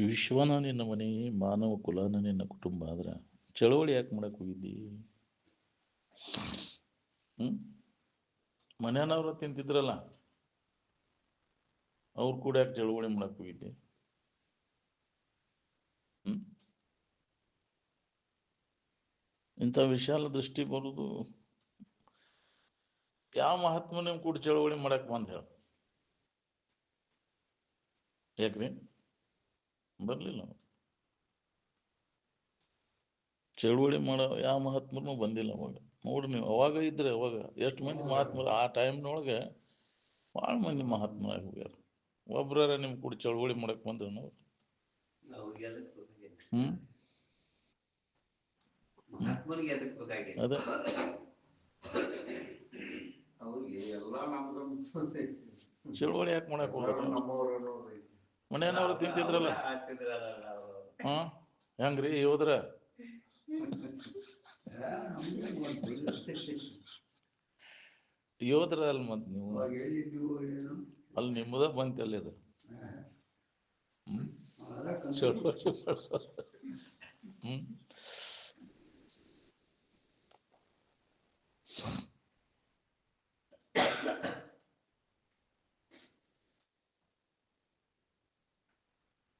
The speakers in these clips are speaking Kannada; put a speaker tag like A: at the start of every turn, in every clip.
A: ವಿಶ್ವನ ನಿನ್ನ ಮನೆ, ಮಾನವ ಕುಲನ ನಿನ್ನ ಕುಟುಂಬ ಆದ್ರೆ ಚಳವಳಿ ಯಾಕೆ ಮಾಡಕ್ಕೆ ಹೋಗಿದ್ದಿ? ಮನೆಯವ್ರ ತಿಂತಿದ್ರಲ್ಲ, ಅವ್ರು ಕೂಡ ಯಾಕೆ ಚಳವಳಿ ಮಾಡಕ್ಕೆ ಹೋಗಿದ್ದಿ? ಇಂಥ ವಿಶಾಲ ದೃಷ್ಟಿ ಬರುವುದು ಯಾವ ಮಹಾತ್ಮನ ಕೂಡ ಚಳವಳಿ ಮಾಡಕ್ ಬಂದ್ ಹೇಳ? ಯಾಕ್ರಿ ಬರ್ಲಿಲ್ಲ? ಚಳವಳಿ ಮಾಡೋ ಯಾವ ಮಹಾತ್ಮನೂ ಬಂದಿಲ್ಲ ಅವಾಗ. ನೋಡ್ರಿ ನೀವು, ಅವಾಗ ಇದ್ರೆ ಅವಾಗ ಎಷ್ಟು ಮಂದಿ ಮಹಾತ್ಮರು ಆ ಟೈಮ್ನೊಳಗೆ ಭಾಳ ಮಂದಿ ಮಹಾತ್ಮರಾಗಿ ಹೋಗ್ಯಾರ. ಒಬ್ರಾರ ನಿಮ್ ಕೂಡ ಚಳವಳಿ ಮಾಡಕ್ ಬಂದ್ರು ನಾವು. ಅದ ಚಳವಳಿ ಯಾಕೆ ಮಾಡಕ್ ಹೋಗ್ಯಾರ? ಮನೆಯವ್ರು ತಿಂತಿದ್ರಲ್ಲ. ಹೆಂಗ್ರಿ ಯೋದ್ರ ಯೋದ್ರ ಅಲ್ ಮತ್ ನೀವು ಅಲ್ಲಿ ನಿಮ್ಮದ ಬಂತಲ್ಲ ಇದು.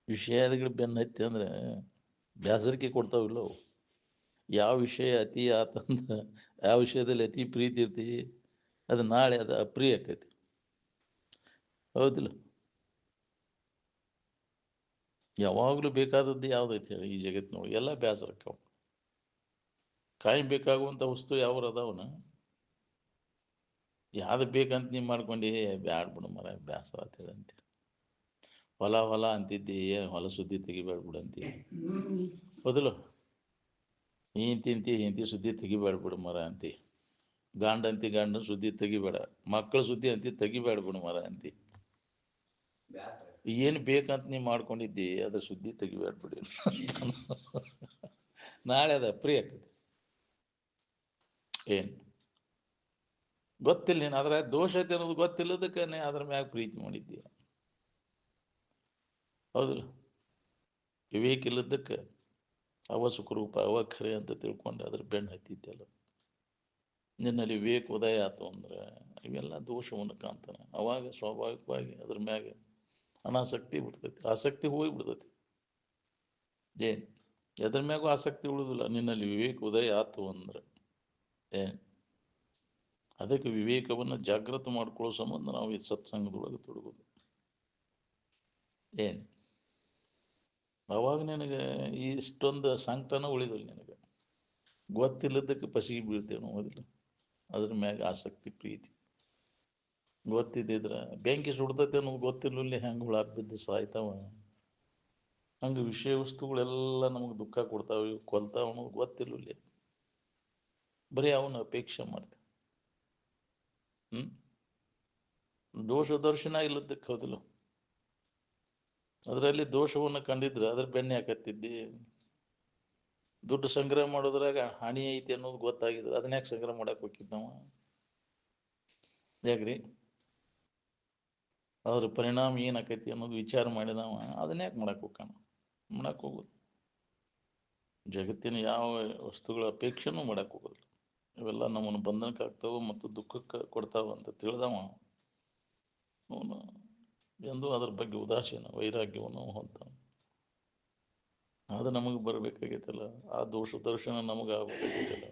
A: ವಿಷಯಗಳು ಬೆನ್ನ ಹತ್ತಿ ಅಂದ್ರೆ ಬೇಸರಿಕೆ ಕೊಡ್ತಾವಿಲ್ಲ ಅವು. ಯಾವ ವಿಷಯ ಅತಿ ಆತಂದ, ಯಾವ ವಿಷಯದಲ್ಲಿ ಅತಿ ಪ್ರೀತಿ ಇರ್ತೀವಿ ಅದು ನಾಳೆ ಅದು ಅಪ್ರಿಯ ಆಕೈತಿ. ಹೌದಿಲ್ಲ? ಯಾವಾಗಲೂ ಬೇಕಾದದ್ದು ಯಾವ್ದೈತಿ ಹೇಳಿ ಈ ಜಗತ್ತಿನೊಳಗೆ? ಎಲ್ಲ ಬೇಸರಕ್ಕಾವ. ಕಾಯಿ ಬೇಕಾಗುವಂಥ ವಸ್ತು ಯಾವ ಅದಾವನ? ಯಾವ್ದು ಬೇಕಂತ ನೀವು ಮಾಡ್ಕೊಂಡು ಬ್ಯಾಡ್ ಬಿಡು ಮರ ಬೇಸರ ಆಗ್ತದೆ ಅಂತ. ಹೊಲ ಅಂತಿದ್ದಿ, ಏನು ಹೊಲ ಸುದ್ದಿ ತೆಗಿಬೇಡ ಬಿಡು ಅಂತೀವಿ. ಹೌದಿಲ್ಲ? ಇಂತಿ ಸುದ್ದಿ ತೆಗಿಬೇಡ ಬಿಡು ಮರ ಅಂತಿ. ಗಂಡನ ಸುದ್ದಿ ತೆಗಿಬೇಡ, ಮಕ್ಕಳ ಸುದ್ದಿ ಅಂತಿ ತೆಗಿಬೇಡ ಬಿಡು ಮರ ಅಂತಿ. ಏನು ಬೇಕಂತ ನೀವು ಮಾಡ್ಕೊಂಡಿದ್ದಿ ಅದ್ರ ಸುದ್ದಿ ತೆಗಿಬೇಡ ಬಿಡಿ. ನಾಳೆ ಅದ ಫ್ರೀ ಆಕತಿ. ಏನು ಗೊತ್ತಿಲ್ಲ, ನೀನು ಅದ್ರ ದೋಷ ಐತೆ ಅನ್ನೋದು ಗೊತ್ತಿಲ್ಲದಕ್ಕೆ ಅದ್ರ ಮ್ಯಾಗ ಪ್ರೀತಿ ಮಾಡಿದ್ದೀಯ. ಹೌದಿಲ್ಲ? ವಿವೇಕ ಇಲ್ಲದಕ್ಕೆ ಅವ ಸುಖರೂಪ ಅವ ಖರೆ ಅಂತ ತಿಳ್ಕೊಂಡು ಅದ್ರ ಬೆನ್ನು ಹತ್ತಿದ್ದೆಲ್ಲ. ನಿನ್ನಲ್ಲಿ ವಿವೇಕ ಉದಯ ಆಯ್ತು ಅಂದ್ರೆ ಇವೆಲ್ಲ ದೋಷವನ್ನು ಕಾಣ್ತಾನೆ. ಅವಾಗ ಸ್ವಾಭಾವಿಕವಾಗಿ ಅದ್ರ ಮ್ಯಾಗ ಅನಾಸಕ್ತಿ ಬಿಡ್ತೈತಿ, ಆಸಕ್ತಿ ಹೋಗಿ ಬಿಡ್ತೈತಿ. ಏನು ಎದ್ರ ಮ್ಯಾಗೂ ಆಸಕ್ತಿ ಉಳಿದಿಲ್ಲ. ನಿನ್ನಲ್ಲಿ ವಿವೇಕ ಉದಯ ಆಯ್ತು ಅಂದ್ರೆ ಅದಕ್ಕೆ ವಿವೇಕವನ್ನು ಜಾಗೃತ ಮಾಡ್ಕೊಳ್ಳೋ ಸಂಬಂಧ ನಾವು ಈ ಸತ್ಸಂಗದೊಳಗೆ ತೊಡಗೋದು. ಅವಾಗ ನಿನಗೆ ಇಷ್ಟೊಂದು ಸಂಕಟನ ಉಳಿದಿಲ್ಲ. ನಿನಗೆ ಗೊತ್ತಿಲ್ಲದಕ್ಕೆ ಪಸಿಗೆ ಬೀಳ್ತೇವೆ ನಾವು. ಓದಿಲ್ಲ? ಅದ್ರ ಮ್ಯಾಗ ಆಸಕ್ತಿ ಪ್ರೀತಿ ಗೊತ್ತಿದ್ದಿದ್ರ ಬೆಂಕಿ ಸುಡ್ತೈತೆ ಅನ್ನೋದು ಗೊತ್ತಿರಲಿಲ್ಲ, ಹೆಂಗೆ ಹುಳಾಕ್ ಬಿದ್ದು ಸಾಯ್ತಾವ. ಹಂಗೆ ವಿಷಯ ವಸ್ತುಗಳೆಲ್ಲ ನಮಗೆ ದುಃಖ ಕೊಡ್ತಾವೆ, ಕೊಲ್ತಾವ ಅನ್ನೋದು ಗೊತ್ತಿರಲಿಲ್ಲ. ಬರೀ ಅವನ ಅಪೇಕ್ಷೆ ಮಾಡ್ತೇವೆ. ದೋಷ ದರ್ಶನ ಇಲ್ಲದಕ್ಕೆ. ಹೌದಿಲ್ಲ? ಅದರಲ್ಲಿ ದೋಷವನ್ನು ಕಂಡಿದ್ರೆ ಅದ್ರ ಬೆಣ್ಣೆ ಹಾಕತ್ತಿದ್ದಿ. ದುಡ್ಡು ಸಂಗ್ರಹ ಮಾಡೋದ್ರಾಗ ಹಾನಿ ಐತಿ ಅನ್ನೋದು ಗೊತ್ತಾಗಿದ್ರೆ ಅದನ್ಯಾಕೆ ಸಂಗ್ರಹ ಮಾಡಕ್ ಹೋಗಿದ್ ನಾವು? ಯಾಕ್ರಿ? ಅದ್ರ ಪರಿಣಾಮ ಏನಾಕೈತಿ ಅನ್ನೋದು ವಿಚಾರ ಮಾಡಿದವ ಅದನ್ಯಾಕೆ ಮಾಡಕ್ ಹೋಗ್ತಾನ? ಮಾಡಕ್ ಹೋಗೋದು. ಜಗತ್ತಿನ ಯಾವ ವಸ್ತುಗಳ ಅಪೇಕ್ಷೆನೂ ಮಾಡಕ್ ಹೋಗೋದಿಲ್ಲ. ಇವೆಲ್ಲ ನಮ್ಮನ್ನು ಬಂಧನಕ್ಕೆ ಆಗ್ತಾವ ಮತ್ತು ದುಃಖಕ್ಕೆ ಕೊಡ್ತಾವ ಅಂತ ತಿಳಿದವ ಅವನು ಎಂದು ಅದ್ರ ಬಗ್ಗೆ ಉದಾಸೀನ ವೈರಾಗ್ಯವನ್ನು ಹೊಂತಾವ. ಅದು ನಮಗೆ ಬರಬೇಕಾಗೈತಲ್ಲ. ಆ ದೋಷ ದರ್ಶನ ನಮಗೆ ಆಗ್ಬೇಕಾಗೈತಲ್ಲ.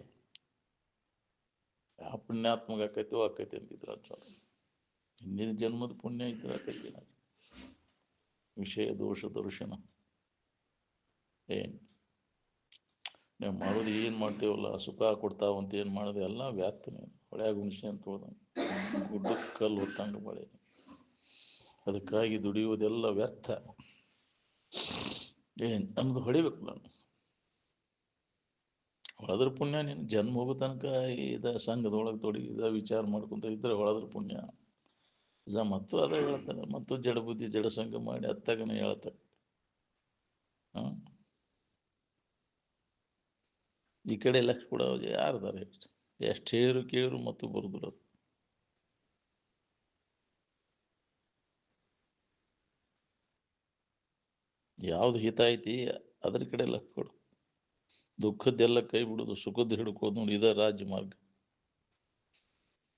A: ಯಾವ ಪುಣ್ಯಾತ್ಮಕ ಆಕೈತಿ ಅಂತಿದ್ರ ಹಿಂದಿನ ಜನ್ಮದ ಪುಣ್ಯ ಇದ್ರ ಆಕೈತಿ. ವಿಷಯ ದೋಷ ದರ್ಶನ ನೀವು ಮಾಡೋದು ಏನು ಮಾಡ್ತೇವಲ್ಲ, ಸುಖ ಕೊಡ್ತಾವಂತ ಏನು ಮಾಡೋದು ಎಲ್ಲ ವ್ಯಾರ್ಥನೆ. ಹೊಳ್ಯಾಗ ಹುಣಸೆ ಅಂತ ತೊಳ್ದಂಗೆ, ಗುಡ್ಡಕ್ಕೆ ಕಲ್ಲು ಹೊತ್ತಂಗೆ ಬಳೆ. ಅದಕ್ಕಾಗಿ ದುಡಿಯುವುದೆಲ್ಲ ವ್ಯರ್ಥ. ನಮ್ದು ಹೊಡಿಬೇಕು. ನಾನು ಹೊಳದ್ರ ಪುಣ್ಯ ನೀನು ಜನ್ಮ ಹೋಗೋ ತನಕ ಇದ ಸಂಘದೊಳಗೆ ತೊಡಗಿದ ವಿಚಾರ ಮಾಡ್ಕೊಂತ ಇದ್ರೆ ಹೊಳದ್ರ ಪುಣ್ಯ ಇಲ್ಲ. ಮತ್ತು ಅದ ಹೇಳ್ತಾನೆ, ಮತ್ತು ಜಡ ಬುದ್ಧಿ ಜಡ ಸಂಘ ಮಾಡಿ ಅತ್ತಾಗನೇ ಹೇಳ್ತಾರೆ. ಈ ಕಡೆ ಲಕ್ಷ ಕೂಡ ಯಾರದಾರೆ? ಎಷ್ಟು ಹೇಳಿರು ಕೇಳಿರು ಮತ್ತು ಬರುದಿಲ್ಲ. ಯಾವ್ದು ಹಿತ ಐತಿ ಅದ್ರ ಕಡೆ ಲಕ್ಷ್ಯ ಕೊಡು. ದುಃಖದ್ದೆಲ್ಲ ಕೈ ಬಿಡುದು, ಸುಖದ್ದು ಹಿಡ್ಕೋದು ನೋಡಿ, ಇದ ರಾಜ್ಯ ಮಾರ್ಗ.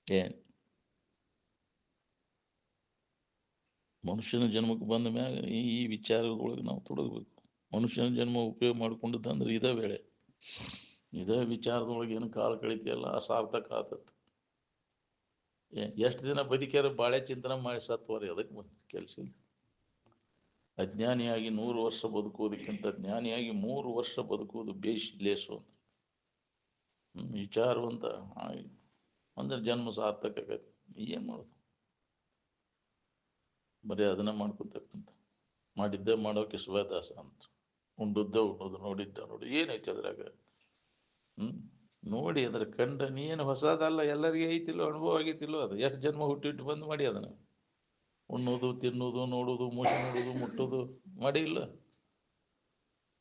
A: ಏನ್ ಮನುಷ್ಯನ ಜನ್ಮಕ್ಕೆ ಬಂದ ಮ್ಯಾಗ ಈ ವಿಚಾರದೊಳಗೆ ನಾವು ತೊಡಗಬೇಕು. ಮನುಷ್ಯನ ಜನ್ಮ ಉಪಯೋಗ ಮಾಡ್ಕೊಂಡಿದ್ದಂದ್ರೆ ಇದೇ ವೇಳೆ, ಇದೇ ವಿಚಾರದೊಳಗೆ ಏನು ಕಾಲ ಕಳಿತಿಯಲ್ಲ ಅಸಾರ್ಥಕ ಆತತ್. ಎಷ್ಟು ದಿನ ಬದುಕ್ಯಾರ ಬಾಳೆ ಚಿಂತನೆ ಮಾಡಿ ಸತ್ವರಿ, ಅದಕ್ಕೆ ಬಂತು ಕೆಲಸ ಇಲ್ಲ. ಅಜ್ಞಾನಿಯಾಗಿ 100 ವರ್ಷ ಬದುಕುವುದಕ್ಕಿಂತ ಜ್ಞಾನಿಯಾಗಿ 3 ವರ್ಷ ಬದುಕುವುದು ಬೇಷ್ ಲೇಸು ಅಂತ. ವಿಚಾರವಂತ ಅಂದ್ರೆ ಜನ್ಮ ಸಾರ್ಥಕ ಆಗತ್ತೆ. ಏನು ಮಾಡೋದು, ಬರೀ ಅದನ್ನ ಮಾಡ್ಕೊತಕ್ಕಂತ. ಮಾಡಿದ್ದೆ ಮಾಡೋಕೆ ಶಿವದಾಸ ಅಂತ. ಉಂಡುದ್ದ ಉಣ್ಣೋದು, ನೋಡಿದ್ದ ನೋಡಿ, ಏನೈತೆ ಅದ್ರಾಗ? ನೋಡಿ ಅದ್ರ ಕಂಡ ನೀನು ಹೊಸದಲ್ಲ, ಎಲ್ಲರಿಗೆ ಐತಿಲ್ಲೋ, ಅನುಭವ ಆಗೈತಿಲ್ಲೋ. ಅದು ಎಷ್ಟು ಜನ್ಮ ಹುಟ್ಟಿಟ್ಟು ಬಂದು ಮಾಡಿ ಅದನ್ನ ಉಣ್ಣೋದು, ತಿನ್ನೋದು, ನೋಡೋದು, ಮುಸಿ ನೋಡೋದು, ಮುಟ್ಟೋದು ಮಾಡಿ ಇಲ್ಲ.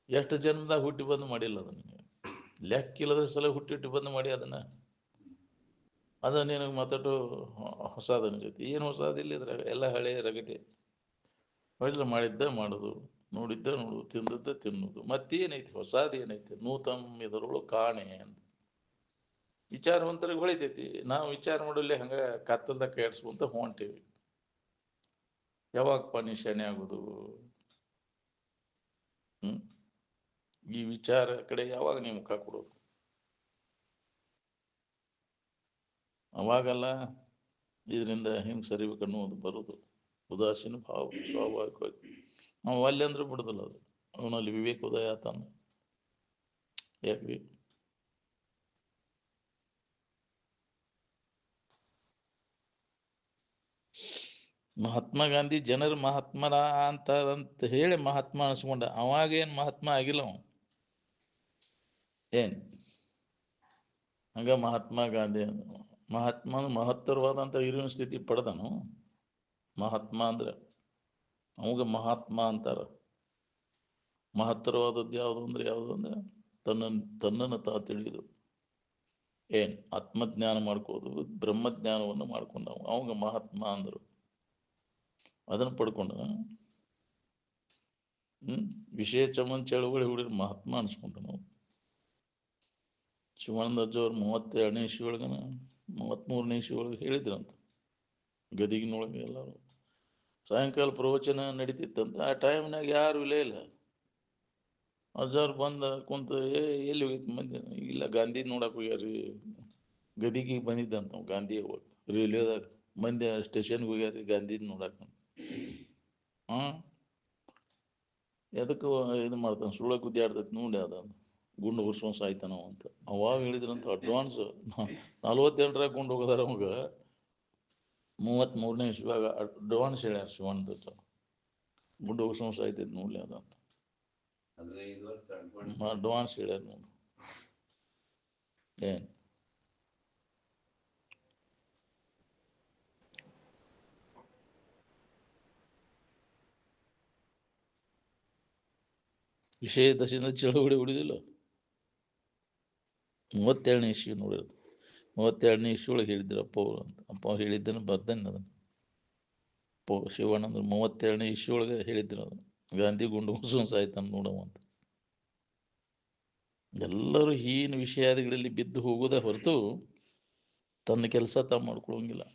A: ಎಷ್ಟು ಜನ್ಮದಾಗ ಹುಟ್ಟಿ ಬಂದು ಮಾಡಿಲ್ಲ ಅದನ್ನ. ಲೆಕ್ಕಿಲ್ಲದ ಸಲ ಹುಟ್ಟಿಟ್ಟು ಬಂದು ಮಾಡಿ ಅದನ್ನ. ಅದ ನಿನಗೆ ಮಾತಾಡೋ ಹೊಸದನ ಜೊತೆ ಏನು ಹೊಸದಿಲ್ಲ ಇದ್ರಾಗ, ಎಲ್ಲ ಹಳೆಯ ರಗಟೆ. ಒಳ್ಳೆ ಮಾಡಿದ್ದ ಮಾಡೋದು, ನೋಡಿದ್ದ ನೋಡು, ತಿಂದದ್ದ ತಿನ್ನೋದು, ಮತ್ತೇನೈತಿ ಹೊಸದು ಏನೈತಿ? ನೂತನ ಇದರೊಳು ಕಾಣೆ ಅಂತ ವಿಚಾರವಂತರಿಗೆ ಹೊಳಿತೈತಿ. ನಾವು ವಿಚಾರ ಮಾಡಲಿ ಹಂಗ ಕತ್ತಲ್ದಾಗ ಕೇಳಿಸ್ಕೊಂತ ಹೊಂಟೇವಿ. ಯಾವಾಗಪ್ಪ ನೀ ಶನಿ ಆಗೋದು? ಈ ವಿಚಾರ ಕಡೆ ಯಾವಾಗ ನೀವು ಮುಖ ಕೊಡೋದು? ಅವಾಗಲ್ಲ ಇದರಿಂದ ಹಿಂಗೆ ಸರಿಬೇಕು ಅನ್ನೋದು ಬರೋದು. ಉದಾಸೀನ ಭಾವ ಸ್ವಾಭಾವಿಕವಾಗಿ ನಾವು ಅಲ್ಲಿ ಅಂದ್ರೆ ಬಿಡೋದಿಲ್ಲ ಅದು. ಅವನಲ್ಲಿ ವಿವೇಕ ಉದಯ ಆತಂದ. ಯಾಕೆ ಮಹಾತ್ಮ ಗಾಂಧಿ ಜನರು ಮಹಾತ್ಮರ ಅಂತಾರಂತ ಹೇಳಿ ಮಹಾತ್ಮ ಅನಿಸ್ಕೊಂಡ. ಅವಾಗೇನು ಮಹಾತ್ಮ ಆಗಿಲ್ಲ ಅವ. ಏನ್ ಹಂಗ ಮಹಾತ್ಮ ಗಾಂಧಿ ಮಹಾತ್ಮ ಮಹತ್ತರವಾದಂಥ ಇರುವಿನ ಸ್ಥಿತಿ ಪಡೆದನು. ಮಹಾತ್ಮ ಅಂದ್ರೆ ಅವಾಗ ಮಹಾತ್ಮ ಅಂತಾರ. ಮಹತ್ತರವಾದದ್ದು ಯಾವುದು ಅಂದ್ರೆ ಯಾವುದು ಅಂದ್ರೆ ತನ್ನನ್ನು ತಾ ತಿಳಿದು ಏನ್ ಆತ್ಮಜ್ಞಾನ ಮಾಡ್ಕೋದು, ಬ್ರಹ್ಮಜ್ಞಾನವನ್ನು ಮಾಡ್ಕೊಂಡವು ಅವಾಗ ಮಹಾತ್ಮ ಅಂದರು. ಅದನ್ನು ಪಡ್ಕೊಂಡ ವಿಷಯ ಚಮನ್ ಚಳವಳಿ ಹುಡುಗರು ಮಹಾತ್ಮ ಅನ್ಸ್ಕೊಂಡನು. ಶಿವಾನಂದ ಅಜ್ಜವ್ರು 32ನೇ ಇಸ್ವಿ ಒಳಗನ 33ನೇ ಇಸ್ವಿ ಒಳಗೆ ಹೇಳಿದ್ರಂತ. ಗದಿಗಿನೊಳಗೆ ಎಲ್ಲರೂ ಸಾಯಂಕಾಲ ಪ್ರವಚನ ನಡೀತಿತ್ತಂತ. ಆ ಟೈಮ್ನಾಗ ಯಾರು ಇಲ್ಲ. ಅಜ್ಜವ್ರು ಬಂದ ಕುಂತ ಎಲ್ಲಿ ಹೋಗೈತಿ ಮಂದಿ? ಇಲ್ಲ ಗಾಂಧಿ ನೋಡಕ್ ಹೋಗ್ಯಾರಿ. ಗದಿಗೆ ಬಂದಿದ್ದಂತ ಗಾಂಧಿ ರೈಲ್ವೆದಾಗ ಮಂದಿ ಸ್ಟೇಷನ್ಗೆ ಹೋಗ್ಯಾರಿ ಗಾಂಧಿ ನೋಡಕ್. ಎದಕ್ಕೆ ಇದು ಮಾಡ್ತಾನೆ? ಸುಳ್ಳ ಗುದ್ದಿ ಆಡ್ತೈತಿ ನೋಡಿ, ಅದ ಗುಂಡು ವರ್ಷ ಸಾಯ್ತಾನ ಅಂತ ಅವಾಗ ಹೇಳಿದ್ರಂತ. ಅಡ್ವಾನ್ಸ್ 48ರಾಗ ಗುಂಡು ಹೋಗೋದಾರ ಅವಾಗ 33ನೇ ಇಸ್ವಿಯಾಗ ಅಡ್ವಾನ್ಸ್ ಹೇಳ್ಯಾರ ಶಿವಾನಂದ ಗುಂಡು ವರ್ಷ ಸಾಯ್ತೈತಿ ನೋಡ್ಲಿ ಅದಂತ ಅಡ್ವಾನ್ಸ್ ಹೇಳ್ಯಾರ ನೋಡಿ. ಏನ್ ವಿಷಯ ದಶೆಯಿಂದ ಚಳವಳಿ ಹೊಡಿದಿಲ್ಲ. 37ನೇ ಇಸ್ವಿ ನೋಡಿರೋದು. 32ನೇ ಇಸ್ವಿ ಒಳಗೆ ಹೇಳಿದ್ರು ಅಪ್ಪ ಅವರು ಅಂತ. ಅಪ್ಪ ಅವ್ರು ಹೇಳಿದ್ದನ್ನು ಬರ್ದೇನೆ ಅದನ್ನು. ಶಿವಾನಂದ್ರ 32ನೇ ಇಸ್ವಿ ಒಳಗೆ ಹೇಳಿದ್ರು ಅದನ್ನು. ಗಾಂಧಿ ಗುಂಡು ಮುಸುನ್ಸ್ ಆಯ್ತಾನ ನೋಡವ ಅಂತ. ಎಲ್ಲರೂ ಹೀನ ವಿಷಯಾದಿಗಳಲ್ಲಿ ಬಿದ್ದು ಹೋಗೋದೇ ಹೊರತು ತನ್ನ ಕೆಲಸ ತಾವು ಮಾಡ್ಕೊಳಂಗಿಲ್ಲ.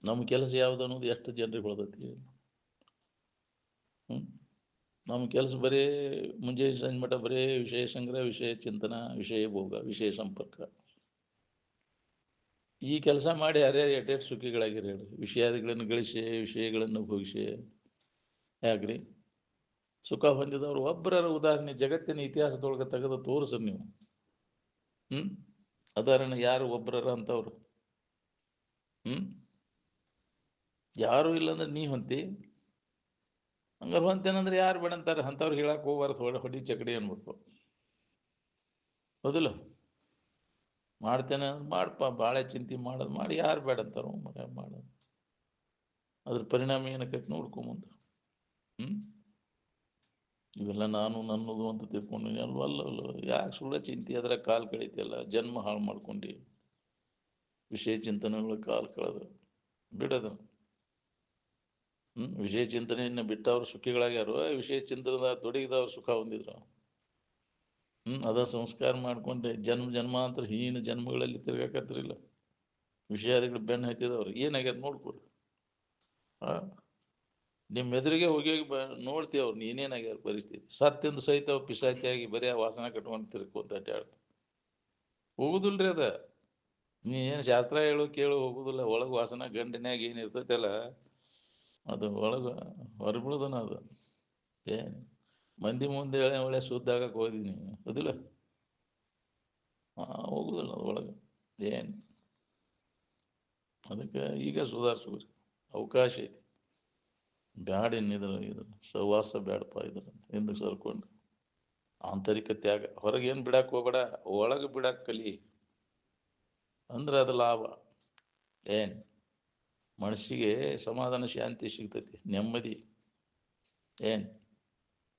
A: ನಮ್ಮ ಕೆಲಸ ಯಾವ್ದು ಅನ್ನೋದು ಎಷ್ಟು ಜನರಿಗೆ ಹೊಳ್ದೈತಿ. ನಮ್ಮ ಕೆಲಸ ಬರೀ ಮುಂಜಾನೆ ಸಂಜೆ ಮಠ ಬರೀ ವಿಷಯ ಸಂಗ್ರಹ, ವಿಷಯ ಚಿಂತನ, ವಿಷಯ ಭೋಗ, ವಿಷಯ ಸಂಪರ್ಕ. ಈ ಕೆಲಸ ಮಾಡಿ ಯಾರೇ ಎಟೆಟ್ ಸುಖಿಗಳಾಗಿರಿ ಹೇಳಿ. ವಿಷಯಾದಿಗಳನ್ನು ಗಳಿಸಿ ವಿಷಯಗಳನ್ನು ಭೋಗಿಸಿ ಯಾಕ್ರಿ ಸುಖ ಹೊಂದಿದವರು ಒಬ್ಬರ ಉದಾಹರಣೆ ಜಗತ್ತಿನ ಇತಿಹಾಸದೊಳಗೆ ತೆಗೆದು ತೋರಿಸ್ರಿ ನೀವು. ಉದಾಹರಣೆ ಯಾರು ಒಬ್ಬರ ಅಂತವ್ರು? ಯಾರು ಇಲ್ಲಂದ್ರೆ ನೀ ಹೊಂತಿ. ಹಂಗಾರೆ ಹೊಂತೇನಂದ್ರೆ ಯಾರು ಬೇಡ ಅಂತಾರೆ? ಅಂಥವ್ರು ಹೇಳಕ್ಕೆ ಹೋಗ್ಬಾರ್ದು, ಹೊಡಿ ಚಕಡಿ ಅನ್ಬೇಕು. ಹೌದಿಲ್ಲ? ಮಾಡ್ತೇನೆ ಮಾಡಪ್ಪ, ಬಾಳೆ ಚಿಂತೆ ಮಾಡೋದು ಮಾಡಿ, ಯಾರು ಬೇಡ ಅಂತಾರೋ ಮಗ ಮಾಡೋದು. ಅದ್ರ ಪರಿಣಾಮ ಏನಕ್ಕೈತಿ ನೋಡ್ಕೊಂಬಂತ. ಇವೆಲ್ಲ ನಾನು ನನ್ನದು ಅಂತ ತಿಳ್ಕೊಂಡು ಅಲ್ವಲ್ಲ. ಯಾಕೆ ಸುಳ್ಳ ಚಿಂತೆ ಅದರ ಕಾಲು ಕಳೀತಿಯಲ್ಲ? ಜನ್ಮ ಹಾಳು ಮಾಡ್ಕೊಂಡು ವಿಷಯ ಚಿಂತನೆಗಳ ಕಾಲು ಕಳೆದು ಬಿಡೋದು. ವಿಷಯ ಚಿಂತನೆಯನ್ನು ಬಿಟ್ಟವ್ರು ಸುಖಿಗಳಾಗ್ಯಾರು, ವಿಷಯ ಚಿಂತನದ ತೊಡಗಿದವ್ರು ಸುಖ ಹೊಂದಿದ್ರು. ಅದ ಸಂಸ್ಕಾರ ಮಾಡ್ಕೊಂಡೆ ಜನ್ಮಾಂತರ ಹೀನ ಜನ್ಮಗಳಲ್ಲಿ ತಿರ್ಗಾಕತ್ತಿರಿಲ್ಲ. ವಿಷಯಾದಿಗಳು ಬೆನ್ನು ಹತ್ತಿದವ್ರು ಏನಾಗ್ಯಾರ ನೋಡ್ಕೊಡ್ರಿ. ನಿಮ್ಮ ಎದುರಿಗೆ ಹೋಗಿ ನೋಡ್ತೀವಿ ಅವ್ರು ನೀನೇನಾಗ್ಯಾರ ಪರಿಸ್ಥಿತಿ. ಸತ್ತಿಂದ ಸಹಿತ ಪಿಸಾಚಿಯಾಗಿ ಬರೀ ಆ ವಾಸನ ಕಟ್ಕೊಂಡು ತಿರ್ಕೊಂತ ಅಡ್ಡಾಡ್ತ ಹೋಗುದಿಲ್ರಿ ಅದ. ನೀ ಏನು ಶಾಸ್ತ್ರ ಹೇಳು ಕೇಳು ಹೋಗುದಿಲ್ಲ. ಒಳಗೆ ವಾಸನ ಗಂಡನ್ಯಾಗ ಏನು ಇರ್ತೈತಲ್ಲ ಅದು ಒಳಗೆ ಹೊರಬಿಡುದನ ಅದು. ಏನು ಮಂದಿ ಮುಂದೆ ಒಳ್ಳೆ ಶುದ್ಧ ಆಗಕ್ಕೆ ಹೋಗಿದ್ದೀನಿ ಅದಿಲ್ಲ, ಹೋಗುದಿಲ್ಲ ಅದು ಒಳಗೆ ಏನು. ಅದಕ್ಕೆ ಈಗ ಸುಧಾರಿಸ್ರಿ, ಅವಕಾಶ ಐತಿ. ಬ್ಯಾಡ ಇನ್ನಿದ್ರ ಇದು ಸಹವಾಸ ಬ್ಯಾಡಪ್ಪ ಇದ್ರ ಹಿಂದಕ್ಕೆ ಸರ್ಕೊಂಡು. ಆಂತರಿಕ ತ್ಯಾಗ. ಹೊರಗೇನು ಬಿಡಕ್ಕೆ ಹೋಗ್ಬೇಡ, ಒಳಗೆ ಬಿಡಕ್ಕೆ ಕಲಿ ಅಂದ್ರೆ ಅದು ಲಾಭ. ಏನು ಮನಸ್ಸಿಗೆ ಸಮಾಧಾನ ಶಾಂತಿ ಸಿಗ್ತೈತಿ, ನೆಮ್ಮದಿ. ಏನು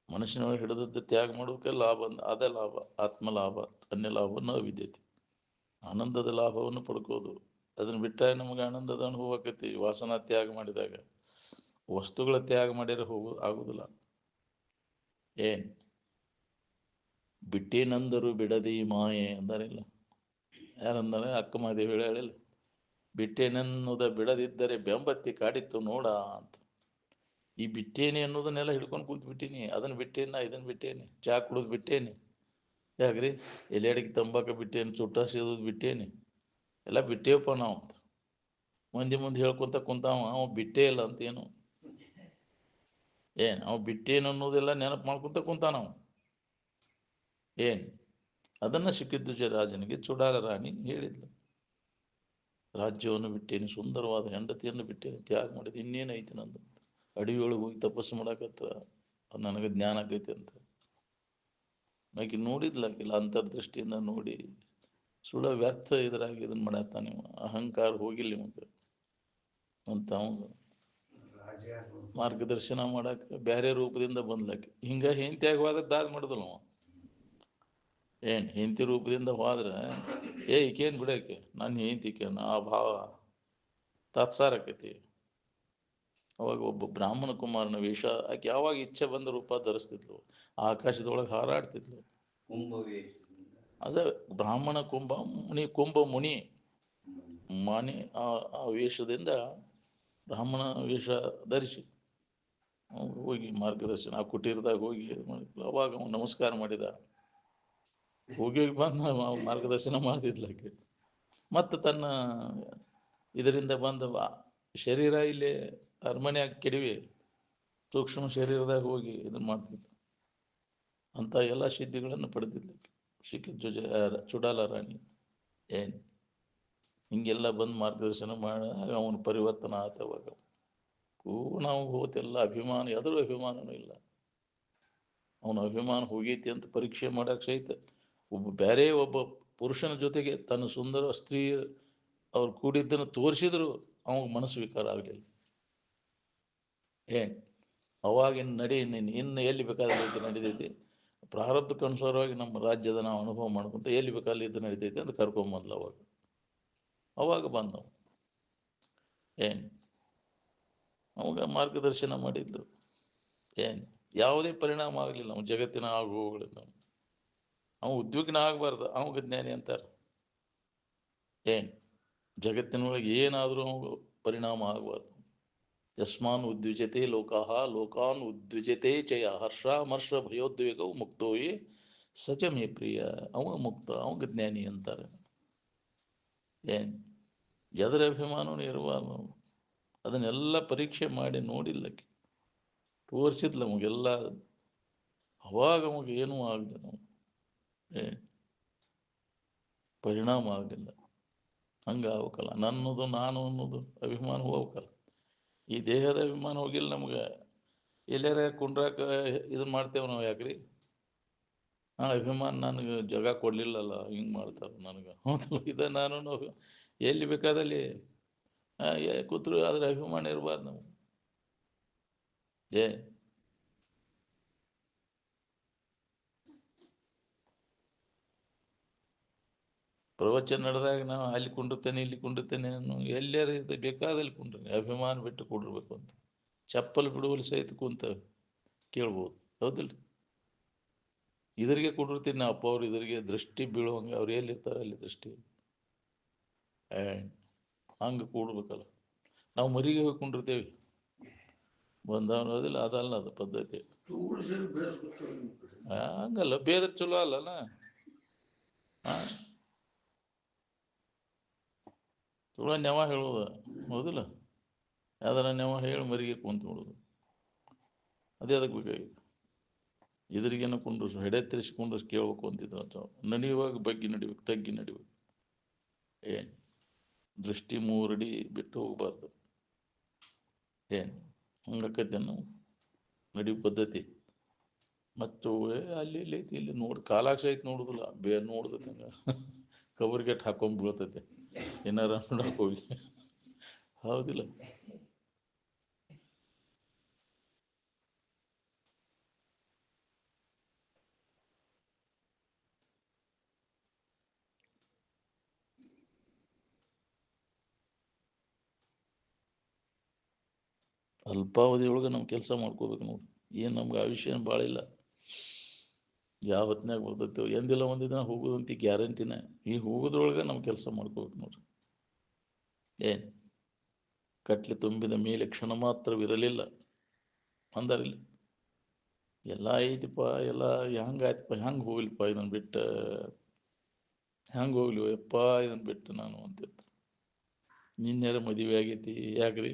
A: ಮನುಷ್ಯನೊಳಗೆ ಹಿಡಿದದ್ದು ತ್ಯಾಗ ಮಾಡೋದಕ್ಕೆ ಲಾಭ, ಅದೇ ಲಾಭ. ಆತ್ಮ ಲಾಭ, ಅನ್ಯ ಲಾಭವನ್ನು ಅವಿದ್ಯತೆ. ಆನಂದದ ಲಾಭವನ್ನು ಪಡ್ಕೋದು. ಅದನ್ನು ಬಿಟ್ಟಾಗ ನಮಗೆ ಆನಂದದ ಅನುಭವ ಆಕೈತಿ. ವಾಸನ ತ್ಯಾಗ ಮಾಡಿದಾಗ ವಸ್ತುಗಳ ತ್ಯಾಗ ಮಾಡಿದ್ರೆ ಆಗುದಿಲ್ಲ. ಏನು ಬಿಟ್ಟೇನಂದರು ಬಿಡದಿ ಮಾಯೆ ಅಂದಾರಿಲ್ಲ. ಯಾರಂದರೆ ಅಕ್ಕ ಮಹಾದೇವಿ ಹೇಳಿಲ್ಲ, ಬಿಟ್ಟೇನೆನ್ನುವುದ ಬಿಡದಿದ್ದರೆ ಬೆಂಬತ್ತಿ ಕಾಡಿತ್ತು ನೋಡ ಅಂತ. ಈ ಬಿಟ್ಟೇನೆ ಅನ್ನೋದನ್ನೆಲ್ಲ ಹಿಡ್ಕೊಂಡು ಕೂತ್ ಬಿಟ್ಟೀನಿ. ಅದನ್ನು ಬಿಟ್ಟೇನ, ಇದನ್ನು ಬಿಟ್ಟೇನಿ, ಚಾ ಕುಡಿದು ಬಿಟ್ಟೇನಿ, ಯಾಕ್ರಿ ಎಲೆಡಿಗೆ ತಂಬಾಕ ಬಿಟ್ಟೇನಿ, ಚುಟ್ಟ ಸೇದೋದು ಬಿಟ್ಟೇನಿ, ಎಲ್ಲ ಬಿಟ್ಟೇವಪ್ಪ ನಾವು ಅಂತ ಮಂದಿ ಮುಂದೆ ಹೇಳ್ಕೊಂತ ಕುಂತಾವ. ಅವ ಬಿಟ್ಟೇ ಇಲ್ಲ ಅಂತ ಏನು. ಅವ ಬಿಟ್ಟೇನು ಅನ್ನೋದೆಲ್ಲ ನೆನಪು ಮಾಡ್ಕೊಂತ ಕುಂತ ನಾವು. ಅದನ್ನು ಸಿಕ್ಕಿದ್ದು ರಾಜನಿಗೆ ಚುಡಾಲ ರಾಣಿ ಹೇಳಿದ್ಲು, ರಾಜ್ಯವನ್ನು ಬಿಟ್ಟೇನಿ, ಸುಂದರವಾದ ಹೆಂಡತಿಯನ್ನು ಬಿಟ್ಟೇನಿ, ತ್ಯಾಗ ಮಾಡಿದೆ, ಇನ್ನೇನೈತಿ ನಂದು. ಅಡವಿಯೊಳಗೆ ಹೋಗಿ ತಪಸ್ಸು ಮಾಡಕತ್ತ ನನಗೆ ಜ್ಞಾನ ಆಗೈತಿ ಅಂತ ಆಕೆ ನೋಡಿದ್ಲಾಕಿಲ್ಲ. ಅಂತರ್ದೃಷ್ಟಿಯಿಂದ ನೋಡಿ ಸುಳ್ಳ ವ್ಯರ್ಥ ಇದ್ರಾಗಿ ಇದನ್ನು ಮಾಡತ್ತ ನೀವು. ಅಹಂಕಾರ ಹೋಗಿಲ್ಲ ನಿಮಗೆ ಅಂತ ಅವಂಗ ಮಾರ್ಗದರ್ಶನ ಮಾಡಕ್ಕೆ ಬೇರೆ ರೂಪದಿಂದ ಬಂದ್ಲಾಕೆ. ಹಿಂಗೆ ಹೆಂಡತಿಯಾಗಿ ಹೋದ್ರೆ ದಾದ ಮಾಡಿದಲ್ಲ ಅವ. ಹೆಂಡತಿ ರೂಪದಿಂದ ಹೋದ್ರೆ ಈಕೇನು ಬಿಡೋಕೆ ನನ್ನ ಹೆಂಡತಿಕೇನು ಆ ಭಾವ ತಾತ್ಸಾರ ಆಕೈತಿ. ಅವಾಗ ಒಬ್ಬ ಬ್ರಾಹ್ಮಣ ಕುಮಾರನ ವೇಷ ಆಕೆ ಯಾವಾಗ ಇಚ್ಛೆ ಬಂದ ರೂಪ ಧರಿಸ್ತಿದ್ಲು, ಆಕಾಶದೊಳಗೆ ಹಾರಾಡ್ತಿದ್ಲು. ಅದೇ ಬ್ರಾಹ್ಮಣ ಕುಂಭ ಮುನಿ ಮಾನಿ ಆ ವೇಷದಿಂದ ಬ್ರಾಹ್ಮಣ ವೇಷ ಧರಿಸಿ ಹೋಗಿ ಮಾರ್ಗದರ್ಶನ ಆ ಕುಟೀರದಾಗ ಹೋಗಿ ಅವಾಗ ಅವನು ನಮಸ್ಕಾರ ಮಾಡಿದ. ಹೋಗಿ ಬಂದು ಮಾರ್ಗದರ್ಶನ ಮಾಡ್ತಿದ್ಲಕ್ಕೆ. ಮತ್ತು ತನ್ನ ಇದರಿಂದ ಬಂದ ಶರೀರ ಇಲ್ಲಿ ಅರಮನೆಯಾಗಿ ಕೆಡವಿ ಸೂಕ್ಷ್ಮ ಶರೀರದಾಗ ಹೋಗಿ ಇದನ್ನು ಮಾಡ್ತಿದ್ಲು. ಅಂತ ಎಲ್ಲ ಸಿದ್ಧಿಗಳನ್ನು ಪಡೆದಿದ್ದಕ್ಕೆ ಸಿಕ್ಕಿದ್ದು ಚುಡಾಲ ರಾಣಿ. ಹಿಂಗೆಲ್ಲ ಬಂದು ಮಾರ್ಗದರ್ಶನ ಮಾಡಿದಾಗ ಅವನು ಪರಿವರ್ತನ ಆತವಾಗ ನಾವು ಹೋತೆಲ್ಲ ಅಭಿಮಾನ, ಎದುರು ಅಭಿಮಾನನೂ ಇಲ್ಲ. ಅವನ ಅಭಿಮಾನ ಹೋಗೈತಿ ಅಂತ ಪರೀಕ್ಷೆ ಮಾಡೋಕೆ ಸಹಿತ ಒಬ್ಬ ಪುರುಷನ ಜೊತೆಗೆ ತನ್ನ ಸುಂದರ ಸ್ತ್ರೀ ಅವ್ರು ಕೂಡಿದ್ದನ್ನು ತೋರಿಸಿದ್ರು ಅವಾಗ ಮನಸ್ಸು ವಿಕಾರ ಆಗಲಿಲ್ಲ. ಅವಾಗಿನ ನಡಿ ಇನ್ನು ಎಲ್ಲಿ ಬೇಕಾದ್ರೆ ಇದು ನಡೀತೈತಿ, ಪ್ರಾರಬ್ಧಕ್ಕೆ ಅನುಸಾರವಾಗಿ ನಮ್ಮ ರಾಜ್ಯದ ನಾವು ಅನುಭವ ಮಾಡ್ಕೊಂತ ಎಲ್ಲಿ ಬೇಕಾದ್ರೆ ಇದು ನಡೀತೈತಿ ಅಂತ ಕರ್ಕೊಂಬಂದ್ಲ. ಅವಾಗ ಬಂದವು ಅವಾಗ ಮಾರ್ಗದರ್ಶನ ಮಾಡಿದ್ದು. ಯಾವುದೇ ಪರಿಣಾಮ ಆಗಲಿಲ್ಲ ನಾವು ಜಗತ್ತಿನ ಆಗುವುಗಳಿಂದ. ಅವ ಉದ್ವಿಗ್ನ ಆಗಬಾರ್ದು, ಅವಾಗ ಜ್ಞಾನಿ ಅಂತಾರೆ. ಜಗತ್ತಿನೊಳಗೆ ಏನಾದರೂ ಪರಿಣಾಮ ಆಗಬಾರ್ದು. ಯಸ್ಮಾನ್ ಉದ್ವಿಜತೆ ಲೋಕಾಹ ಲೋಕಾನ್ ಉದ್ವಿಜತೆ ಚಯ ಹರ್ಷ ಮರ್ಷ ಭಯೋದ್ವೇಗವು ಮುಕ್ತೋಯಿ ಸಚಮೇ ಪ್ರಿಯ. ಅವ ಮುಕ್ತ, ಅವಾಗ ಜ್ಞಾನಿ ಅಂತಾರೆ. ಎದರ ಅಭಿಮಾನವೂ ಇರಬಾರ್ದು. ಅದನ್ನೆಲ್ಲ ಪರೀಕ್ಷೆ ಮಾಡಿ ನೋಡಿಲ್ಲಕ್ಕೆ ತೋರಿಸಿದ್ಲ ನಮಗೆಲ್ಲ. ಅವಾಗ ಅವಾಗ ಏನೂ ಆಗದೆ ನಾವು ಪರಿಣಾಮ ಆಗಲಿಲ್ಲ. ಹಂಗೆ ಆಗ್ಬೇಕಲ್ಲ, ನನ್ನದು ನಾನು ಅನ್ನೋದು ಅಭಿಮಾನ ಹೋಗ್ಬೇಕಲ್ಲ. ಈ ದೇಹದ ಅಭಿಮಾನ ಹೋಗಿಲ್ಲ ನಮ್ಗೆ. ಎಲ್ಲಾರ ಕುಂಡ್ರಾಕ ಇದನ್ನ ಮಾಡ್ತೇವೆ ನಾವು. ಯಾಕ್ರಿ ಅಭಿಮಾನ ನನಗೆ ಜಾಗ ಕೊಡಲಿಲ್ಲಲ್ಲ, ಹಿಂಗೆ ಮಾಡ್ತಾರೆ ನನಗೆ ಹೌದು ಇದೆ ನಾನು ಎಲ್ಲಿ ಬೇಕಾದಲ್ಲಿ ಕೂತ್ರು. ಆದರೆ ಅಭಿಮಾನ ಇರಬಾರ್ದು ನಮ್ಗೆ. ಪ್ರವಚನ ನಡೆದಾಗ ನಾವು ಅಲ್ಲಿ ಕುಂಡಿರ್ತೇನೆ ಇಲ್ಲಿ ಕುಂಡಿರ್ತೇನೆ ಎಲ್ಲಾರು ಬೇಕಾದಲ್ಲಿ ಕುಂಡ್ರಿ, ಅಭಿಮಾನ ಬಿಟ್ಟು ಕೂಡಿರ್ಬೇಕು ಅಂತ ಚಪ್ಪಲ್ ಬಿಡುವಲ್ಲಿ ಸಹಿತ ಕುಂತ ಕೇಳ್ಬೋದು, ಹೌದಿಲ್ಲ? ಇದರಿಗೆ ಕುಡಿರ್ತೀನಿ ನಾ ಅಪ್ಪ ಅವ್ರು ಇದರಿಗೆ ದೃಷ್ಟಿ ಬೀಳುವಂಗೆ ಅವ್ರು ಎಲ್ಲಿರ್ತಾರೆ ಅಲ್ಲಿ ದೃಷ್ಟಿ ಹಂಗೆ ಕೂಡ್ಬೇಕಲ್ಲ. ನಾವು ಮರಿಗೆ ಹೋಗಿ ಕುಂಡಿರ್ತೇವೆ ಬಂದವನು, ಅದಿಲ್ಲ ಅದಲ್ಲ ಅದು ಪದ್ಧತಿ. ಹಂಗಲ್ಲ, ಬೇದ್ರ ಚಲೋ ಅಲ್ಲನ. ಚಲೋ ನೆವ ಹೇಳೋದ, ಹೌದಿಲ್ಲ? ಯಾವ್ದಾರ ನೆವ ಹೇಳಿ ಮರಿಗೆ ಕುಂತು ಬಿಡೋದು, ಅದೇ ಅದಕ್ಕೆ ಬೇಕಾಗಿತ್ತು. ಎದುರಿಗೇನು ಕುಂಡ್ರಸ್ ಹೆಡೆ ತಿರ್ಸಿ ಕುಂಡ್ರಸ್ ಕೇಳ್ಬೇಕು ಅಂತಿದ್ರು. ನಡೆಯುವಾಗ ಬಗ್ಗಿ ನಡಿಬೇಕು, ತಗ್ಗಿ ನಡಿಬೇಕು. ಏನು ದೃಷ್ಟಿ ಮೂರಡಿ ಬಿಟ್ಟು ಹೋಗ್ಬಾರ್ದು. ಏನು ಹಂಗಕ್ಕತ್ತೇನು ನಡಿಯೋ ಪದ್ಧತಿ? ಮತ್ತು ಅಲ್ಲಿ ಇಲ್ಲಿ ಐತಿ, ಇಲ್ಲಿ ನೋಡಿ ಕಾಲಾಕ್ಷ ಐತಿ ನೋಡುದಿಲ್ಲ, ನೋಡ್ತೈತೆ ಹಂಗೆ ಕಬರ್ಗೆಟ್ ಹಾಕೊಂಡ್ ಬೀಳ್ತೈತೆ ಏನಾರ ನೋಡಕ್ ಹೋಗಿ, ಹೌದಿಲ್ಲ? ಅಲ್ಪಾವಧಿಯೊಳಗೆ ನಾವು ಕೆಲಸ ಮಾಡ್ಕೋಬೇಕು ನೋಡಿ. ಏನು ನಮ್ಗೆ ಆಯುಷ್ಯ ಭಾಳ ಇಲ್ಲ, ಯಾವ ಹೊತ್ತಿನಾಗ ಬರ್ತೈತೆ ಎಂದಿಲ್ಲ ಒಂದು ದಿನ ಹೋಗೋದಂತ ಗ್ಯಾರಂಟಿನೇ. ಈ ಹೋಗೋದ್ರೊಳಗೆ ನಾವು ಕೆಲಸ ಮಾಡ್ಕೋಬೇಕು ನೋಡ್ರಿ. ಏನು ಕಟ್ಲಿ ತುಂಬಿದ ಮೇಲೆ ಕ್ಷಣ ಮಾತ್ರವಿರಲಿಲ್ಲ ಅಂದಾರಿಲ್ಲ. ಎಲ್ಲ ಐತಿಪ್ಪ, ಎಲ್ಲ ಹೆಂಗಾಯ್ತಪ್ಪ, ಹೆಂಗೆ ಹೋಗ್ಲಿಪ್ಪ ಇದನ್ನು ಬಿಟ್ಟು, ಹೆಂಗೆ ಹೋಗ್ಲಿ ಯಪ್ಪ ಇದನ್ನು ಬಿಟ್ಟು ನಾನು ಅಂತಿರ್ತ. ನಿನ್ನೆರ ಮದುವೆ ಆಗೈತಿ, ಯಾಕ್ರಿ?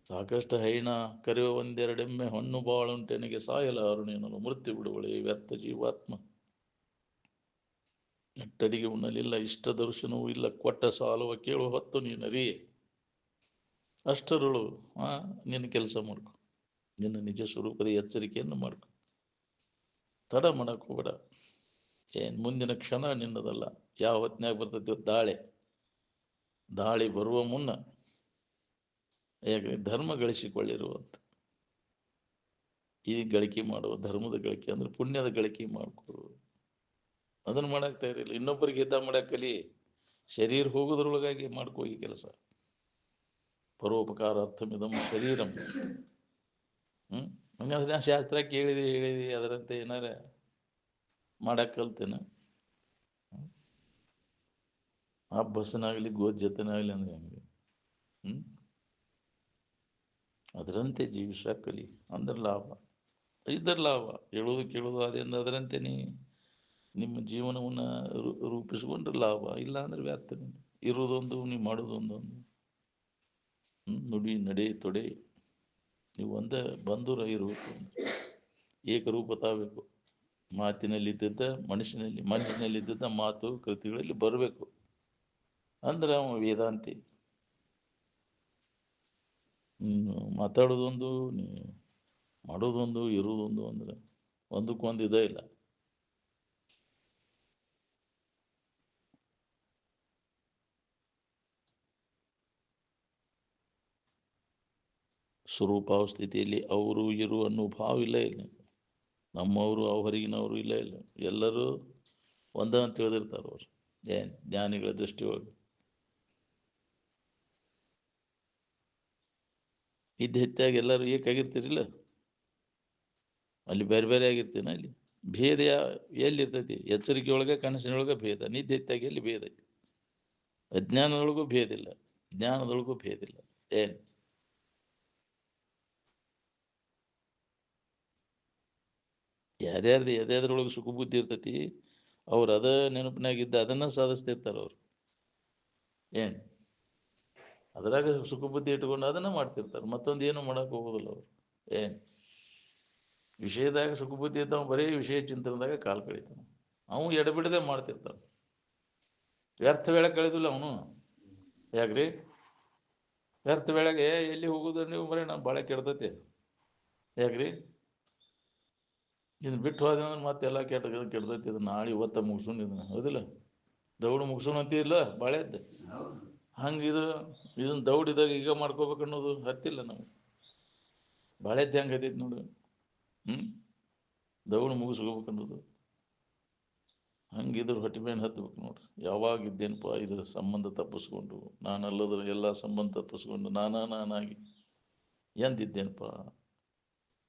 A: ಸಾಕಷ್ಟು ಹೈಣ ಕರೆಯುವ ಒಂದೆರಡೆಮ್ಮೆ ಹಣ್ಣು ಬಾಳುಂಟೆನಿಗೆ ಸಾಯಲಾರು ನೀನಲು ಮೃತ್ಯು ಬಿಡುವಳೆ ವ್ಯರ್ಥ ಜೀವಾತ್ಮ. ನೆಟ್ಟಡಿಗೆ ಉಣ್ಣಲಿಲ್ಲ, ಇಷ್ಟ ದರ್ಶನವೂ ಇಲ್ಲ, ಕೊಟ್ಟ ಸಾಲುವ ಕೇಳುವ ಹೊತ್ತು ನೀನರಿ. ಅಷ್ಟರಳು ನಿನ್ನ ಕೆಲಸ ಮಾಡ್ಕೊ, ನಿನ್ನ ನಿಜ ಸ್ವರೂಪದ ಎಚ್ಚರಿಕೆಯನ್ನು ಮಾಡ್ಕೊ, ತಡ ಮಾಡಕ್ ಹೋಗ್ಬೇಡ. ಏನು ಮುಂದಿನ ಕ್ಷಣ ನಿನ್ನದಲ್ಲ. ಯಾವ ಹೊತ್ತಿನಾಗ ಬರ್ತೈತಿ ದಾಳಿ, ದಾಳಿ ಬರುವ ಮುನ್ನ ಹೇಗೆ ಧರ್ಮ ಗಳಿಸಿಕೊಳ್ಳಿರುವಂತ. ಈ ಗಳಿಕೆ ಮಾಡುವ ಧರ್ಮದ ಗಳಿಕೆ ಅಂದ್ರೆ ಪುಣ್ಯದ ಗಳಿಕೆ ಮಾಡ್ಕೊಡು. ಅದನ್ನು ಮಾಡಕ್ ತಯಾರಿಲ್ಲ. ಇನ್ನೊಬ್ಬರಿಗೆ ಯುದ್ಧ ಮಾಡಕ್ ಕಲಿ, ಶರೀರ ಹೋಗೋದ್ರೊಳಗಾಗಿ ಮಾಡ್ಕೋ ಈ ಕೆಲಸ. ಪರೋಪಕಾರಾರ್ಥಮಿದಂ ಶರೀರಂ. ಹಂಗಂದ್ರೆ ನಾ ಶಾಸ್ತ್ರ ಕೇಳಿದಿ ಹೇಳಿದಿ ಅದರಂತೆ ಏನಾರ ಮಾಡಕ್ ಕಲ್ತೇನ? ಆ ಬಸ್ನಾಗಲಿ ಗೋದ್ ಜೊತೆನಾಗಲಿ ಅಂದ್ರೆ ಹಂಗೆ. ಅದರಂತೆ ಜೀವಿಸ ಕಲಿ, ಅಂದ್ರೆ ಲಾಭ. ಇದರ ಲಾಭ ಹೇಳೋದು ಕೇಳೋದು ಅದೇಂದ ಅದರಂತೆ ನಿಮ್ಮ ಜೀವನವನ್ನು ರೂಪಿಸ್ಕೊಂಡ್ರೆ ಲಾಭ, ಇಲ್ಲ ಅಂದ್ರೆ ವ್ಯರ್ಥ. ಇರೋದೊಂದು, ನೀವು ಮಾಡೋದೊಂದೊಂದು. ನುಡಿ ನಡೆ ತೊಡೆ ನೀವು ಒಂದೇ ಬಂದೂರ ಇರಬೇಕು, ಏಕರೂಪತಾಗಬೇಕು. ಮಾತಿನಲ್ಲಿದ್ದ ಮನಸ್ಸಿನಲ್ಲಿದ್ದ ಮಾತು ಕೃತಿಗಳಲ್ಲಿ ಬರಬೇಕು, ಅಂದ್ರೆ ಅವ ವೇದಾಂತಿ. ನೀನು ಮಾತಾಡೋದೊಂದು, ನೀನು ಮಾಡೋದೊಂದು, ಇರೋದೊಂದು ಅಂದ್ರೆ ಒಂದಕ್ಕೊಂದು ಇದೇ ಇಲ್ಲ. ಸ್ವರೂಪಾವಸ್ಥಿತಿಯಲ್ಲಿ ಅವರು ಇರು ಅನ್ನೋ ಭಾವ ಇಲ್ಲ. ಇಲ್ಲ ನಮ್ಮವರು ಹೊರಗಿನವರು ಇಲ್ಲ. ಇಲ್ಲ ಎಲ್ಲರೂ ಒಂದ ಅಂತ ತಿಳಿದಿರ್ತಾರೆ ಅವರು. ಏನು ಜ್ಞಾನಿಗಳ ದೃಷ್ಟಿಯೊಳಗೆ ಇದ್ದ ಹೆಚ್ಚಾಗಿ ಎಲ್ಲರೂ ಏಕಾಗಿರ್ತೀರಿಲ್ಲ, ಅಲ್ಲಿ ಬೇರೆ ಬೇರೆ ಆಗಿರ್ತೀನ. ಅಲ್ಲಿ ಭೇದ ಎಲ್ಲಿರ್ತೈತಿ? ಎಚ್ಚರಿಕೆಯೊಳಗೆ ಕನಸಿನೊಳಗೆ ಭೇದ, ನಿದ್ದೆ ಹೆಚ್ಚಾಗಿ ಎಲ್ಲಿ ಭೇದ ಐತಿ? ಅಜ್ಞಾನದೊಳಗೂ ಭೇದ ಇಲ್ಲ, ಜ್ಞಾನದೊಳಗೂ ಭೇದ ಇಲ್ಲ. ಏನು ಯಾರ್ಯಾರ್ದು ಎದ್ರೊಳಗೆ ಸುಖ ಬುದ್ಧಿ ಇರ್ತೈತಿ ಅವ್ರು ಅದ ನೆನಪಿನಾಗಿದ್ದ ಅದನ್ನ ಸಾಧಿಸ್ತಿರ್ತಾರೆ ಅವರು. ಏನು ಅದ್ರಾಗ ಸುಖ ಬುದ್ಧಿ ಇಟ್ಕೊಂಡು ಅದನ್ನ ಮಾಡ್ತಿರ್ತಾರೆ, ಮತ್ತೊಂದು ಏನು ಮಾಡಕ್ ಹೋಗೋದಿಲ್ಲ ಅವರು. ಏನು ವಿಷಯದಾಗ ಸುಖ ಬುದ್ಧಿ ಇದ್ದವ ಬರೀ ವಿಷಯ ಚಿಂತನದಾಗ ಕಾಲು ಕಳೀತಾನೆ, ಅವನು ಎಡಬಿಡದೆ ಮಾಡ್ತಿರ್ತಾನೆ. ವ್ಯರ್ಥ ವೇಳೆ ಕಳೆದಿಲ್ಲ ಅವನು. ಯಾಕ್ರಿ ವ್ಯರ್ಥ ವೇಳೆಗೆ ಎಲ್ಲಿ ಹೋಗುದು ನೀವು? ಬರೀ ನಾನು ಭಾಳ ಕೆಡ್ತೈತಿ. ಯಾಕ್ರಿ ಇದನ್ನ ಬಿಟ್ಟು ಹೋದ ಅಂದ್ರೆ ಮತ್ತೆಲ್ಲ ಕೆಡ್ತೈತಿ. ಇದನ್ನ ನಾಳೆ ಇವತ್ತ ಮುಗಿಸೋಣ, ಇದನ್ನ ಹೌದಿಲ್ಲ? ದೌಡು ಮುಗಿಸೋಣ ಅಂತಿಲ್ಲ ಬಾಳೆದ್ದು. ಹಂಗೆ ಇದನ್ನ ದೌಡಿದಾಗ ಈಗ ಮಾಡ್ಕೋಬೇಕು ಅನ್ನೋದು ಹತ್ತಿಲ್ಲ ನಾವು. ಬಾಳೆದ್ದು ಹೆಂಗೆ ಹತ್ತೈತಿ ನೋಡು. ದೌಡು ಮುಗಿಸ್ಕೋಬೇಕು ಅನ್ನೋದು ಹಂಗಿದ್ರ ಹೊಟ್ಟೆ ಮೇಲೆ ಹತ್ಬೇಕು ನೋಡ್ರಿ. ಯಾವಾಗ ಇದ್ದೇನಪ್ಪ ಇದ್ರ ಸಂಬಂಧ ತಪ್ಪಿಸ್ಕೊಂಡು, ನಾನಲ್ಲದ್ರ ಎಲ್ಲ ಸಂಬಂಧ ತಪ್ಪಿಸ್ಕೊಂಡು ನಾನಾಗಿ ಎಂದಿದ್ದೇನಪ್ಪ.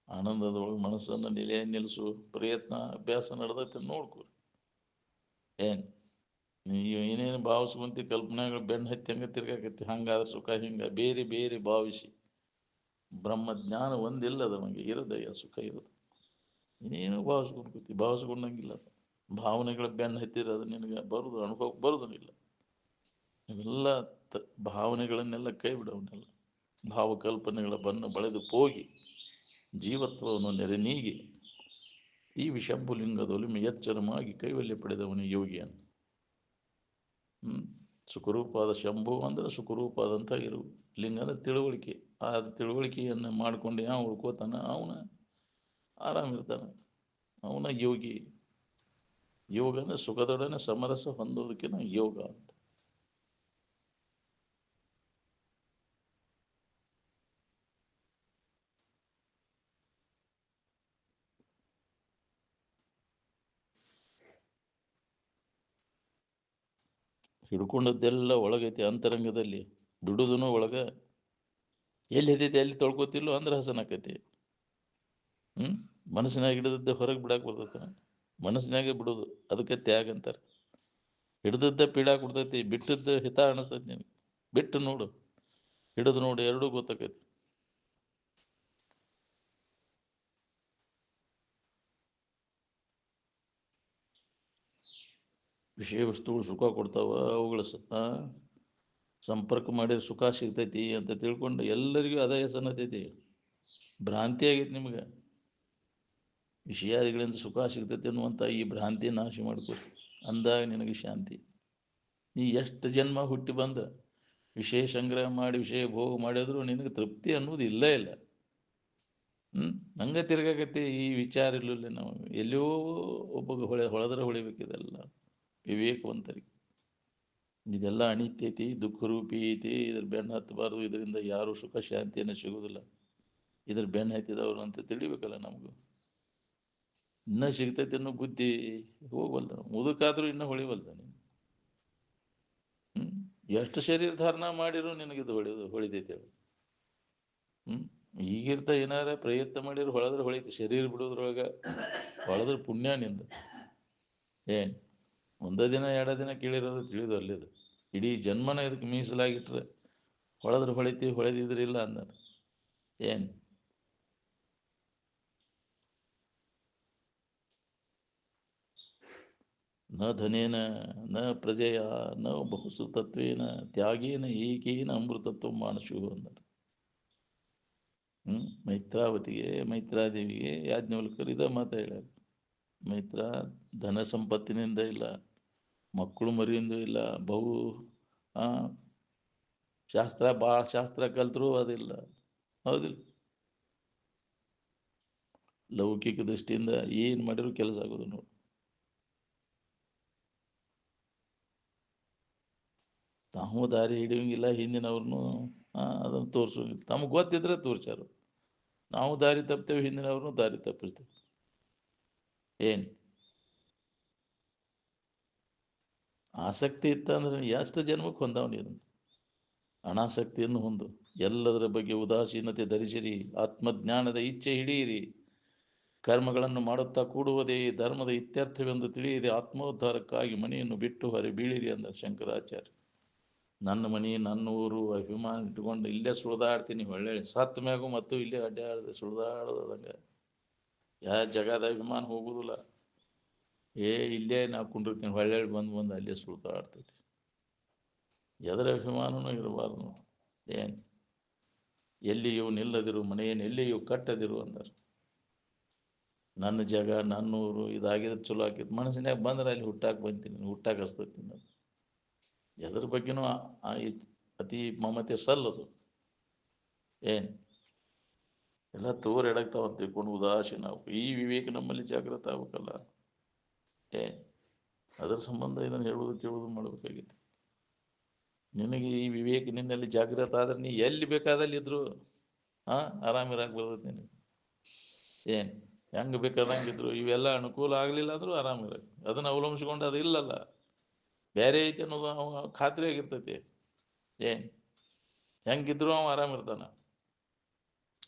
A: ಆನಂದದೊಳಗೆ ಮನಸ್ಸನ್ನು ನಿಲ್ಲಿಸು ಪ್ರಯತ್ನ ಅಭ್ಯಾಸ ನಡೆದೈತೆ ನೋಡ್ಕೊ. ಏನು ನೀವು ಏನೇನು ಭಾವಿಸುವಂತೆ ಕಲ್ಪನೆಗಳು ಬೆನ್ನು ಹತ್ತಿ ಹಂಗೆ ತಿರ್ಗಾಕತ್ತಿ, ಹಂಗಾದ್ರೆ ಸುಖ ಹಿಂಗೆ ಬೇರೆ ಬೇರೆ ಭಾವಿಸಿ ಬ್ರಹ್ಮಜ್ಞಾನ ಒಂದಿಲ್ಲದ ನಮಗೆ ಇರೋದಯ್ಯ ಸುಖ ಇರೋದು. ಇನ್ನೇನು ಭಾವಿಸ್ಕೊಂಡು ಕೂತಿ, ಭಾವಿಸ್ಕೊಂಡಂಗಿಲ್ಲ. ಭಾವನೆಗಳ ಬೆನ್ನು ಹತ್ತಿರ ಅದು ನಿನಗೆ ಬರೋದು, ಅನುಭವಕ್ಕೆ ಬರೋದನ್ನಿಲ್ಲ. ಇವೆಲ್ಲ ಭಾವನೆಗಳನ್ನೆಲ್ಲ ಕೈ ಬಿಡೋವನ್ನೆಲ್ಲ, ಭಾವಕಲ್ಪನೆಗಳ ಬಣ್ಣ ಬಳೆದು ಹೋಗಿ ಜೀವತ್ವವನ್ನು ನೆರೆ ನೀಗಿ ಈ ವಿಷಂಭುಲಿಂಗದೊಲಿಮೆ ಎಚ್ಚರಮಾಗಿ ಕೈವಲ್ಯ ಪಡೆದವನೇ ಯೋಗಿ ಅಂತ. ಸುಖರೂಪಾದ ಶಂಭು ಅಂದರೆ ಸುಖರೂಪಾದಂಥ ಇರು. ಲಿಂಗ ಅಂದರೆ ತಿಳುವಳಿಕೆ. ಆ ತಿಳುವಳಿಕೆಯನ್ನು ಮಾಡಿಕೊಂಡು ಯಾವ ಉಳ್ಕೋತಾನ ಅವನ ಆರಾಮಿರ್ತಾನೆ, ಅವನ ಯೋಗಿ. ಯೋಗ ಅಂದರೆ ಸುಖದೊಡನೆ ಸಮರಸ ಹೊಂದೋದಕ್ಕೆ ಯೋಗ ಅಂತ. ಹಿಡ್ಕೊಂಡದ್ದೆಲ್ಲ ಒಳಗೈತಿ ಅಂತರಂಗದಲ್ಲಿ, ಬಿಡುದೂ ಒಳಗೆ. ಎಲ್ಲಿ ಹತ್ತೈತಿ ಎಲ್ಲಿ ತೊಳ್ಕೊತಿಲ್ಲೋ ಅಂದ್ರೆ ಹಸನಾಕೈತಿ. ಮನಸ್ಸಿನಾಗ ಹಿಡಿದದ್ದೆ ಹೊರಗೆ ಬಿಡಾಕ್ ಬರ್ತೈತೆ, ಮನಸ್ಸಿನಾಗೆ ಬಿಡೋದು. ಅದಕ್ಕೆ ತ್ಯಾಗ ಅಂತಾರೆ. ಹಿಡ್ದದ್ದ ಪೀಡಾ ಕೊಡ್ತೈತಿ, ಬಿಟ್ಟದ್ದು ಹಿತ ಅನಿಸ್ತೈತಿ. ನಿನಗೆ ಬಿಟ್ಟು ನೋಡು, ಹಿಡಿದು ನೋಡು, ಎರಡೂ ಗೊತ್ತಾಕೈತಿ. ವಿಷಯ ವಸ್ತುಗಳು ಸುಖ ಕೊಡ್ತಾವ, ಅವುಗಳ ಸಂಪರ್ಕ ಮಾಡಿದ್ರೆ ಸುಖ ಸಿಗ್ತೈತಿ ಅಂತ ತಿಳ್ಕೊಂಡು ಎಲ್ಲರಿಗೂ ಅದೇ ಹೆಸನತೈತಿ. ಭ್ರಾಂತಿ ಆಗೈತಿ ನಿಮ್ಗೆ. ವಿಷಯಾದಿಗಳಿಂದ ಸುಖ ಸಿಗ್ತೈತಿ ಅನ್ನುವಂಥ ಈ ಭ್ರಾಂತಿ ನಾಶ ಮಾಡ್ಕೊ. ಅಂದಾಗ ನಿನಗೆ ಶಾಂತಿ. ನೀ ಎಷ್ಟು ಜನ್ಮ ಹುಟ್ಟಿ ಬಂದ ವಿಷಯ ಸಂಗ್ರಹ ಮಾಡಿ ವಿಷಯ ಭೋಗ ಮಾಡಿದ್ರು ನಿನಗೆ ತೃಪ್ತಿ ಅನ್ನೋದು ಇಲ್ಲೇ ಇಲ್ಲ. ಹಂಗೆ ತಿರ್ಗಾಕತ್ತಿ. ಈ ವಿಚಾರ ಇಲ್ಲಲ್ಲ, ನಾವು ಎಲ್ಲೋ ಒಬ್ಬ ಹೊಳೆದ್ರೆ ಹೊಳಿಬೇಕಿದೆಲ್ಲ ವಿವೇಕವಂತರಿಗೆ. ಇದೆಲ್ಲ ಅನಿತ್ಯತಿ, ದುಃಖರೂಪಿ ಐತಿ. ಇದ್ರ ಬೆನ್ನು ಹತ್ತಬಾರ್ದು. ಇದರಿಂದ ಯಾರು ಸುಖ ಶಾಂತಿಯನ್ನು ಸಿಗೋದಿಲ್ಲ. ಇದ್ರ ಬೆನ್ನು ಹತ್ತಿದವರು ಅಂತ ತಿಳಿಬೇಕಲ್ಲ ನಮಗೂ. ಇನ್ನೂ ಸಿಗ್ತೈತೆ ಅನ್ನೋ ಬುದ್ಧಿ ಹೋಗ್ವಲ್ದ. ಮುದುಕಾದ್ರೂ ಇನ್ನೂ ಹೊಳಿವಲ್ದಾನೆ. ಎಷ್ಟು ಶರೀರ ಧಾರಣ ಮಾಡಿರೋ ನಿನಗಿದು ಹೊಳಿತೈತೆ ಹೇಳು. ಈಗಿರ್ತ ಏನಾರ ಪ್ರಯತ್ನ ಮಾಡಿರೋ ಹೊಳೆದ್ರೆ ಹೊಳಿತು. ಶರೀರ ಬಿಡೋದ್ರೊಳಗೆ ಹೊಳೆದ್ರೆ ಪುಣ್ಯ ನಿಂದ. ಏನು ಒಂದೇ ದಿನ ಎರಡೇ ದಿನ ಕೇಳಿರೋದು ತಿಳಿದು ಅಲ್ಲಿದು. ಇಡೀ ಜನ್ಮನ ಇದಕ್ಕೆ ಮೀಸಲಾಗಿಟ್ರೆ ಹೊಳೆದ್ರೆ ಹೊಳಿತೀವಿ, ಹೊಳೆದಿದ್ರಿಲ್ಲ ಅಂದ. ಏನು ನ ಧನೇನ ನ ಪ್ರಜೆಯ ನ ಬಹುಸುತತ್ವೇನ ತ್ಯಾಗೇನ ಏಕೇನ ಅಮೃತತ್ವ ಮಾನಸು ಅಂದರು. ಮೈತ್ರಾದೇವಿಗೆ ಯಾಜ್ಞವಲ್ಕರು ಇದ ಮಾತ ಹೇಳ್ಯಾರ. ಮೈತ್ರ ಧನ ಸಂಪತ್ತಿನಿಂದ ಇಲ್ಲ, ಮಕ್ಕಳು ಮರಿಯಿಂದ ಇಲ್ಲ, ಭಾಳ ಶಾಸ್ತ್ರ ಕಲ್ತರೂ ಅದಿಲ್ಲ. ಹೌದಿಲ್ಲ? ಲೌಕಿಕ ದೃಷ್ಟಿಯಿಂದ ಏನು ಮಾಡಿದ್ರು ಕೆಲಸ ಆಗೋದು ನೋಡಿ. ತಾವು ದಾರಿ ಹಿಡಿಯೋಂಗಿಲ್ಲ, ಹಿಂದಿನವ್ರನ್ನೂ ಅದನ್ನು ತೋರಿಸೋಂಗಿಲ್ಲ. ತಮಗೆ ಗೊತ್ತಿದ್ರೆ ತೋರಿಸ್ಯಾರು. ನಾವು ದಾರಿ ತಪ್ತೇವೆ, ಹಿಂದಿನವ್ರನ್ನೂ ದಾರಿ ತಪ್ಪಿಸ್ತೇವೆ. ಏನು ಆಸಕ್ತಿ ಇತ್ತಂದ್ರೆ ಎಷ್ಟು ಜನ್ಮಕ್ಕೆ ಹೊಂದಾವಣಿ. ಅದನ್ನು ಅನಾಸಕ್ತಿಯನ್ನು ಹೊಂದು ಎಲ್ಲದರ ಬಗ್ಗೆ ಉದಾಸೀನತೆ ಧರಿಸಿರಿ. ಆತ್ಮಜ್ಞಾನದ ಇಚ್ಛೆ ಹಿಡಿಯಿರಿ. ಕರ್ಮಗಳನ್ನು ಮಾಡುತ್ತಾ ಕೂಡುವುದೇ ಧರ್ಮದ ಇತ್ಯರ್ಥವೆಂದು ತಿಳಿಯದೆ ಆತ್ಮೋದ್ಧಾರಕ್ಕಾಗಿ ಮನೆಯನ್ನು ಬಿಟ್ಟು ಹೊರ ಬೀಳಿರಿ ಅಂದ ಶಂಕರಾಚಾರ್ಯ. ನನ್ನ ಮನೆ, ನನ್ನ ಊರು ಅಭಿಮಾನ ಇಟ್ಕೊಂಡು ಇಲ್ಲೇ ಸುಳಿದಾಡ್ತೀನಿ. ಒಳ್ಳೆ ಸತ್ ಮ್ಯಾಗೂ ಮತ್ತು ಇಲ್ಲೇ ಅಡ್ಡಾಡದೆ ಸುಳಿದಾಡೋದಂಗೆ. ಯಾವ ಜಗದ ಅಭಿಮಾನ ಹೋಗುದಿಲ್ಲ. ಇಲ್ಲೇ ನಾವು ಕುಂಡಿರ್ತೀನಿ. ಹೊಳ್ಳೆ ಬಂದು ಅಲ್ಲೇ ಸುಳಿದಾಡ್ತೈತಿ. ಎದರ ಅಭಿಮಾನನೂ ಇರಬಾರ್ದು. ಏನು ಎಲ್ಲಿಯೂ ನಿಲ್ಲದಿರು, ಮನೆಯನ್ನು ಎಲ್ಲಿಯೂ ಕಟ್ಟದಿರು ಅಂದರು. ನನ್ನ ಜಾಗ, ನನ್ನ ಊರು ಇದಾಗಿದ್ರೆ ಚಲೋ ಆಕಿತ್ತು. ಮನಸ್ಸಿನಾಗ ಬಂದ್ರೆ ಅಲ್ಲಿ ಹುಟ್ಟಾಕೆ ಬಂತೀನಿ, ಹುಟ್ಟಾಕೆ ಹಸ್ತೈತಿ. ನಾನು ಎದ್ರ ಬಗ್ಗೆನೂ ಅತಿ ಮಮತೆ ಸಲ್ಲದು. ಏನು ಎಲ್ಲ ತೋರ್ ಎಡಗ್ತಾವಂತ ತಿಳ್ಕೊಂಡು ಉದಾಸೀನ ನಾವು. ಈ ವಿವೇಕ ನಮ್ಮಲ್ಲಿ ಜಾಗೃತ ಆಗ್ಬೇಕಲ್ಲ. ಅದರ ಸಂಬಂಧ ಇದನ್ನು ಹೇಳುವುದು ಕೇಳುವುದು ಮಾಡಬೇಕಾಗಿತ್ತು. ನಿನಗೆ ಈ ವಿವೇಕ ನಿನ್ನಲ್ಲಿ ಜಾಗೃತ ಆದ್ರೆ ನೀ ಎಲ್ಲಿ ಬೇಕಾದಲ್ಲಿ ಇದ್ರು ಆರಾಮಿರಾಗಿ ಬರ್ತೈತಿ ನಿನಗೆ. ಏನು ಹೆಂಗೆ ಬೇಕಾದಂಗಿದ್ರು ಇವೆಲ್ಲ ಅನುಕೂಲ ಆಗಲಿಲ್ಲ ಅಂದ್ರೂ ಆರಾಮಿರಾಗಿ. ಅದನ್ನು ಅವಲಂಬಿಸ್ಕೊಂಡು ಅದು ಇಲ್ಲಲ್ಲ, ಬೇರೆ ಐತಿ ಅನ್ನೋದು ಅವ ಖಾತ್ರಿ ಆಗಿರ್ತೈತಿ. ಏನು ಹೆಂಗಿದ್ರು ಅವ ಆರಾಮಿರ್ತಾನೆ.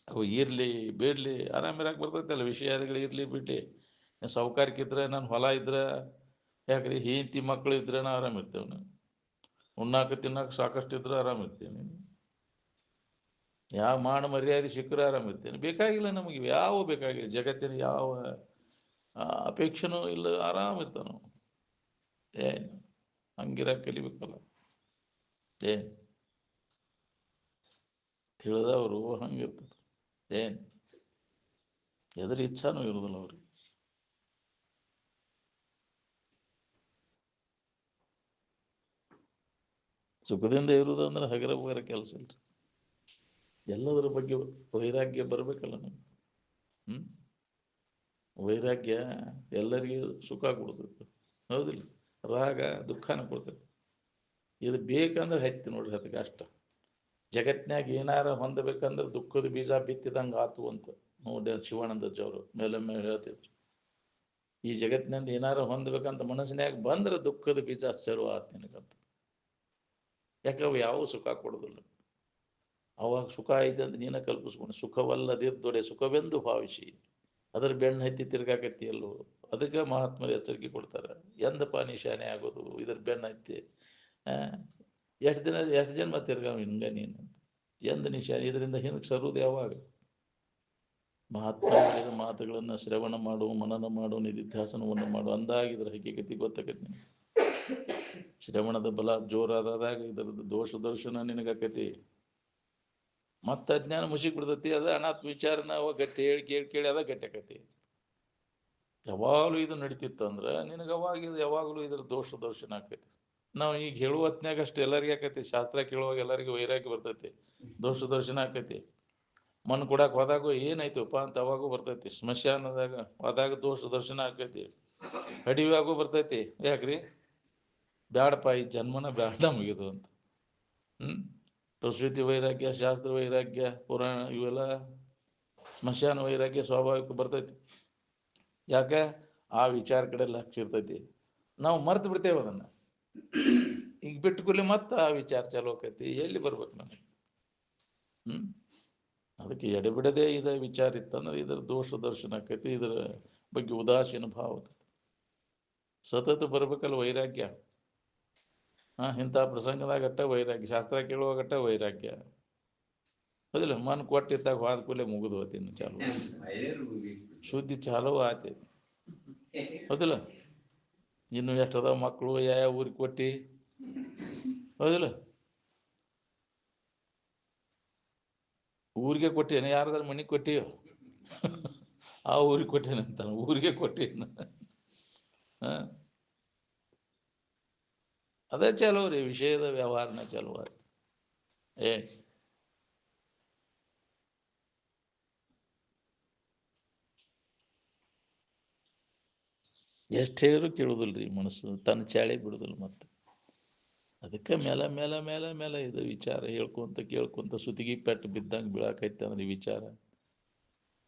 A: ಅವು ಇರಲಿ ಬಿಡಲಿ ಆರಾಮಿರಾಕ್ ಬರ್ತೈತಲ್ಲ, ವಿಷಯಾದಿಗಳು ಇರಲಿ ಬಿಡಲಿ. ಸಾವುಕಾರಿಕಿದ್ರೆ ನನ್ನ ಹೊಲ ಇದ್ರೆ ಯಾಕ್ರಿ, ಹೆಂಡತಿ ಮಕ್ಕಳು ಇದ್ರೆ ನಾ ಆರಾಮಿರ್ತೇವೆ. ನಾನು ಉಣ್ಣಾಕ ತಿನ್ನಾಕ ಸಾಕಷ್ಟು ಇದ್ರೆ ಆರಾಮಿರ್ತೀನಿ. ಯಾವ ಮಾನ ಮರ್ಯಾದೆ ಸಿಕ್ಕರೆ ಆರಾಮಿರ್ತೇನೆ. ಬೇಕಾಗಿಲ್ಲ ನಮಗೆ, ಯಾವ ಬೇಕಾಗಿಲ್ಲ, ಜಗತ್ತಿನ ಯಾವ ಅಪೇಕ್ಷೆನೂ ಇಲ್ಲ, ಆರಾಮಿರ್ತಾನೆ. ಏನು ಹಂಗಿರ ಕಲಿಬೇಕಲ್ಲ. ಏನು ತಿಳಿದವರು ಹಂಗಿರ್ತದೆ. ಏನು ಎದ್ರ ಇಚ್ಛಾನೂ ಇರೋದಿಲ್ಲ ಅವ್ರಿಗೆ. ಸುಖದಿಂದ ಇರುವುದು ಅಂದ್ರೆ ಹಗರ ಬಗರ ಕೆಲಸ ಇಲ್ರಿ. ಎಲ್ಲದರ ಬಗ್ಗೆ ವೈರಾಗ್ಯ ಬರಬೇಕಲ್ಲ ನಮ್ಗೆ. ವೈರಾಗ್ಯ ಎಲ್ಲರಿಗೂ ಸುಖ ಕೊಡ್ತೈತೆ, ಹೌದಿಲ್ಲ? ರಾಗ ದುಃಖನ ಕೊಡ್ತೈತೆ. ಇದು ಬೇಕಂದ್ರೆ ಹತ್ತಿ ನೋಡ್ರಿ, ಅದಕ್ಕೆ ಅಷ್ಟ. ಜಗತ್ನ್ಯಾಗ ಏನಾರ ಹೊಂದಬೇಕಂದ್ರೆ ದುಃಖದ ಬೀಜ ಬಿತ್ತಿದಂಗೆ ಆತು ಅಂತ ನೋಡಿ ಶಿವಾನಂದಜ್ಜವರು ಮೇಲೆ ಮೇಲೆ ಹೇಳ್ತಿದ್ರು. ಈ ಜಗತ್ತಿನಿಂದ ಏನಾರ ಹೊಂದಬೇಕಂತ ಮನಸ್ಸಿನ್ಯಾಗ ಬಂದ್ರೆ ದುಃಖದ ಬೀಜ ಚರುವ ಆತು ನಿನಗಂತ. ಯಾಕೆ ಅವು ಯಾವ ಸುಖ ಕೊಡೋದಿಲ್ಲ. ಅವಾಗ ಸುಖ ಐತೆ ಅಂತ ನೀನ ಕಲ್ಪಿಸ್ಕೊಂಡು ಸುಖವಲ್ಲದಿದ್ದೊಡೆ ಸುಖವೆಂದು ಭಾವಿಸಿ ಅದ್ರ ಬೆನ್ನು ಹತ್ತಿ ತಿರ್ಗಾಕತ್ತಿ ಎಲ್ಲೋ. ಅದಕ್ಕೆ ಮಹಾತ್ಮರು ಎಚ್ಚರಿಕೆ ಕೊಡ್ತಾರೆ, ಎಂದಪ್ಪ ನೀ ಶಾನೆ ಆಗೋದು ಇದ್ರ ಬೆನ್ನು ಹತ್ತಿ. ಎಷ್ಟು ಜನ್ಮ ತಿರ್ಗಾವ ಹಿಂಗ ನೀನು ಅಂತ. ಎಂದ ನೀ ಶಾನೆ, ಇದರಿಂದ ಹಿಂದಕ್ಕೆ ಸರುವುದು ಯಾವಾಗ? ಮಹಾತ್ಮ ಹೇಳಿದ ಮಾತುಗಳನ್ನು ಶ್ರವಣ ಮಾಡು, ಮನನ ಮಾಡು, ನಿಧಿಧ್ಯಾಸನವನ್ನು ಮಾಡು ಅಂದಾಗಿದ್ರ ಹಕ್ಕಿಗತಿ ಗೊತ್ತಾಗತ್ತೆ ನಿನಗೆ. ಶ್ರವಣದ ಬಲ ಜೋರಾದಾಗ ಇದರದ್ದು ದೋಷ ದರ್ಶನ ನಿನಗಾಕತಿ. ಮತ್ತೆ ಅಜ್ಞಾನ ಮುಸಿಕ್ ಬಿಡ್ತತಿ. ಅದ ಅನಾತ್ಮ ವಿಚಾರನ ಅವಾಗ ಗಟ್ಟಿ ಹೇಳಿ ಕೇಳಿ ಕೇಳಿ ಅದ ಗಟ್ಟಿ ಆಕತಿ. ಯಾವಾಗಲೂ ಇದು ನಡೀತಿತ್ತು ಅಂದ್ರೆ ನಿನಗೆ ಅವಾಗ ಇದು ಯಾವಾಗಲೂ ಇದ್ರ ದೋಷ ದರ್ಶನ ಆಕೈತಿ. ನಾವು ಈಗ ಹೇಳುವ ಹೊತ್ನ್ಯಾಗ ಅಷ್ಟು ಎಲ್ಲರಿಗೆ ಆಕೈತಿ. ಶಾಸ್ತ್ರ ಕೇಳುವಾಗ ಎಲ್ಲರಿಗೂ ವೈರಾಗ್ಯ ಬರ್ತೈತಿ, ದೋಷ ದರ್ಶನ ಆಕೈತಿ. ಮಣ್ಣು ಕೊಡಕ್ಕೆ ಹೋದಾಗೂ ಏನಾಯ್ತುಪ್ಪ ಅಂತ ಅವಾಗೂ ಬರ್ತೈತಿ. ಸ್ಮಶಾನದಾಗ ಹೋದಾಗ ದೋಷ ದರ್ಶನ ಆಕೈತಿ. ಅಡಿವ್ಯಾಗೂ ಬರ್ತೈತಿ. ಯಾಕ್ರಿ? ಬ್ಯಾಡಪ್ಪ ಈ ಜನ್ಮನ ಬ್ಯಾಡ ಮುಗಿದು ಅಂತ. ಪ್ರಸೂತಿ ವೈರಾಗ್ಯ, ಶಾಸ್ತ್ರ ವೈರಾಗ್ಯ, ಪುರಾಣ ಇವೆಲ್ಲ ಸ್ಮಶಾನ ವೈರಾಗ್ಯ ಸ್ವಾಭಾವಿಕ ಬರ್ತೈತಿ. ಯಾಕೆ? ಆ ವಿಚಾರ ಕಡೆ ಲಕ್ಷ್ಯ ಇರ್ತೈತಿ. ನಾವು ಮರ್ತು ಬಿಡ್ತೇವೆ ಅದನ್ನು. ಈಗ ಬಿಟ್ಟು ಕೂಡಲೇ ಮತ್ತೆ ಆ ವಿಚಾರ ಚಾಲು ಆಕೈತಿ. ಎಲ್ಲಿ ಬರ್ಬೇಕು ನಮಗೆ? ಅದಕ್ಕೆ ಎಡೆಬಿಡದೆ ಇದ ವಿಚಾರ ಇತ್ತಂದ್ರೆ ಇದರ ದೋಷ ದರ್ಶನ ಆಕೈತಿ. ಇದರ ಬಗ್ಗೆ ಉದಾಸೀನ ಭಾವ ಸತತ ಬರ್ಬೇಕಲ್ಲ ವೈರಾಗ್ಯ. ಇಂಥ ಪ್ರಸಂಗದಾಗಟ್ಟ ವೈರಾಗ್ಯ, ಶಾಸ್ತ್ರ ಕೇಳುವಾಗಟ್ಟ ವೈರಾಗ್ಯ, ಹೌದಿಲ್ಲ? ಮನ್ ಕೊಟ್ಟಿದ್ದಾಗ ಹೋದ ಕೂಡಲೇ ಮುಗಿದು ಹೋತಿನ್ನು ಚಾಲು, ಶುದ್ಧಿ ಚಾಲು ಆತಿ, ಹೌದಿಲ್ಲ? ಇನ್ನು ಎಷ್ಟದ ಮಕ್ಕಳು ಯಾವ ಊರಿಗೆ ಕೊಟ್ಟಿ, ಹೌದಿಲ್ಲ? ಊರಿಗೆ ಕೊಟ್ಟೇನೆ, ಯಾರದಾರ ಮನೆಗೆ ಕೊಟ್ಟಿಯೋ ಆ ಊರಿಗೆ ಕೊಟ್ಟೇನೆ ಅಂತಾನೆ, ಊರಿಗೆ ಕೊಟ್ಟೇನು. ಅದೇ ಚಲೋ ರೀ, ವಿಷಯದ ವ್ಯವಹಾರನ ಚಲೋ. ಎಷ್ಟು ಹೇಳಿದ್ರು ಕೇಳುದಿಲ್ರಿ ಮನಸ್ಸು, ತನ್ನ ಚಾಳಿ ಬಿಡುದಿಲ್ಲ. ಮತ್ತೆ ಅದಕ್ಕೆ ಮೇಲೆ ಮೇಲೆ ಮೇಲೆ ಮೇಲೆ ಇದು ವಿಚಾರ ಹೇಳ್ಕೊಂತ ಕೇಳ್ಕೊಂತ ಸುತ್ತಿಗೆ ಪೆಟ್ಟು ಬಿದ್ದಂಗೆ ಬೀಳಾಕೈತೆ ಅಂದ್ರೆ ಈ ವಿಚಾರ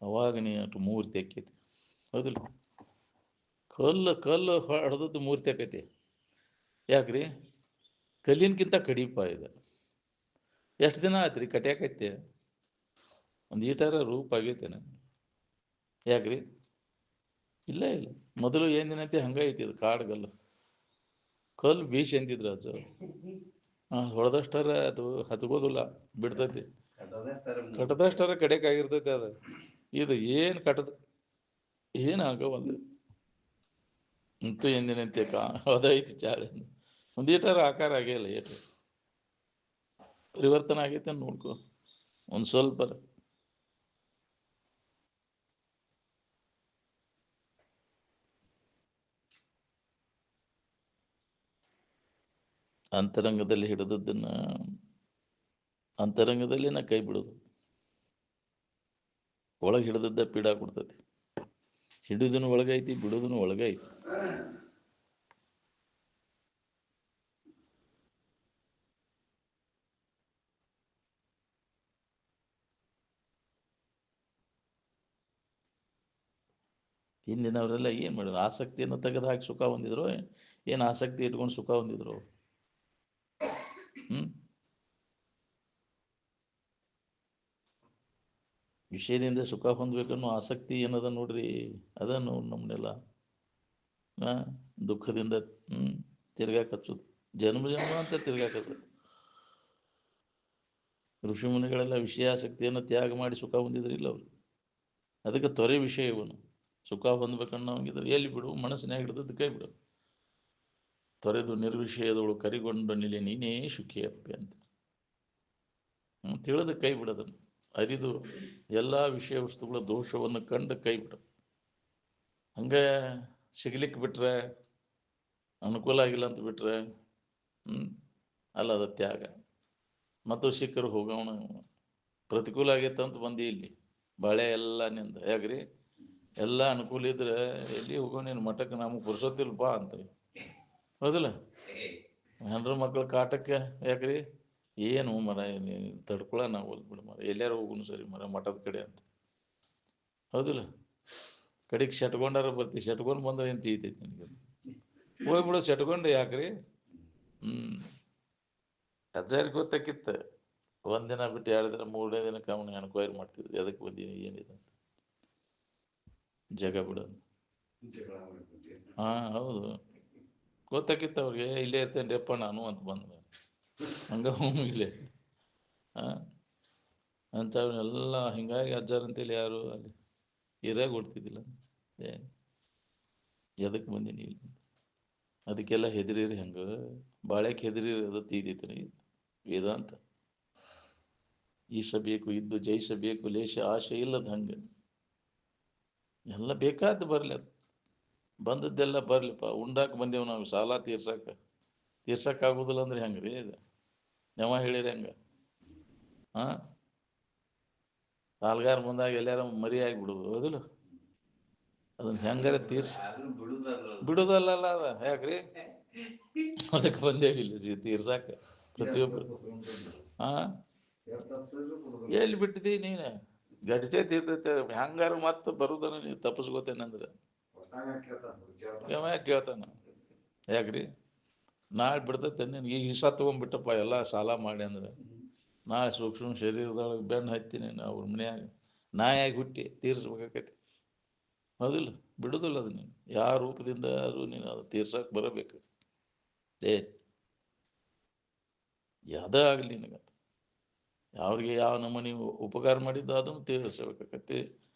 A: ಅವಾಗ ನೀ ಅಷ್ಟು ಮೂರ್ತಿ ಆಕೈತಿ, ಹೌದಿಲ್ಲ? ಕಲ್ಲು ಹೊಡೆದದ್ದು ಮೂರ್ತಿ ಆಕೈತಿ. ಯಾಕ್ರಿ? ಕಲ್ಲಿನಕ್ಕಿಂತ ಕಡಿಪ ಇದೆ. ಎಷ್ಟು ದಿನ ಆಯ್ತು ಕಟ್ಯಾಕೈತಿ? ಒಂದು ಈಟಾರ ರೂಪ ಆಗೈತೇನೆ? ಯಾಕ್ರಿ? ಇಲ್ಲ ಇಲ್ಲ. ಮೊದಲು ಏನಿನಂತೆ ಹಂಗ ಐತಿ. ಅದು ಕಾಡ್ಗಲ್ಲು, ಕಲ್ಲು ಬೀಸಿ ಅಂತಿದ್ರು. ಅದು ಹೊಡೆದಷ್ಟರ ಅದು ಹತ್ಕೋದಿಲ್ಲ, ಬಿಡ್ತೈತಿ. ಕಟ್ಟದಷ್ಟರ ಕಡೆಕಾಗಿರ್ತೈತಿ ಅದು. ಇದು ಏನು ಕಟ್ಟದ ಏನಾಗವಲ್ದು. ಅಂತೂ ಎಂದಿನಂತೆ ಅದೈತಿ ಚಾಳಿ. ಒಂದೀಟಾರ ಆಕಾರ ಆಗಿಲ್ಲ, ಏಟು ಪರಿವರ್ತನೆ ಆಗೈತೆ ನೋಡ್ಕೊ ಒಂದು ಸ್ವಲ್ಪ. ಅಂತರಂಗದಲ್ಲಿ ಹಿಡಿದದ್ದನ್ನ ಅಂತರಂಗದಲ್ಲಿ ನಾ ಕೈ ಬಿಡೋದು. ಒಳಗೆ ಹಿಡಿದದ್ದ ಪೀಡಾ ಕೊಡ್ತೈತಿ. ಹಿಡಿದನು ಒಳಗೈತಿ, ಬಿಡೋದನ್ನು ಒಳಗೈತಿ. ಹಿಂದಿನವರೆಲ್ಲ ಏನು ಮಾಡಿದ್ರು? ಆಸಕ್ತಿಯನ್ನು ತೆಗೆದು ಹಾಕಿ ಸುಖ ಹೊಂದಿದ್ರು. ಏನು ಆಸಕ್ತಿ ಇಟ್ಕೊಂಡು ಸುಖ ಹೊಂದಿದ್ರು? ವಿಷಯದಿಂದ ಸುಖ ಹೊಂದಬೇಕನ್ನೋ ಆಸಕ್ತಿ ಏನದ ನೋಡ್ರಿ, ಅದನ್ನು ನಮ್ಮನ್ನೆಲ್ಲ ದುಃಖದಿಂದ ತಿರ್ಗಾಕ ಹಚ್ಚೋದು, ಜನ್ಮ ಜನ್ಮ ಅಂತ ತಿರ್ಗಾಕ ಹಚ್ಚೋದು. ಋಷಿ ಮುನಿಗಳೆಲ್ಲ ವಿಷಯಾಸಕ್ತಿಯನ್ನು ತ್ಯಾಗ ಮಾಡಿ ಸುಖ ಹೊಂದಿದ್ರಿಲ್ಲ ಅವರು. ಅದಕ್ಕೆ ತೊರೆ ವಿಷಯ ಇವನು. ಸುಖ ಹೊಂದ್ಬೇಕನ್ನೋಂಗಿದ್ರೆ ಎಲ್ಲಿ ಬಿಡು, ಮನಸ್ಸಿನಾಗ ಹಿಡಿದದ್ದು ಕೈ ಬಿಡು. ತೊರೆದು ನಿರ್ವಿಷಯದವಳು ಕರಿಗೊಂಡು ನಿಲೆ ನೀನೇ ಶುಕಿಯಪ್ಪೆ ಅಂತ ತಿಳಿದು ಕೈ ಬಿಡೋದನ್ನು ಅರಿದು ಎಲ್ಲ ವಿಷಯ ವಸ್ತುಗಳ ದೋಷವನ್ನು ಕಂಡು ಕೈ ಬಿಡು. ಹಂಗೆ ಸಿಗ್ಲಿಕ್ಕೆ ಬಿಟ್ರೆ, ಅನುಕೂಲ ಆಗಿಲ್ಲ ಅಂತ ಬಿಟ್ರೆ ಅಲ್ಲ, ಅದು ತ್ಯಾಗ. ಮತ್ತು ಸಿಕ್ಕರು ಹೋಗೋಣ. ಪ್ರತಿಕೂಲ ಆಗೈತೆ ಅಂತ ಬಂದಿ ಇಲ್ಲಿ ಬಾಳೆ ಎಲ್ಲ ನಿಂದ ಯಾಕ್ರಿ, ಎಲ್ಲ ಅನುಕೂಲ ಇದ್ರೆ ಎಲ್ಲಿ ಹೋಗೋ ನೀನು ಮಠಕ್ಕೆ, ನಮಗೆ ಪುರುಸೊತ್ತಿಲ್ಲ ಬಾ ಅಂತ. ಹೌದಿಲ್ಲ? ಹೆಣ್ರ ಮಕ್ಳ ಕಾಟಕ್ಕೆ ಯಾಕ್ರಿ, ಏನು ಮರ ತಡ್ಕೊಳ ನಾವು ಬಿಡು ಮರ, ಎಲ್ಲಾರು ಹೋಗುನು ಸರಿ ಮರ ಮಠದ ಕಡೆ ಅಂತ. ಹೌದಿಲ್ಲ? ಕಡೆಗೆ ಶಟ್ಕೊಂಡಾರ ಬರ್ತೀವಿ, ಶಟ್ಕೊಂಡು ಬಂದ್ರೆ ಏನು ತಿಳಿತೈತಿ ನಿನಗೆ? ಹೋಗ್ಬಿಡು ಶಟ್ಕೊಂಡು ಯಾಕ್ರಿ. ಅಜ್ಜಾರಿಗೆ ಗೊತ್ತಾಕಿತ್ತ. ಒಂದಿನ ಬಿಟ್ಟು 2 ದಿನ 3ನೇ ದಿನಕ್ಕೆ ಅವನು ಎನ್ಕ್ವೈರಿ ಮಾಡ್ತಿದ್ವಿ, ಎದಕ್ಕೆ ಬಂದೀನಿ ಏನಿದೆ ಅಂತ. ಜಗ ಬಿಡೋದು. ಹೌದು, ಗೊತ್ತಾಕಿತ್ತು ಅವ್ರಿಗೆ. ಇಲ್ಲೇ ಇರ್ತೇನೆ ಅಪ್ಪ ನಾನು ಅಂತ ಬಂದ ಹಂಗ ಇಲ್ಲೇ ಅಂಥವನ್ನೆಲ್ಲ. ಹಿಂಗಾಗಿ ಅಜ್ಜಾರಂತೇಳಿ ಯಾರು ಅಲ್ಲಿ ಇರಾಗ ಕೊಡ್ತಿದ್ದಿಲ್ಲ. ಎದಕ್ಕೆ ಬಂದೀನಿ ಇಲ್ಲಿ? ಅದಕ್ಕೆಲ್ಲ ಹೆದರಿರಿ. ಹಂಗೆ ಬಾಳೆಕ್ಕೆ ಹೆದರಿ ಅದು ತೀದೈತೆ ವೇದಾಂತ. ಈಸಬೇಕು ಇದ್ದು ಜಯಿಸಬೇಕು, ಲೇಷ ಆಶೆ ಇಲ್ಲದ ಹಂಗೆ. ಎಲ್ಲ ಬೇಕಾದ್ದು ಬರಲಿ, ಅದು ಬಂದದ್ದೆಲ್ಲ ಬರಲಿಪ್ಪ. ಉಂಡಾಕ ಬಂದೇವು ನಾವು, ಸಾಲ ತೀರ್ಸಕ್ಕಾಗೋದಿಲ್ಲ ಅಂದ್ರೆ ಹೆಂಗೆ ರೀ? ಇದು ನೆವ ಹೇಳಿರಿ ಹೆಂಗೆ? ಸಾಲ್ಗಾರ ಮುಂದಾಗ ಎಲ್ಲಾರ ಮರಿ ಆಗಿಬಿಡುದು. ಹೌದಿಲ್ಲ? ಅದನ್ನ ಹೆಂಗಾರ ಬಿಡುದಲ್ಲ ಅದ. ಯಾಕ್ರಿ? ಅದಕ್ಕೆ ಬಂದೇವಿ ಇಲ್ಲಿ ತೀರ್ಸಾಕ ಪ್ರತಿಯೊಬ್ಬರು. ಎಲ್ಲಿ ಬಿಟ್ಟಿದ್ದೀ ನೀನು? ಗಡಿತೆ ತೀರ್ತೈತೆ ಹೆಂಗಾರ ಮತ್ತೆ ಬರುದನ್ನ ನೀವು ತಪ್ಪಿಸ್ಕೋತೇನಂದ್ರೆ ಯಾಕೆ ಕೇಳ್ತಾನ? ಯಾಕ್ರಿ? ನಾಳೆ ಬಿಡ್ತೈತೆ ನೀನು. ಈಗ ಹಿಸ್ಸಾ ತೊಗೊಂಡ್ಬಿಟ್ಟಪ್ಪ ಎಲ್ಲ ಸಾಲ ಮಾಡಿ ಅಂದ್ರೆ, ನಾಳೆ ಸೂಕ್ಷ್ಮ ಶರೀರದೊಳಗೆ ಬೆನ್ನು ಹತ್ತೀನಿ ಅವ್ರ ಮನ್ಯಾಗ ನಾಯಾಗಿ ಹುಟ್ಟಿ ತೀರಿಸ್ಬೇಕಾಕೈತಿ. ಹೌದಿಲ್ಲ? ಬಿಡುದಿಲ್ಲ ಅದು. ನೀನು ಯಾವ ರೂಪದಿಂದ ಅದು ನೀನು ಅದು ತೀರ್ಸಕ್ಕೆ ಬರಬೇಕು. ಯಾವುದೇ ಆಗಲಿ ನಿನಗಂತ, ಯಾವ್ರಿಗೆ ಯಾವ ನಮೂನಿ ಉಪಕಾರ ಮಾಡಿದ್ದು ಅದನ್ನು ತೀರಿಸ್ಬೇಕಾಕತಿ.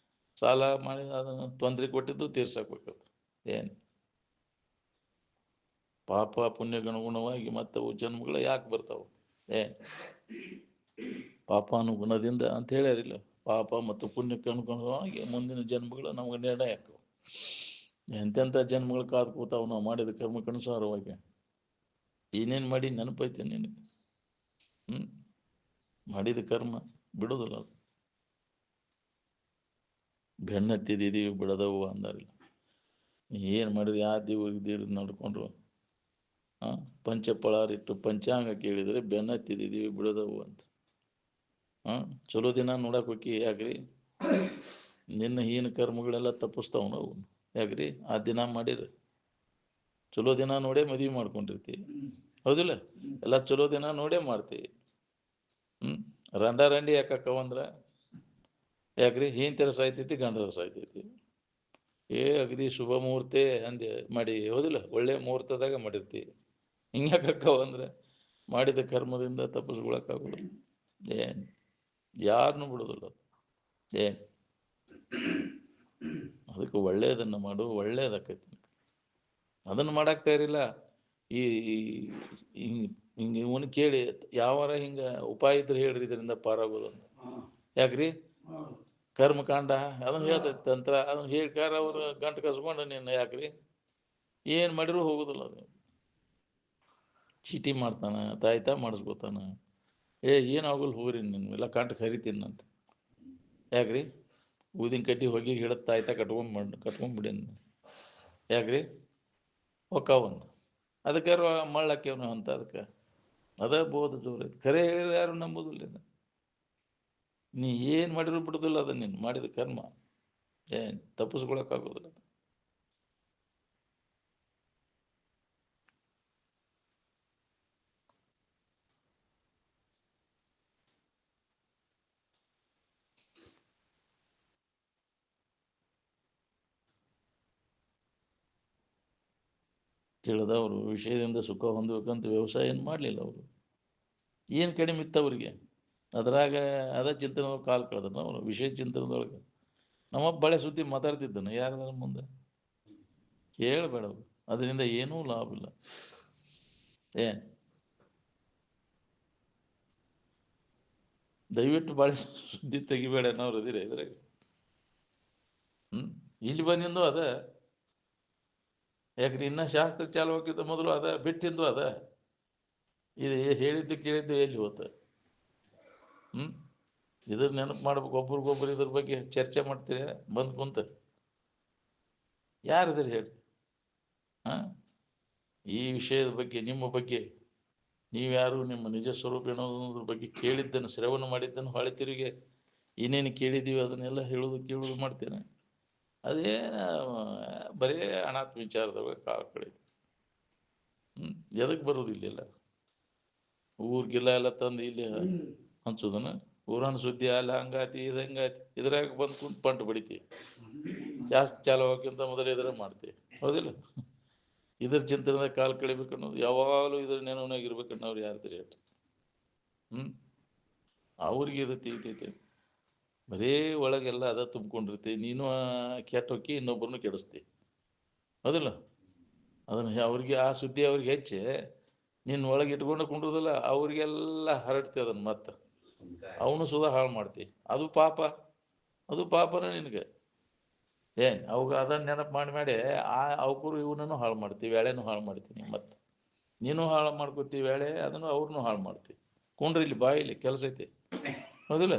A: ಸಾಲ ಮಾಡಿ ಅದನ್ನು ತೊಂದರೆ ಕೊಟ್ಟಿದ್ದು ತೀರ್ಸಕ್ಬೇಕತ್ತು. ಏನು ಪಾಪ ಪುಣ್ಯಗನುಗುಣವಾಗಿ ಮತ್ತು ಜನ್ಮಗಳು ಯಾಕೆ ಬರ್ತಾವೆ? ಪಾಪಾನುಗುಣದಿಂದ ಅಂತ ಹೇಳ್ಯಾರಿಲ್ಲ. ಪಾಪ ಮತ್ತು ಪುಣ್ಯಕ್ಕೆ ಅನುಗುಣವಾಗಿ ಮುಂದಿನ ಜನ್ಮಗಳು ನಮಗೆ ನಿರ್ಣಯ ಆಗ್ತವೆ. ಎಂತೆಂಥ ಜನ್ಮಗಳು ಕಾದು ಕೂತಾವು ನಾವು ಮಾಡಿದ ಕರ್ಮಕ್ಕನುಸಾರವಾಗಿ. ಏನೇನು ಮಾಡಿ ನೆನಪೈತೆ ನಿನಗೆ? ಮಾಡಿದ ಕರ್ಮ ಬಿಡೋದಿಲ್ಲ ಅದು. ಬೆನ್ನತ್ತಿದ್ದೀವಿ ಬಿಡದವು ಅಂದಾರಿಲ್ಲ. ಏನು ಮಾಡಿರಿ? ಆ ದೇವ್ರಿಗೆ ನಡ್ಕೊಂಡ್ರು ಪಂಚಪಳಾರಿಟ್ಟು ಪಂಚಾಂಗ ಕೇಳಿದರೆ ಬೆನ್ನತ್ತಿದ್ದೀವಿ ಬಿಡೋದವು ಅಂತ. ಚಲೋ ದಿನ ನೋಡಕ್ಕೆ ಹೋಗಿ ಯಾಕ್ರಿ? ನಿನ್ನ ಹೀನ ಕರ್ಮಗಳೆಲ್ಲ ತಪ್ಪಿಸ್ತಾವ ನಾವು. ಯಾಕ್ರಿ? ಆ ದಿನ ಮಾಡಿರಿ ಚಲೋ ದಿನ ನೋಡೇ ಮದುವೆ ಮಾಡ್ಕೊಂಡಿರ್ತೀವಿ. ಹೌದಿಲ್ಲ? ಎಲ್ಲ ಚಲೋ ದಿನ ನೋಡೇ ಮಾಡ್ತೀವಿ. ರಂಡಿ ಯಾಕಕ್ಕವಂದ್ರೆ ಯಾಕ್ರಿ? ಹೀನ ಸಾಯ್ತೈತಿ, ಗಂಡರ ಸಾಯ್ತೈತಿ. ಅಗದಿ ಶುಭ ಮುಹೂರ್ತೆ ಅಂದೆ ಮಾಡಿ. ಹೌದಿಲ್ಲ? ಒಳ್ಳೆ ಮುಹೂರ್ತದಾಗ ಮಾಡಿರ್ತೀವಿ. ಹಿಂಗ್ಯಾಕಕ್ಕವಂದ್ರೆ ಮಾಡಿದ ಕರ್ಮದಿಂದ ತಪ್ಪಿಸ್ಕೊಳಕ್ಕಾಗೋದು. ಏನು ಯಾರನ್ನೂ ಬಿಡೋದಿಲ್ಲ. ಅದಕ್ಕೆ ಒಳ್ಳೆಯದನ್ನು ಮಾಡು, ಒಳ್ಳೇದಾಕೈತಿ. ಅದನ್ನು ಮಾಡಾಕ್ತಾ ಇರಿಲ್ಲ. ಈ ಹಿಂಗೆ ಇವನು ಕೇಳಿ ಯಾವಾರ ಹಿಂಗೆ ಉಪಾಯ ಇದ್ರೆ ಹೇಳ್ರಿ ಇದರಿಂದ ಪಾರಾಗೋದು ಅಂತ. ಯಾಕ್ರಿ? ಕರ್ಮಕಾಂಡ ಅದನ್ನು ಹೇಳ್ತೈತಿ ತಂತ್ರ, ಅದನ್ನು ಹೇಳ್ಕಾರ ಅವ್ರು ಗಂಟು ಕಸ್ಕೊಂಡು ನೀನು ಯಾಕ್ರಿ? ಏನು ಮಾಡಿರೂ ಹೋಗೋದಿಲ್ಲ. ಅದು ಚೀಟಿ ಮಾಡ್ತಾನ, ತಾಯ್ತಾ ಮಾಡಿಸ್ಕೋತಾನ. ಏನಾಗಲ್ಲ ಹೋಗ್ರಿ ನೀನು ಎಲ್ಲ ಕಂಟಕ್ಕೆ ಹರಿತೀನಿ ಅಂತ. ಯಾಕ್ರಿ? ಊದಿನ ಕಡ್ಡಿ ಹೋಗಿ ಹಿಡತ್ ತಾಯ್ತಾ ಕಟ್ಕೊಂಡ್ಬಿಡಿ. ಯಾಕ್ರಿ? ಹೊಕ್ಕಾವಂತ ಅದಕ್ಕೆ ಮಳ್ಳಾಕ್ಯವನು ಅಂತ. ಅದಕ್ಕೆ ಅದೇ ಬೋಧ ಜೋರ ಐತಿ. ಖರೆ ಹೇಳಿದ್ರೆ ಯಾರು ನಂಬೋದಿಲ್ಲ. ನೀ ಏನು ಮಾಡಿದ್ರು ಬಿಡೋದಿಲ್ಲ. ಅದನ್ನ ನೀನು ಮಾಡಿದ ಕರ್ಮ ಏನು ತಪ್ಪಿಸ್ಕೊಳಕ್ಕಾಗೋದಿಲ್ಲ. ತಿಳಿದವರು ವಿಷಯದಿಂದ ಸುಖ ಹೊಂದಬೇಕಂತ ವ್ಯವಸಾಯ ಏನು ಮಾಡಲಿಲ್ಲ ಅವರು. ಏನು ಕಡಿಮೆ ಇತ್ತು ಅವರಿಗೆ? ಅದ್ರಾಗ ಅದ ಚಿಂತನದೊಳಗೆ ಕಾಲು ಕಳೆದ್ರು ಅವರು. ವಿಷಯ ಚಿಂತನದೊಳಗೆ ನಮ್ಮಪ್ಪ ಬಳೆ ಸುದ್ದಿ ಮಾತಾಡ್ತಿದ್ದಾನೆ ಯಾರದಾರ ಮುಂದೆ ಕೇಳಬೇಡ ಅವರು. ಅದರಿಂದ ಏನೂ ಲಾಭ ಇಲ್ಲ. ಏನು ದಯವಿಟ್ಟು ಬಾಳೆ ಸುದ್ದಿ ತೆಗಿಬೇಡ ಅನ್ನೋರು ಇದ್ದೀರ ಇದ್ರಾಗ. ಇಲ್ಲಿ ಬಂದಿಂದು ಅದ. ಯಾಕ್ರಿ ಇನ್ನ ಶಾಸ್ತ್ರ ಚಾಲು ಹಾಕಿದ್ದ ಮೊದಲು ಅದ, ಬಿಟ್ಟಿಂದು ಅದ. ಇದು ಹೇಳಿದ್ದು ಕೇಳಿದ್ದು ಎಲ್ಲಿ ಹೋತ? ಇದ್ರ ನೆನಪು ಮಾಡ್ಬೇಕು. ಒಬ್ರಿಗೊಬ್ರು ಇದ್ರ ಬಗ್ಗೆ ಚರ್ಚೆ ಮಾಡ್ತೀರಿ ಬಂದು ಕುಂತ. ಯಾರಿದ್ರ ಹೇಳಿ? ಈ ವಿಷಯದ ಬಗ್ಗೆ, ನಿಮ್ಮ ಬಗ್ಗೆ ನೀವ್ಯಾರು, ನಿಮ್ಮ ನಿಜ ಸ್ವರೂಪ ಏನೋದ್ರ ಬಗ್ಗೆ ಕೇಳಿದ್ದನ್ನು, ಶ್ರವಣ ಮಾಡಿದ್ದನ್ನು ಹೊಳೆ ತಿರುಗಿ ಏನೇನು ಕೇಳಿದ್ದೀವಿ ಅದನ್ನೆಲ್ಲ ಹೇಳೋದು ಕೇಳೋದು ಮಾಡ್ತೇನೆ. ಅದೇ ಬರೀ ಅನಾಥ ವಿಚಾರದಾಗ ಕಾಲ ಕಳೆದು ಎದಕ್ಕೆ ಬರೋದಿಲ್ಲ. ಊರಿಗೆಲ್ಲ ಎಲ್ಲ ತಂದು ಇಲ್ಲಿ ಹಂಚೋದನ. ಊರನ್ನ ಸುದ್ದಿ ಅಲ್ಲ ಹಂಗಾತಿ ಇದು ಹಂಗಾತಿ, ಇದ್ರಾಗ ಬಂದು ಕುಂತು ಪಂಟು ಬಡಿತೀವಿ. ಜಾಸ್ತಿ ಚಾಲು ಹೋಗಿಂತ ಮೊದಲು ಇದ್ರ ಮಾಡ್ತೀವಿ, ಹೌದಿಲ್ಲ? ಇದ್ರ ಚಿಂತನೆದಾಗ ಕಾಲು ಕಳಿಬೇಕು ಅನ್ನೋದು ಯಾವಾಗಲೂ ಇದ್ರ ನೆನವನಾಗಿರ್ಬೇಕನ್ನೋರು ಯಾರ್ದಿರಿ ಅಷ್ಟು. ಅವ್ರಿಗೆ ಇದು ತಿಳಿತೈತಿ. ಬರೀ ಒಳಗೆಲ್ಲ ಅದ ತುಂಬ್ಕೊಂಡಿರ್ತಿ. ನೀನು ಕೆಟ್ಟ ಹೋಗಿ ಇನ್ನೊಬ್ಬರನ್ನು ಕೆಡಿಸ್ತಿ, ಹೌದಿಲ್ಲ? ಅದನ್ನು ಅವ್ರಿಗೆ ಆ ಸುದ್ದಿ ಅವ್ರಿಗೆ ಹೆಚ್ಚಿ ನಿನ್ನ ಒಳಗೆ ಇಟ್ಕೊಂಡು ಕುಂಡ್ರದಲ್ಲ, ಅವ್ರಿಗೆಲ್ಲ ಹರಡ್ತಿ ಅದನ್ನು. ಮತ್ತೆ ಅವನು ಸುಧಾ ಹಾಳು ಮಾಡ್ತಿ. ಅದು ಪಾಪ, ಅದು ಪಾಪನ ನಿನಗೆ. ಅವಾಗ ಅದನ್ನ ನೆನಪು ಮಾಡಿ ಅವಕರು ಇವನನ್ನು ಹಾಳು ಮಾಡ್ತೀವಿ, ವೇಳೆನೂ ಹಾಳು ಮಾಡ್ತೀನಿ. ಮತ್ತೆ ನೀನು ಹಾಳು ಮಾಡ್ಕೊತೀವಿ ವೇಳೆ, ಅದನ್ನು ಅವ್ರನ್ನೂ ಹಾಳು ಮಾಡ್ತೀವಿ. ಕೊಂಡ್ರಿ ಇಲ್ಲಿ ಬಾಯಿಲಿ ಕೆಲಸ ಐತಿ, ಹೌದಿಲ್ಲ?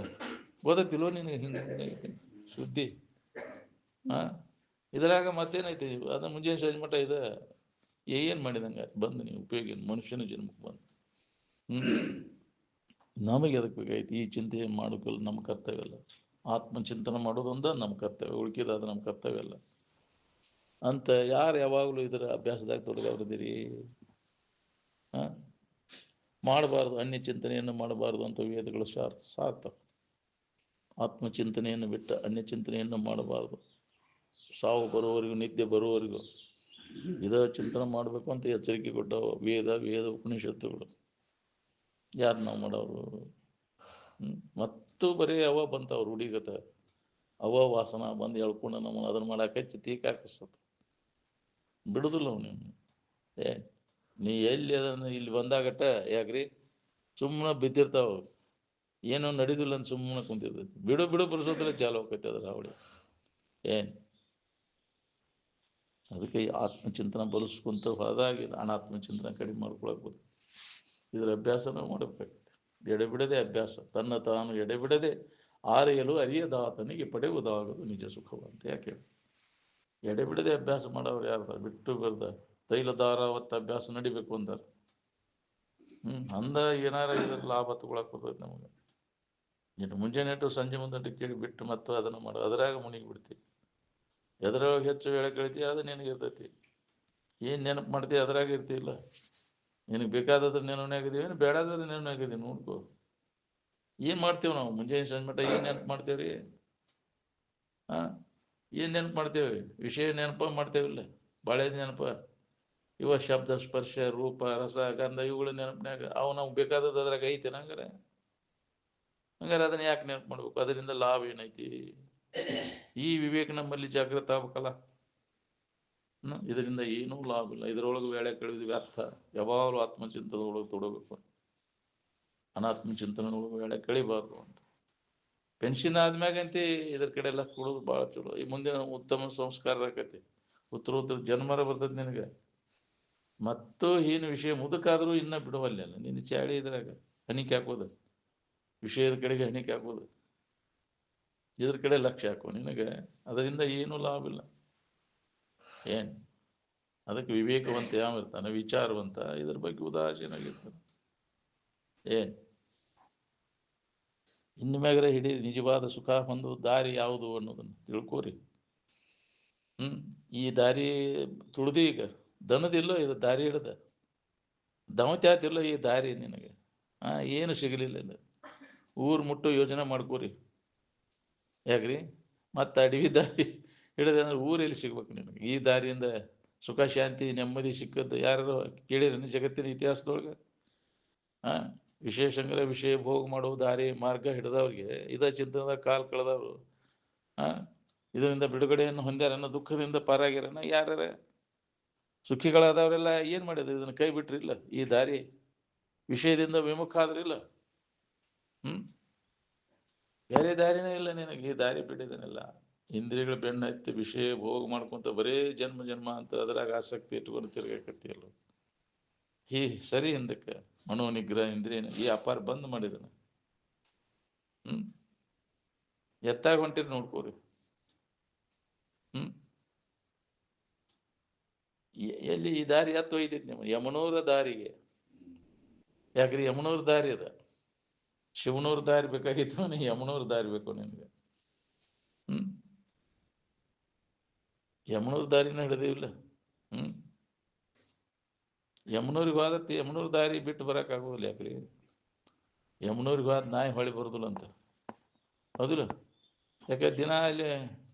A: ಗೊತ್ತಿಲ್ವ ನಿನಗೆ ಹಿಂಗೆ ಸುದ್ದಿ? ಇದ್ರಾಗ ಮತ್ತೇನೈತಿ? ಅದನ್ನ ಮುಂಜಾನೆ ಸಂಜೆ ಮಟ್ಟ ಇದೆ ಏನು ಮಾಡಿದಂಗೆ ಬಂದು ನೀವು ಉಪಯೋಗ ಮನುಷ್ಯನ ಜನ್ಮಕ್ಕೆ ಬಂದು. ನಮಗೆ ಅದಕ್ಕೆ ಬೇಕಾಯ್ತು ಈ ಚಿಂತೆ ಮಾಡೋಕ್ಕಲ್ಲ, ನಮ್ಮ ಕರ್ತವ್ಯ ಅಲ್ಲ. ಆತ್ಮಚಿಂತನೆ ಮಾಡೋದೊಂದ ನಮ್ಮ ಕರ್ತವ್ಯ, ಉಳ್ಕಿದಾದ ನಮ್ಮ ಕರ್ತವ್ಯ ಅಲ್ಲ ಅಂತ. ಯಾರು ಯಾವಾಗಲೂ ಇದರ ಅಭ್ಯಾಸದಾಗ ತೊಡಗವ್ರಿದ್ದೀರಿ? ಮಾಡಬಾರ್ದು, ಅನ್ಯ ಚಿಂತನೆಯನ್ನು ಮಾಡಬಾರ್ದು ಅಂತ ವೇದಗಳು ಸಾರ್ತವೆ. ಆತ್ಮಚಿಂತನೆಯನ್ನು ಬಿಟ್ಟು ಅನ್ಯ ಚಿಂತನೆಯನ್ನು ಮಾಡಬಾರ್ದು. ಸಾವು ಬರುವವರೆಗೂ, ನಿದ್ದೆ ಬರುವವರೆಗೂ ಇದ ಚಿಂತನೆ ಮಾಡಬೇಕು ಅಂತ ಎಚ್ಚರಿಕೆ ಕೊಟ್ಟವು ವೇದ ಉಪನಿಷತ್ತುಗಳು. ಯಾರು ನಾವು ಮಾಡೋರು? ಮತ್ತು ಬರೀ ಅವ ಬಂತ ಅವ್ರು ಹುಡಿಗತ ಅವ ವಾಸನ ಬಂದು ಹೇಳ್ಕೊಂಡು ನಮ್ಮ ಅದನ್ನ ಮಾಡಾಕಚ್ಚಿ ತೀಕಾಕಸತ್ ಬಿಡುದಿಲ್ಲ ಅವ್. ನೀ ಎಲ್ಲಿ ಅದನ್ನು ಇಲ್ಲಿ ಬಂದಾಗಟ್ಟ ಯಾಕ್ರಿ ಸುಮ್ಮನೆ ಬಿದ್ದಿರ್ತಾವ, ಏನೋ ನಡೀದಿಲ್ಲ ಅಂತ ಸುಮ್ಮನೆ ಕುಂತಿರ್ತೈತಿ. ಬಿಡು ಬರೆಸೋದ್ರೆ ಚಾಲು ಹೋಗ್ತೈತೆ ಅದ್ರ ಅವಳಿ. ಅದಕ್ಕೆ ಆತ್ಮಚಿಂತನ ಬಲಿಸ್ಕೊಂತ ಹೋದಾಗಿ ಅನಾತ್ಮಚಿಂತನ ಕಡಿಮೆ ಮಾಡ್ಕೊಳಕ್ ಬರ್ತದೆ. ಇದ್ರ ಅಭ್ಯಾಸನೂ ಮಾಡಬೇಕಾಗ್ತದೆ. ಎಡೆಬಿಡದೆ ಅಭ್ಯಾಸ, ತನ್ನ ತಾನು ಎಡೆಬಿಡದೆ ಆರೆಯಲು ಅರಿಯದಾತನಿಗೆ ಪಡೆಯುವುದಾಗದು ನಿಜ ಸುಖವಂತ. ಯಾಕೆ ಎಡೆಬಿಡದೆ ಅಭ್ಯಾಸ ಮಾಡೋರು ಯಾರು? ಬಿಟ್ಟು ಬರ್ದ ತೈಲದಾರಾವತ್ತ ಅಭ್ಯಾಸ ನಡಿಬೇಕು ಅಂತಾರೆ. ಅಂದ ಏನಾರ ಇದ್ರ ಲಾಭ ತಗೊಳಕ್ ಬರ್ತೈತೆ ನಮಗೆ. ಇನ್ನು ಮುಂಜಾನೆ ಇಟ್ಟು ಸಂಜೆ ಮುಂದೆ ಕೇಳಿ ಬಿಟ್ಟು ಮತ್ತು ಅದನ್ನು ಮಾಡೋ ಅದ್ರಾಗ ಮುನಿಗಿ ಬಿಡ್ತೀವಿ. ಎದ್ರೊಳಗೆ ಹೆಚ್ಚು ವೇಳೆ ಕಳಿತೀವಿ ಅದು ನಿನಗಿರ್ತೈತಿ. ಏನು ನೆನಪು ಮಾಡ್ತೀವಿ ಅದ್ರಾಗ ಇರ್ತಿಲ್ಲ. ನಿನಗೆ ಬೇಕಾದದ್ರ ನೆನವನಾಗಿದ್ದೀವಿ, ಏನು ಬೇಡಾದ್ರೆ ನೆನವನಾಗಿದ್ದೀವಿ ನೋಡ್ಕೋ. ಏನು ಮಾಡ್ತೇವೆ ನಾವು ಮುಂಜಾನೆ ಸಂಜೆ ಮಟ್ಟ? ಏನು ನೆನಪು ಮಾಡ್ತೇವ್ರಿ? ಏನು ನೆನಪು ಮಾಡ್ತೇವೆ? ವಿಷಯ ನೆನಪ ಮಾಡ್ತೇವಿಲ್ಲ? ಬಾಳೆ ನೆನಪ, ಇವ ಶಬ್ದ ಸ್ಪರ್ಶ ರೂಪ ರಸ ಗಂಧ ಇವುಗಳ ನೆನಪಿನಾಗ ಅವು ನಾವು ಬೇಕಾದದ್ದು ಅದ್ರಾಗ ಐತೇನ? ಹಂಗಾರೆ ಅದನ್ನ ಯಾಕೆ ನೆನಪು ಮಾಡ್ಬೇಕು? ಅದರಿಂದ ಲಾಭ ಏನೈತಿ? ಈ ವಿವೇಕ ನಮ್ಮಲ್ಲಿ ಜಾಗೃತ ಆಗ್ಬೇಕಲ್ಲ. ಇದರಿಂದ ಏನೂ ಲಾಭ ಇಲ್ಲ. ಇದರೊಳಗೆ ವೇಳೆ ಕಳೆದು ವ್ಯರ್ಥ. ಯಾವಾಗಲೂ ಆತ್ಮಚಿಂತನದೊಳಗೆ ತೊಡಬೇಕು, ಅನಾತ್ಮಚಿಂತನದೊಳಗೆ ವೇಳೆ ಕಳಿಬಾರ್ದು ಅಂತ. ಪೆನ್ಷನ್ ಆದ್ಮ್ಯಾಗಂತಿ ಇದ್ರ ಕಡೆ ಎಲ್ಲ ಕೊಡೋದು ಭಾಳ ಚಲೋ. ಈ ಮುಂದಿನ ಉತ್ತಮ ಸಂಸ್ಕಾರ ಆಕತಿ, ಉತ್ತರ ಜನ್ಮರ ಬರ್ತದೆ ನಿನಗೆ. ಮತ್ತು ಏನು ವಿಷಯ ಮುದುಕಾದ್ರೂ ಇನ್ನ ಬಿಡುವಲ್ಲ ನಿನ್ನ ಚಾಳಿ ಇದ್ರಾಗ ಹಣಿಕೆ ಹಾಕೋದು, ವಿಷಯದ ಕಡೆಗೆ ಹಣಿಕೆ ಹಾಕೋದು, ಇದ್ರ ಕಡೆ ಲಕ್ಷ್ಯ ಹಾಕೋ ನಿನಗೆ. ಅದರಿಂದ ಏನೂ ಲಾಭ ಇಲ್ಲ. ಅದಕ್ಕೆ ವಿವೇಕವಂತ ಯಾವ ಇರ್ತಾನೆ? ವಿಚಾರವಂತ ಇದ್ರ ಬಗ್ಗೆ ಉದಾಸೀನಾಗಿರ್ತಾನೆ. ಇನ್ನು ಮ್ಯಾಗರೆ ಹಿಡೀರಿ ನಿಜವಾದ ಸುಖ ಹೊಂದುವ ದಾರಿ ಯಾವುದು ಅನ್ನೋದನ್ನು ತಿಳ್ಕೋರಿ. ಈ ದಾರಿ ತುಳಿದು ಈಗ ದನದಿಲ್ಲೋ ಇದು ದಾರಿ ಹಿಡ್ದ ದಮತ್ಯಾತಿಲ್ಲೋ ಈ ದಾರಿ ನಿನಗೆ. ಏನು ಸಿಗಲಿಲ್ಲ. ಊರು ಮುಟ್ಟೋ ಯೋಜನೆ ಮಾಡ್ಕೋರಿ. ಯಾಕ್ರಿ? ಮತ್ತು ಅಡವಿ ದಾರಿ ಹಿಡಿದೆ ಅಂದ್ರೆ ಊರೆಲ್ಲಿ ಸಿಗ್ಬೇಕು ನಿನಗೆ? ಈ ದಾರಿಯಿಂದ ಸುಖ ಶಾಂತಿ ನೆಮ್ಮದಿ ಸಿಕ್ಕದ್ದು ಯಾರು ಕೇಳಿರೇನು ಜಗತ್ತಿನ ಇತಿಹಾಸದೊಳಗೆ? ವಿಶೇಷಂಗರ ವಿಷಯ ಭೋಗ ಮಾಡೋ ದಾರಿ ಮಾರ್ಗ ಹಿಡಿದವ್ರಿಗೆ ಇದ ಚಿಂತನದ ಕಾಲ್ ಕಳೆದವರು ಇದರಿಂದ ಬಿಡುಗಡೆಯನ್ನು ಹೊಂದ್ಯಾರನ್ನ, ದುಃಖದಿಂದ ಪಾರಾಗ್ಯಾರನ್ನ ಯಾರ್ಯಾರ ಸುಖಿಗಳಾದವರೆಲ್ಲ ಏನು ಮಾಡಿದ್ರು? ಇದನ್ನು ಕೈ ಬಿಟ್ರಿಲ್ಲ, ಈ ದಾರಿ ವಿಷಯದಿಂದ ವಿಮುಖ ಆದ್ರಿಲ್ಲ. ಬೇರೆ ದಾರಿನೇ ಇಲ್ಲ ನಿನಗೆ, ಈ ದಾರಿ ಬಿಟ್ಟಿದ್ದೇನಿಲ್ಲ. ಇಂದ್ರಿಯಗಳ ಬೆನ್ನ ಹತ್ತಿ ವಿಷಯ ಭೋಗ ಮಾಡ್ಕೊಂತ ಬರೇ ಜನ್ಮ ಜನ್ಮ ಅಂತ ಅದ್ರಾಗ ಆಸಕ್ತಿ ಇಟ್ಕೊಂಡು ತಿರ್ಗಾಕತ್ತಿಯಲ್ಲ. ಈ ಸರಿ ಹಿಂದಕ್ಕೆ ಮನೋನಿಗ್ರಹ ಇಂದ್ರಿಯ ಈ ಅಪಾರ ಬಂದ್ ಮಾಡಿದನ. ಎತ್ತಾಗ ಹೊಂಟಿರಿ ನೋಡ್ಕೋರಿ. ಎಲ್ಲಿ ಈ ದಾರಿ ಎತ್ತು ಒಯ್ದಿತ್ತು ನಿಮ್ಮ ಯಮನೂರ ದಾರಿಗೆ? ಯಾಕ್ರಿ ಯಮನೂರ ದಾರಿ ಅದ, ಶಿವನೂರ ದಾರಿ ಬೇಕಾಗಿತ್ತು, ನೀ ಯಮನೂರ ದಾರಿ ಬೇಕು ನಿನ್ಗೆ. ಯಮನೂರ ದಾರಿನ ಹಿಡಿದಿಲ್ಲ. ಯಮನೂರಿಗೆ ಹೋದತ್ತಿ ಯಮನೂರ ದಾರಿ ಬಿಟ್ಟು ಬರೋಕ್ಕಾಗೋದಿಲ್ಲ. ಯಾಕ್ರಿ ಯಮನೂರಿಗೆ ಹೋದ ನಾಯಿ ಹೊಳಿ ಬರೋದಿಲ್ಲ ಅಂತ, ಹೌದಿಲ್ಲ? ಯಾಕೆ ದಿನ ಅಲ್ಲಿ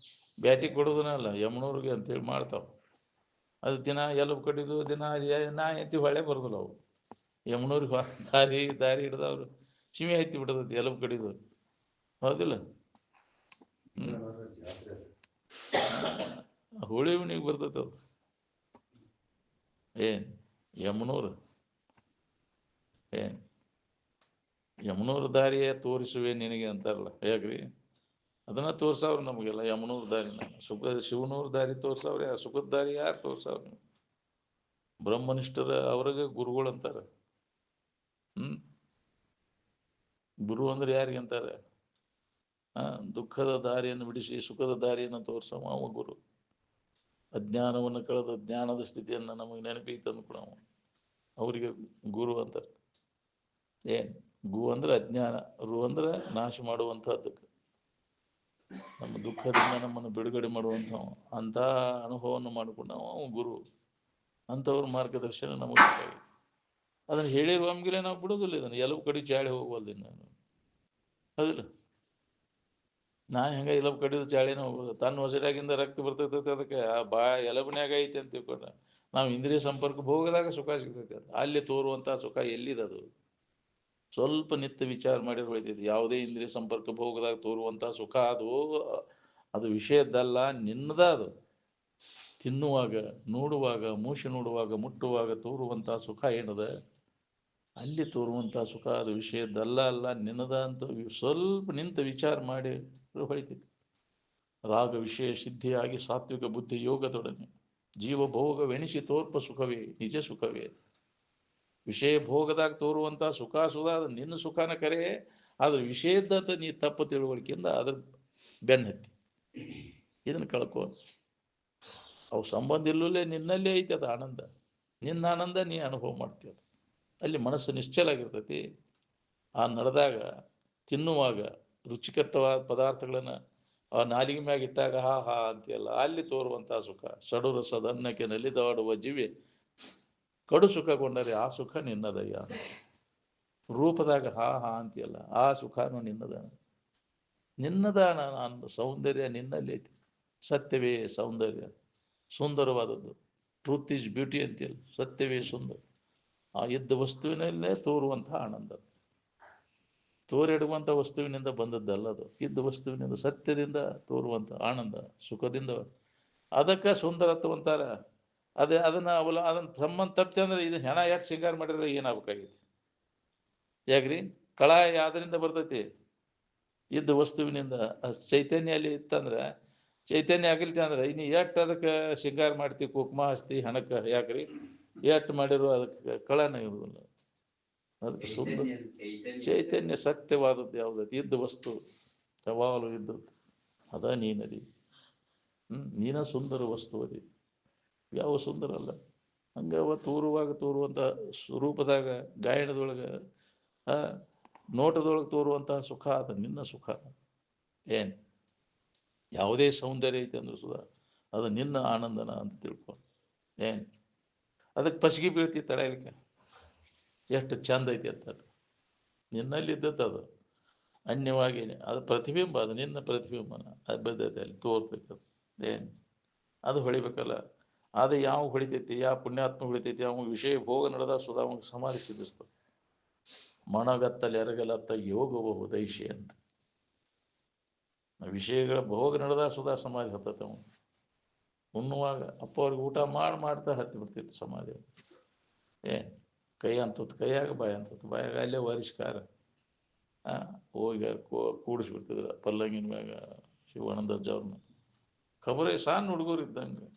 A: ಬ್ಯಾಟಿ ಕೊಡೋದನಲ್ಲ ಯಮನೂರಿಗೆ ಅಂತೇಳಿ ಮಾಡ್ತಾವ. ಅದು ದಿನ ಎಲಬು ಕಡಿದು ದಿನ ನಾಯಿ ಎತ್ತಿ ಹೊಳೆ ಬರೋದಿಲ್ಲ ಅವು. ಯಮನೂರಿಗೆ ಹೋದ ದಾರಿ ಹಿಡ್ದವ್ರು ಚಿಮಿ ಎತ್ತಿ ಬಿಡೋದೈತಿ ಎಲಬು ಕಡಿದು, ಹೌದಿಲ್ಲ? ಹೋಳಿ ಹುಣ್ಣಿಗೆ ಬರ್ತೈತೆ ಅದು. ಯಮನೂರು ಯಮನೂರ ದಾರಿಯೇ ತೋರಿಸುವೆ ನಿನಗೆ ಅಂತಾರಲ್ಲ, ಹೇಗ್ರಿ? ಅದನ್ನ ತೋರ್ಸವ್ರು ನಮಗೆಲ್ಲ ಯಮನೂರ ದಾರಿನ. ಶಿವನೂರ ದಾರಿ ತೋರ್ಸವ್ರೆ, ಆ ಸುಖದ ದಾರಿ ಯಾರು ತೋರ್ಸವ್ರು? ಬ್ರಹ್ಮನಿಷ್ಠರ ಅವ್ರಿಗೆ ಗುರುಗಳು ಅಂತಾರೆ. ಗುರು ಅಂದ್ರೆ ಯಾರಿಗೆ ಅಂತಾರೆ? ದುಃಖದ ದಾರಿಯನ್ನು ಬಿಡಿಸಿ ಸುಖದ ದಾರಿಯನ್ನು ತೋರ್ಸವ ಅವ ಗುರು. ಅಜ್ಞಾನವನ್ನು ಕಳೆದ ಜ್ಞಾನದ ಸ್ಥಿತಿಯನ್ನು ನಮಗೆ ನೆನಪಿಗೆ ತಂದು ಕೊಡವ ಅವರಿಗೆ ಗುರು ಅಂತಾರೆ. ಗು ಅಂದ್ರೆ ಅಜ್ಞಾನ, ರು ಅಂದ್ರೆ ನಾಶ ಮಾಡುವಂಥದ್ದಕ್ಕೆ, ನಮ್ಮ ದುಃಖದಿಂದ ನಮ್ಮನ್ನು ಬಿಡುಗಡೆ ಮಾಡುವಂಥ ಅಂಥ ಅನುಭವವನ್ನು ಮಾಡಿಕೊಂಡ ಅವ ಗುರು. ಅಂಥವ್ರ ಮಾರ್ಗದರ್ಶನ ನಮಗೆ ಬೇಕಾಗಿದೆ. ಅದನ್ನು ಹೇಳಿರುವಂಗಿಲ್ಲ ನಾವು ಬಿಡೋದಿಲ್ಲ. ಇದನ್ನು ಎಲ್ಲವೂ ಕಡೆ ಚಾಳಿ ಹೋಗ್ವಲ್ದಿನ ನಾನು, ಹೌದಿಲ್ಲ? ನಾ ಹೆಂಗ ಎಲಬು ಕಡಿದು ಚಾಳಿನ ಹೋಗೋದು, ತನ್ನ ಹೊಸರಾಗಿಂದ ರಕ್ತ ಬರ್ತೈತೆ ಅದಕ್ಕೆ ಆ ಎಲಬನ್ಯಾಗ ಐತೆ ಅಂತ ತಿಳ್ಕೊಂಡ ನಾವು ಇಂದ್ರಿಯ ಸಂಪರ್ಕ ಭೋಗದಾಗ ಸುಖ ಸಿಗ್ತೈತೆ ಅಂತ. ಅಲ್ಲಿ ತೋರುವಂಥ ಸುಖ ಎಲ್ಲಿದದು? ಸ್ವಲ್ಪ ನಿತ್ಯ ವಿಚಾರ ಮಾಡಿದ್ರೆ ಹೊಳಿತೈತಿ. ಯಾವುದೇ ಇಂದ್ರಿಯ ಸಂಪರ್ಕ ಭೋಗದಾಗ ತೋರುವಂಥ ಸುಖ ಅದು ವಿಷಯದ್ದಲ್ಲ, ನಿನ್ನದ. ಅದು ತಿನ್ನುವಾಗ, ನೋಡುವಾಗ, ಮೂಷಿ ನೋಡುವಾಗ, ಮುಟ್ಟುವಾಗ ತೋರುವಂಥ ಸುಖ ಏನದ? ಅಲ್ಲಿ ತೋರುವಂಥ ಸುಖ ಅದು ವಿಷಯದ್ದಲ್ಲ, ನಿನ್ನದ ಅಂತ ಸ್ವಲ್ಪ ನಿಂತ ವಿಚಾರ ಮಾಡಿ ಹೊಳಿತೈತಿ. ರಾಗ ವಿಷಯ ಸಿದ್ಧಿಯಾಗಿ ಸಾತ್ವಿಕ ಬುದ್ಧಿ ಯೋಗದೊಡನೆ ಜೀವಭೋಗವೆಣಿಸಿ ತೋರ್ಪ ಸುಖವೇ ನಿಜ ಸುಖವೇ. ವಿಷಯ ಭೋಗದಾಗ ತೋರುವಂಥ ಸುಖ ಸುಧಾ ಅದು ನಿನ್ನ ಸುಖನ ಕರೆ, ಅದು ವಿಷಯದಂತ ನೀ ತಪ್ಪು ತಿಳುವಳಿಕೆಯಿಂದ ಅದ್ರ ಬೆನ್ನತ್ತಿ ಇದನ್ನು ಕಳ್ಕೊ. ಅವು ಸಂಬಂಧ ಇಲ್ಲೇ ನಿನ್ನಲ್ಲೇ ಐತಿ ಅದು ಆನಂದ. ನಿನ್ನ ಆನಂದ ನೀ ಅನುಭವ ಮಾಡ್ತೀಯ. ಅಲ್ಲಿ ಮನಸ್ಸು ನಿಶ್ಚಲ ಆಗಿರ್ತೈತಿ. ಆ ನಡೆದಾಗ, ತಿನ್ನುವಾಗ, ರುಚಿಕಟ್ಟವಾದ ಪದಾರ್ಥಗಳನ್ನು ಆ ನಾಲಿಗೆ ಮ್ಯಾಗ ಇಟ್ಟಾಗ ಹಾ ಹಾ ಅಂತೀಯಲ್ಲ, ಅಲ್ಲಿ ತೋರುವಂಥ ಸುಖ. ಷಡುರಸದ ಅನ್ನಕ್ಕೆ ನಲಿದಾಡುವ ಜೀವಿ ಕಡು ಸುಖಗೊಂಡರೆ ಆ ಸುಖ ನಿನ್ನದಯ್ಯ. ರೂಪದಾಗ ಹಾ ಹಾ ಅಂತೀಯಲ್ಲ, ಆ ಸುಖನೂ ನಿನ್ನದ ಸೌಂದರ್ಯ ನಿನ್ನಲ್ಲಿ ಐತಿ. ಸತ್ಯವೇ ಸೌಂದರ್ಯ, ಸುಂದರವಾದದ್ದು. ಟ್ರೂತ್ ಈಸ್ ಬ್ಯೂಟಿ ಅಂತೀಯಲ್ಲ, ಸತ್ಯವೇ ಸುಂದರ. ಆ ಇದ್ದ ವಸ್ತುವಿನಲ್ಲೇ ತೋರುವಂಥ ಆನಂದ, ತೋರಿಡುವಂಥ ವಸ್ತುವಿನಿಂದ ಬಂದದ್ದಲ್ಲ ಅದು. ಇದ್ದ ವಸ್ತುವಿನಿಂದ ಸತ್ಯದಿಂದ ತೋರುವಂಥ ಆನಂದ, ಸುಖದಿಂದ. ಅದಕ್ಕೆ ಸುಂದರತ್ವ ಅಂತಾರ. ಅದನ್ನು ಸಂಬಂಧ ತಪ್ಪಿ ಅಂದ್ರೆ ಇದು ಹೆಣ ಎಷ್ಟು ಶೃಂಗಾರ ಮಾಡಿದ್ರೆ ಏನಾಗಬೇಕಾಗೈತಿ? ಯಾಕ್ರಿ? ಕಳ ಯಾವ್ದರಿಂದ ಬರ್ತೈತಿ? ಇದ್ದ ವಸ್ತುವಿನಿಂದ. ಚೈತನ್ಯ ಅಲ್ಲಿ ಇತ್ತಂದ್ರೆ, ಚೈತನ್ಯ ಆಗಿಲ್ತಿ ಅಂದ್ರೆ ಇನ್ನು ಎಷ್ಟು ಅದಕ್ಕೆ ಶೃಂಗಾರ ಮಾಡ್ತೀವಿ, ಕುಕ್ಮ ಹಚ್ತಿ ಹಣಕ್ಕೆ. ಯಾಕ್ರಿ? ಎಷ್ಟು ಮಾಡಿರೋ ಅದಕ್ಕೆ ಕಳನ ಇರುವುದಿಲ್ಲ. ಅದಕ್ಕೆ ಸುಂದರ ಚೈತನ್ಯ ಸತ್ಯವಾದದ್ದು ಯಾವುದೈತಿ? ಇದ್ದ ವಸ್ತು ಯಾವಾಗಲೂ ಇದ್ದದ್ದು ಅದ ನೀನದಿ. ನೀನ ಸುಂದರ ವಸ್ತು ಅದಿ. ಯಾವ ಸುಂದರ ಅಲ್ಲ. ಹಂಗವ ತೋರುವಂಥ ಸ್ವರೂಪದಾಗ, ಗಾಯನದೊಳಗೆ, ನೋಟದೊಳಗೆ ತೋರುವಂಥ ಸುಖ ಅದು ನಿನ್ನ ಸುಖ. ಯಾವುದೇ ಸೌಂದರ್ಯ ಐತೆ ಅಂದ್ರೆ ಸುಧಾ ಅದು ನಿನ್ನ ಆನಂದನ ಅಂತ ತಿಳ್ಕೊ. ಅದಕ್ಕೆ ಪಸಿಗೆ ಬೀಳ್ತಿ ತಡೆಯಲಿಕ್ಕೆ. ಎಷ್ಟು ಚಂದ ಐತಿ ಅಂತ ನಿನ್ನಲ್ಲಿದ್ದದ್ದು ಅದು ಅನ್ಯವಾಗಿ ಅದು ಪ್ರತಿಬಿಂಬ, ಅದು ನಿನ್ನ ಪ್ರತಿಬಿಂಬನ ಅದು ಬದ್ದೈತೆ ಅಲ್ಲಿ ತೋರ್ತೈತೆ. ಅದು ಅದು ಹೊಳಿಬೇಕಲ್ಲ. ಅದು ಯಾವ ಹೊಡಿತೈತಿ, ಯಾವ ಪುಣ್ಯಾತ್ಮ ಹೊಡಿತೈತಿ, ಅವ ವಿಷಯ ಭೋಗ ನಡೆದ ಸುಧಾ ಅವಾಗ ಸಮಾಧಿ ಸಿದ್ಧಿಸ್ತದೆ. ಮಣಗತ್ತಲೆ ಎರಗಲತ್ತ ಯೋಗವು ದೈಶಿ ಅಂತ. ವಿಷಯಗಳ ಭೋಗ ನಡೆದ ಸುಧಾ ಸಮಾಧಿ ಹತ್ತತ. ಅವ ಉಣ್ಣುವಾಗ ಅಪ್ಪ ಅವ್ರಿಗೆ ಊಟ ಮಾಡ್ತಾ ಹತ್ತಿ ಬಿಡ್ತಿತ್ತು ಸಮಾಧಿ. ಕೈ ಅಂತತ್ತು ಕೈಯಾಗ, ಬಾಯಿ ಅಂತತ್ತು ಬಾಯಾಗ, ಅಲ್ಲೇ ವರಿಷ್ಕಾರ ಹೋಗಿ ಕೂಡಿಸ್ಬಿಡ್ತಿದ್ರು ಪಲ್ಲಂಗಿನ ಮ್ಯಾಗ ಶಿವಾನಂದ ಅಜ್ಜವ್ರನ್ನ. ಖಬರೇ ಸಣ್ಣ ಹುಡುಗರು ಇದ್ದಂಗೆ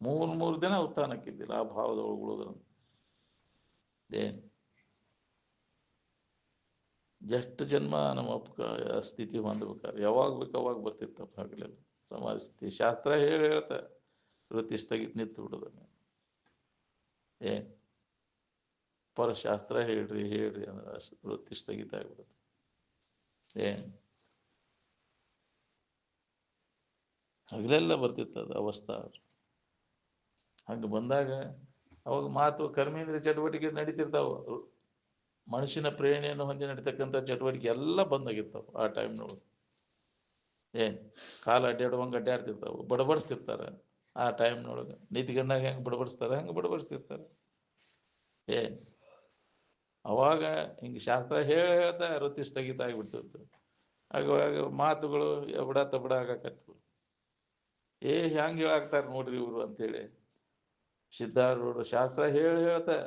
A: 3 ದಿನ ಉತ್ಥಾನಕ್ಕಿದ್ದಿಲ್ಲ ಆ ಭಾವದೊಳಗೆ ಉಳಿದ್ರ. ಎಷ್ಟು ಜನ್ಮ ನಮ್ಮ ಅಪ್ಪ ಸ್ಥಿತಿ ಹೊಂದ್ಬೇಕಾದ್ರೆ ಯಾವಾಗ ಬೇಕು ಅವಾಗ ಬರ್ತಿತ್ತಪ್ಪ. ಆಗಲಿಲ್ಲ ಸಮಾಜ ಸ್ಥಿತಿ. ಶಾಸ್ತ್ರ ಹೇಳ್ತಾ ವೃತ್ತಿ ಸ್ಥಗಿತ ನಿಂತು ಬಿಡೋದ. ಪರಶಾಸ್ತ್ರ ಹೇಳ್ರಿ ಅಂದ್ರೆ ಅಷ್ಟು ವೃತ್ತಿ ಸ್ಥಗಿತ ಆಗ್ಬಿಡುತ್ತೆ. ಹಗಲೆಲ್ಲ ಬರ್ತಿತ್ತು ಅದು ಅವಸ್ಥಾ. ಹಂಗೆ ಬಂದಾಗ ಅವಾಗ ಮಾತು ಕರ್ಮೇಂದ್ರ ಚಟುವಟಿಕೆ ನಡೀತಿರ್ತಾವ. ಮನುಷ್ಯನ ಪ್ರೇರಣೆಯನ್ನು ಹೊಂದಿ ನಡೀತಕ್ಕಂಥ ಚಟುವಟಿಕೆ ಎಲ್ಲ ಬಂದಾಗಿರ್ತಾವ ಆ ಟೈಮ್ನೊಳಗೆ. ಕಾಲ ಅಡ್ಡಾಡುವಂಗೆ ಅಡ್ಡಾಡ್ತಿರ್ತಾವೆ, ಬಡಬಡಿಸ್ತಿರ್ತಾರೆ ಆ ಟೈಮ್ನೊಳಗೆ. ನಿಂತ್ಕೊಂಡಾಗ ಹೆಂಗೆ ಬಡಬಡಿಸ್ತಾರೆ ಹಂಗೆ ಬಡಬಡಿಸ್ತಿರ್ತಾರೆ. ಅವಾಗ ಹಿಂಗೆ ಶಾಸ್ತ್ರ ಹೇಳ್ತಾ ವೃತ್ತಿ ಸ್ಥಗಿತ ಆಗಿಬಿಡ್ತಿತ್ತು. ಆವಾಗ ಮಾತುಗಳು ಎಬಡ ತಬಡ ಆಗಾಕತ್ವು. ಹೆಂಗೆ ಹೇಳಾಕ್ತಾರೆ ನೋಡ್ರಿ ಇವರು ಅಂತೇಳಿ ಸಿದ್ಧಾರೂಢರು ಶಾಸ್ತ್ರ ಹೇಳ್ತಾ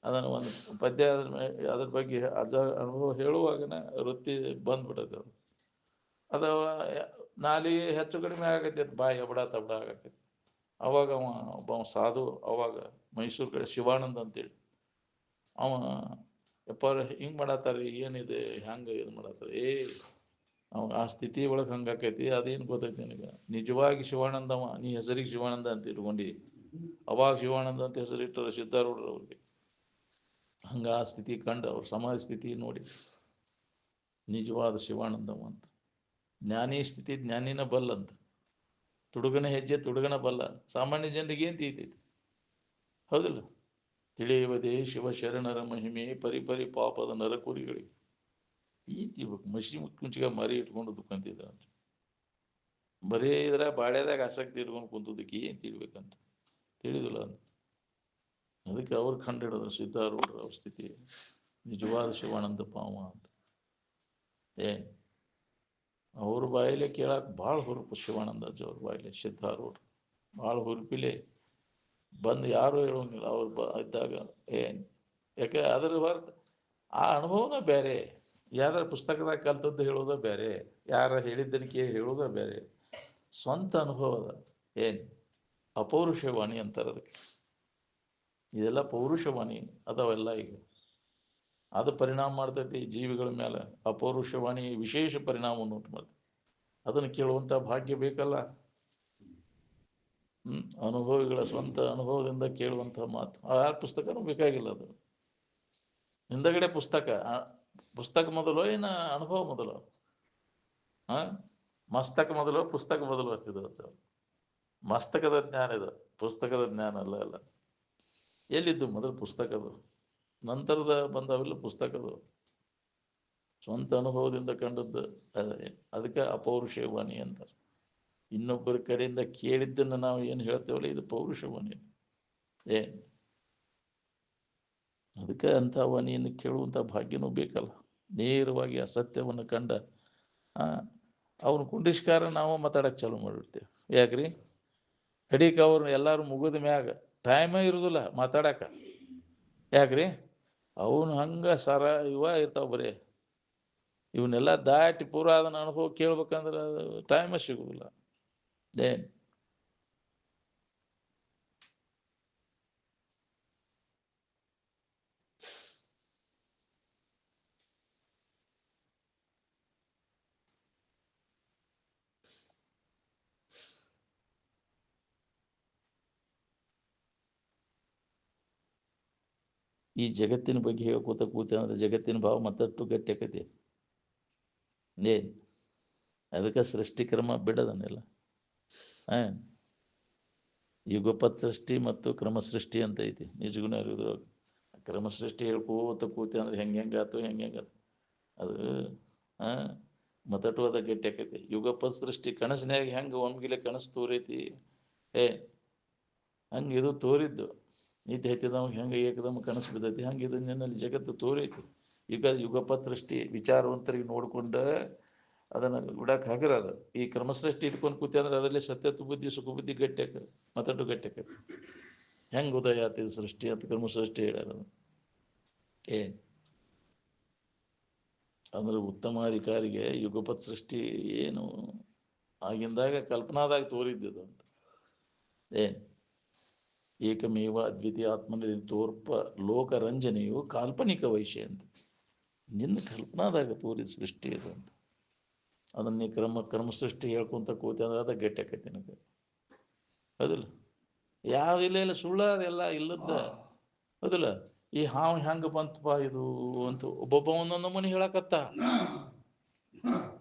A: ಅದನ್ನು ಒಂದು ಪದ್ಯ ಅದ್ರ ಬಗ್ಗೆ ಅನುಭವ ಹೇಳುವಾಗನ ವೃತ್ತಿ ಬಂದ್ಬಿಡೋದು. ಅದು ನಾಲಿಗೆ ಹೆಚ್ಚು ಕಡಿಮೆ ಆಗತ್ತೈತಿ, ಬಾಯಿ ಎಬಡ ತಬಡ ಆಗತ್ತೈತಿ. ಅವಾಗ ಒಬ್ಬ ಸಾಧು, ಅವಾಗ ಮೈಸೂರು ಕಡೆ ಶಿವಾನಂದ ಅಂತೇಳಿ, ಅವ ಯಪ್ಪ ಹಿಂಗೆ ಮಾಡತ್ತಾರ, ಏನಿದೆ ಹೆಂಗೆ ಇದು ಮಾಡತ್ತಾರ. ಅವ ಆ ಸ್ಥಿತಿ ಒಳಗೆ ಹಂಗಾಕೈತಿ. ಅದೇನು ಗೊತ್ತೈತಿ ನಿನಗೆ? ನಿಜವಾಗಿ ಶಿವಾನಂದವ, ನೀ ಹೆಸರಿಗೆ ಶಿವಾನಂದ ಅಂತ ಇಟ್ಕೊಂಡು ಅವಾಗ ಶಿವಾನಂದ ಅಂತ ಹೆಸರಿಟ್ಟರು ಸಿದ್ಧಾರೂಢರು ಅವ್ರಿಗೆ. ಹಂಗೆ ಆ ಸ್ಥಿತಿ ಕಂಡು ಅವ್ರ ಸಮಾಜ ಸ್ಥಿತಿ ನೋಡಿ ನಿಜವಾದ ಶಿವಾನಂದವ ಅಂತ. ಜ್ಞಾನಿ ಸ್ಥಿತಿ ಜ್ಞಾನಿನ ಬಲ್ಲಂತ. ತುಡುಗನ ಹೆಜ್ಜೆ ತುಡುಗನ ಬಲ್ಲ. ಸಾಮಾನ್ಯ ಜನರಿಗೆ ಏನು ತಿಳಿತೈತಿ? ಹೌದಿಲ್ಲ? ತಿಳಿಯುವುದೇ ಶಿವ ಶರಣರ ಮಹಿಮೆ ಪರಿಪರಿ ಪಾಪದ ನರಕುರಿಗಳಿಗೆ. ಏನು ತಿಳ್ಬೇಕು? ಮಸಿ ಕುಂಚಿಗ ಮರಿ ಇಟ್ಕೊಂಡು ದುಃಖಂತಿದ್ದ ಅಂತ ಬರೀ ಇದ್ರ ಬಾಳ್ಯದಾಗ ಆಸಕ್ತಿ ಇಟ್ಕೊಂಡು ಕುಂತದಕ್ಕೆ ಏನು ತಿಳ್ಬೇಕಂತ ತಿಳಿದಿಲ್ಲ ಅಂತ. ಅದಕ್ಕೆ ಅವ್ರು ಕಂಡು ಹಿಡಿದ್ರು ಸಿದ್ಧಾರೂಢರ ಅವ್ರ ಸ್ಥಿತಿ ನಿಜವಾದ ಶಿವಾನಂದ ಪಾವ ಅಂತ. ಅವ್ರ ಬಾಯಿಲೆ ಕೇಳಕ್ಕೆ ಭಾಳ ಹುರುಪು. ಶಿವಾನಂದ ಅಜ್ಜವ್ರ ಬಾಯಿಲೆ ಸಿದ್ಧಾರೂಢರು ಭಾಳ ಹುರುಪಿಲೆ ಬಂದು ಯಾರು ಹೇಳೋಂಗಿಲ್ಲ ಅವ್ರು ಇದ್ದಾಗ. ಯಾಕೆ ಅದ್ರ ಹೊರತು ಆ ಅನುಭವನ ಬೇರೆ. ಯಾವ್ದಾರ ಪುಸ್ತಕದಾಗ ಕಲ್ತದ್ದು ಹೇಳೋದ ಬೇರೆ, ಯಾರ ಹೇಳಿದ್ದನ್ನು ಕೇಳಿ ಹೇಳೋದ ಬೇರೆ. ಸ್ವಂತ ಅನುಭವದ ಅಪೌರುಷವಾಣಿ ಅಂತಾರೆ ಅದಕ್ಕೆ. ಇದೆಲ್ಲ ಪೌರುಷವಾಣಿ ಅದಾವೆಲ್ಲ. ಈಗ ಅದು ಪರಿಣಾಮ ಮಾಡ್ತೈತಿ ಜೀವಿಗಳ ಮೇಲೆ. ಅಪೌರುಷವಾಣಿ ವಿಶೇಷ ಪರಿಣಾಮವನ್ನು ಉಂಟು ಮಾಡ್ತೈತಿ. ಅದನ್ನು ಕೇಳುವಂಥ ಭಾಗ್ಯ ಬೇಕಲ್ಲ. ಅನುಭವಿಗಳ ಸ್ವಂತ ಅನುಭವದಿಂದ ಕೇಳುವಂಥ ಮಾತು. ಯಾರ ಪುಸ್ತಕನೂ ಬೇಕಾಗಿಲ್ಲ. ಅದು ಹಿಂದಗಡೆ ಪುಸ್ತಕ ಮೊದಲು ಏನು ಅನುಭವ ಮೊದಲು? ಮಸ್ತಕ ಮೊದಲು ಪುಸ್ತಕ ಮೊದಲು ಹತ್ತಿದ್ರು. ಮಸ್ತಕದ ಜ್ಞಾನ ಇದು, ಪುಸ್ತಕದ ಜ್ಞಾನ ಅಲ್ಲ. ಎಲ್ಲಿದ್ದು ಮೊದಲು ಪುಸ್ತಕದು? ನಂತರದ ಬಂದವೆಲ್ಲ ಪುಸ್ತಕದು. ಸ್ವಂತ ಅನುಭವದಿಂದ ಕಂಡದ್ದು ಅದಕ್ಕೆ ಅಪೌರುಷವಾಣಿ ಅಂತಾರೆ. ಇನ್ನೊಬ್ಬರ ಕಡೆಯಿಂದ ಕೇಳಿದ್ದನ್ನು ನಾವು ಏನು ಹೇಳ್ತೇವಲ್ಲ, ಇದು ಪೌರುಷವಾಣಿ. ಅದಕ್ಕೆ ಅಂಥ ವಾಣಿಯನ್ನು ಕೇಳುವಂಥ ಭಾಗ್ಯನೂ ಬೇಕಲ್ಲ. ನೇರವಾಗಿ ಆ ಸತ್ಯವನ್ನು ಕಂಡ ಅವನು ಕುಂಡಿಷ್ಕಾರ ನಾವು ಮಾತಾಡಕ್ಕೆ ಚಾಲು ಮಾಡಿಬಿಡ್ತೇವೆ. ಯಾಕ್ರಿ? ಕಡಿಗೆ ಅವ್ರು ಎಲ್ಲರೂ ಮುಗಿದ ಮ್ಯಾಗ ಟೈಮೇ ಇರೋದಿಲ್ಲ ಮಾತಾಡಕ್ಕೆ. ಯಾಕ್ರಿ? ಅವನು ಹಂಗೆ ಇರ್ತಾವ ಬರೀ. ಇವನ್ನೆಲ್ಲ ದಾಟಿ ಪೂರ ಅದನ್ನ ಅನುಭವ ಕೇಳ್ಬೇಕಂದ್ರೆ ಟೈಮೇ ಸಿಗೋದಿಲ್ಲ. ಈ ಜಗತ್ತಿನ ಬಗ್ಗೆ ಹೇಳ್ಕೋತ ಕೂತೆ ಅಂದ್ರೆ ಜಗತ್ತಿನ ಭಾವ ಮತ್ತಷ್ಟು ಗಟ್ಟಿ ಆಕೈತಿ. ಅದಕ್ಕೆ ಸೃಷ್ಟಿಕ್ರಮ ಬಿಡೋದನ್ನೆಲ್ಲ. ಯುಗಪತ್ ಸೃಷ್ಟಿ ಮತ್ತು ಕ್ರಮ ಸೃಷ್ಟಿ ಅಂತ ಐತಿ. ನಿಜಗುಣ ಇರೋದ್ರೊಳಗೆ ಕ್ರಮ ಸೃಷ್ಟಿ ಹೇಳ್ಕೋತ ಕೂತೆ ಅಂದ್ರೆ ಹೆಂಗಾತು ಅದು ಮತ್ತಟು ಅದ ಗಟ್ಟಿ ಆಕೈತಿ. ಯುಗಪತ್ ಸೃಷ್ಟಿ ಕನಸಿನಾಗ ಹೆಂಗೆ ಒಮ್ಗಿಲೆ ಕನಸು ತೋರೈತಿ, ಹಂಗೆ ಇದು ತೋರಿದ್ದು ನೀತಿ ಹತ್ತಿದವಾಗ ಹೆಂಗೆ ಏಕದಮ್ ಕನಸು ಬಿದ್ದೈತಿ, ಹಂಗೆ ಇದು ನಿನ್ನಲ್ಲಿ ಜಗತ್ತು ತೋರೈತಿ. ಯುಗಪತ್ ಸೃಷ್ಟಿ ವಿಚಾರವಂತರಿಗೆ ನೋಡ್ಕೊಂಡ ಅದನ್ನು ಬಿಡಕ್ಕೆ ಹಾಕಿರ. ಅದು ಈ ಕ್ರಮಸೃಷ್ಟಿ ಇಟ್ಕೊಂಡು ಕೂತಿ ಅಂದ್ರೆ ಅದರಲ್ಲಿ ಸತ್ಯತ್ವ ಬುದ್ಧಿ ಸುಖ ಬುದ್ಧಿ ಗಟ್ಟಿಯಾಕ ಮತ್ತಟ್ಟು ಗಟ್ಟಿಯಾಕ. ಹೆಂಗೆ ಉದಯ ಆಗ್ತಿದೆ ಸೃಷ್ಟಿ ಅಂತ ಕ್ರಮಸೃಷ್ಟಿ ಹೇಳ್ಯಾರ. ಅಂದ್ರೆ ಉತ್ತಮಾಧಿಕಾರಿಗೆ ಯುಗಪತ್ ಸೃಷ್ಟಿ ಏನು ಆಗಿಂದಾಗ ಕಲ್ಪನಾದಾಗ ತೋರಿದ್ದಿದ್ದು ಅಂತ. ಏಕಮೇವ ಅದ್ವಿತೀಯ ಆತ್ಮನಲ್ಲಿ ತೋರ್ಪ ಲೋಕರಂಜನೆಯು ಕಾಲ್ಪನಿಕ ವೈಶ್ಯ ಅಂತ ನಿನ್ನ ಕಲ್ಪನಾದಾಗ ತೋರಿದ ಸೃಷ್ಟಿ ಇದು ಅಂತ. ಅದನ್ನೇ ಕ್ರಮಸೃಷ್ಟಿ ಹೇಳ್ಕೊಂತ ಕೂತಿ ಅಂದ್ರೆ ಅದ ಗಟ್ಟಿ ಆಕೈತಿ ನನಗೆ. ಹೌದಿಲ್ಲ? ಇಲ್ಲ ಸುಳ್ಳ ಅದೆಲ್ಲ ಇಲ್ಲದ. ಹೌದಿಲ್ಲ? ಈ ಹಾವು ಹೆಂಗೆ ಬಂತಪ್ಪ ಇದು ಅಂತ ಒಬ್ಬೊಬ್ಬ ಒಂದೊಂದು ಮನೆ ಹೇಳಕತ್ತ.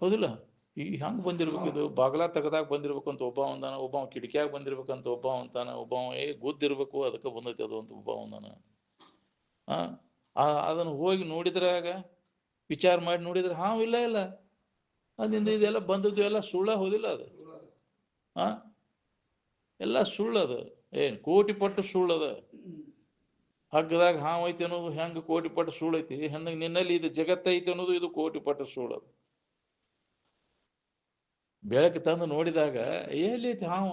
A: ಹೌದಿಲ್ಲ? ಈ ಹೆಂಗೆ ಬಂದಿರ್ಬೇಕು, ಇದು ಬಾಗ್ಲ ತೆಗದಾಗ ಬಂದಿರ್ಬೇಕು ಅಂತ ಒಬ್ಬ ಅಂದಾನ, ಒಬ್ಬ ಕಿಟಕಿಯಾಗ ಬಂದಿರ್ಬೇಕಂತ ಒಬ್ಬ ಅಂತಾನ, ಒಬ್ಬ ಗುದ್ದಿರ್ಬೇಕು ಅದಕ್ಕೆ ಬಂದೈತಿ ಅದು ಅಂತ ಒಬ್ಬ ಅಂದಾನ. ಅದನ್ನು ಹೋಗಿ ನೋಡಿದ್ರಾಗ ವಿಚಾರ ಮಾಡಿ ನೋಡಿದ್ರೆ ಹಾವು ಇಲ್ಲ ಅದಿಂದ ಇದೆಲ್ಲ ಬಂದದ್ದು ಎಲ್ಲ ಸುಳ್ಳ. ಹೋದಿಲ್ಲ? ಅದು ಎಲ್ಲ ಸುಳ್ಳದು. ಕೋಟಿ ಪಟ್ಟು ಸುಳ್ಳದ. ಹಗ್ಗದಾಗ ಹಾವು ಐತಿ ಅನ್ನೋದು ಹೆಂಗೆ ಕೋಟಿ ಪಟ್ಟು ಸುಳ್ಳೈತಿ, ಹೆಣ್ಣಿಗೆ ನಿನ್ನಲ್ಲಿ ಇದು ಜಗತ್ತೈತಿ ಅನ್ನೋದು ಇದು ಕೋಟಿ ಪಟ್ಟು ಸುಳ್ಳದು. ಬೆಳಕು ತಂದು ನೋಡಿದಾಗ ಎಲ್ಲಿ ಐತಿ ಹಾವ,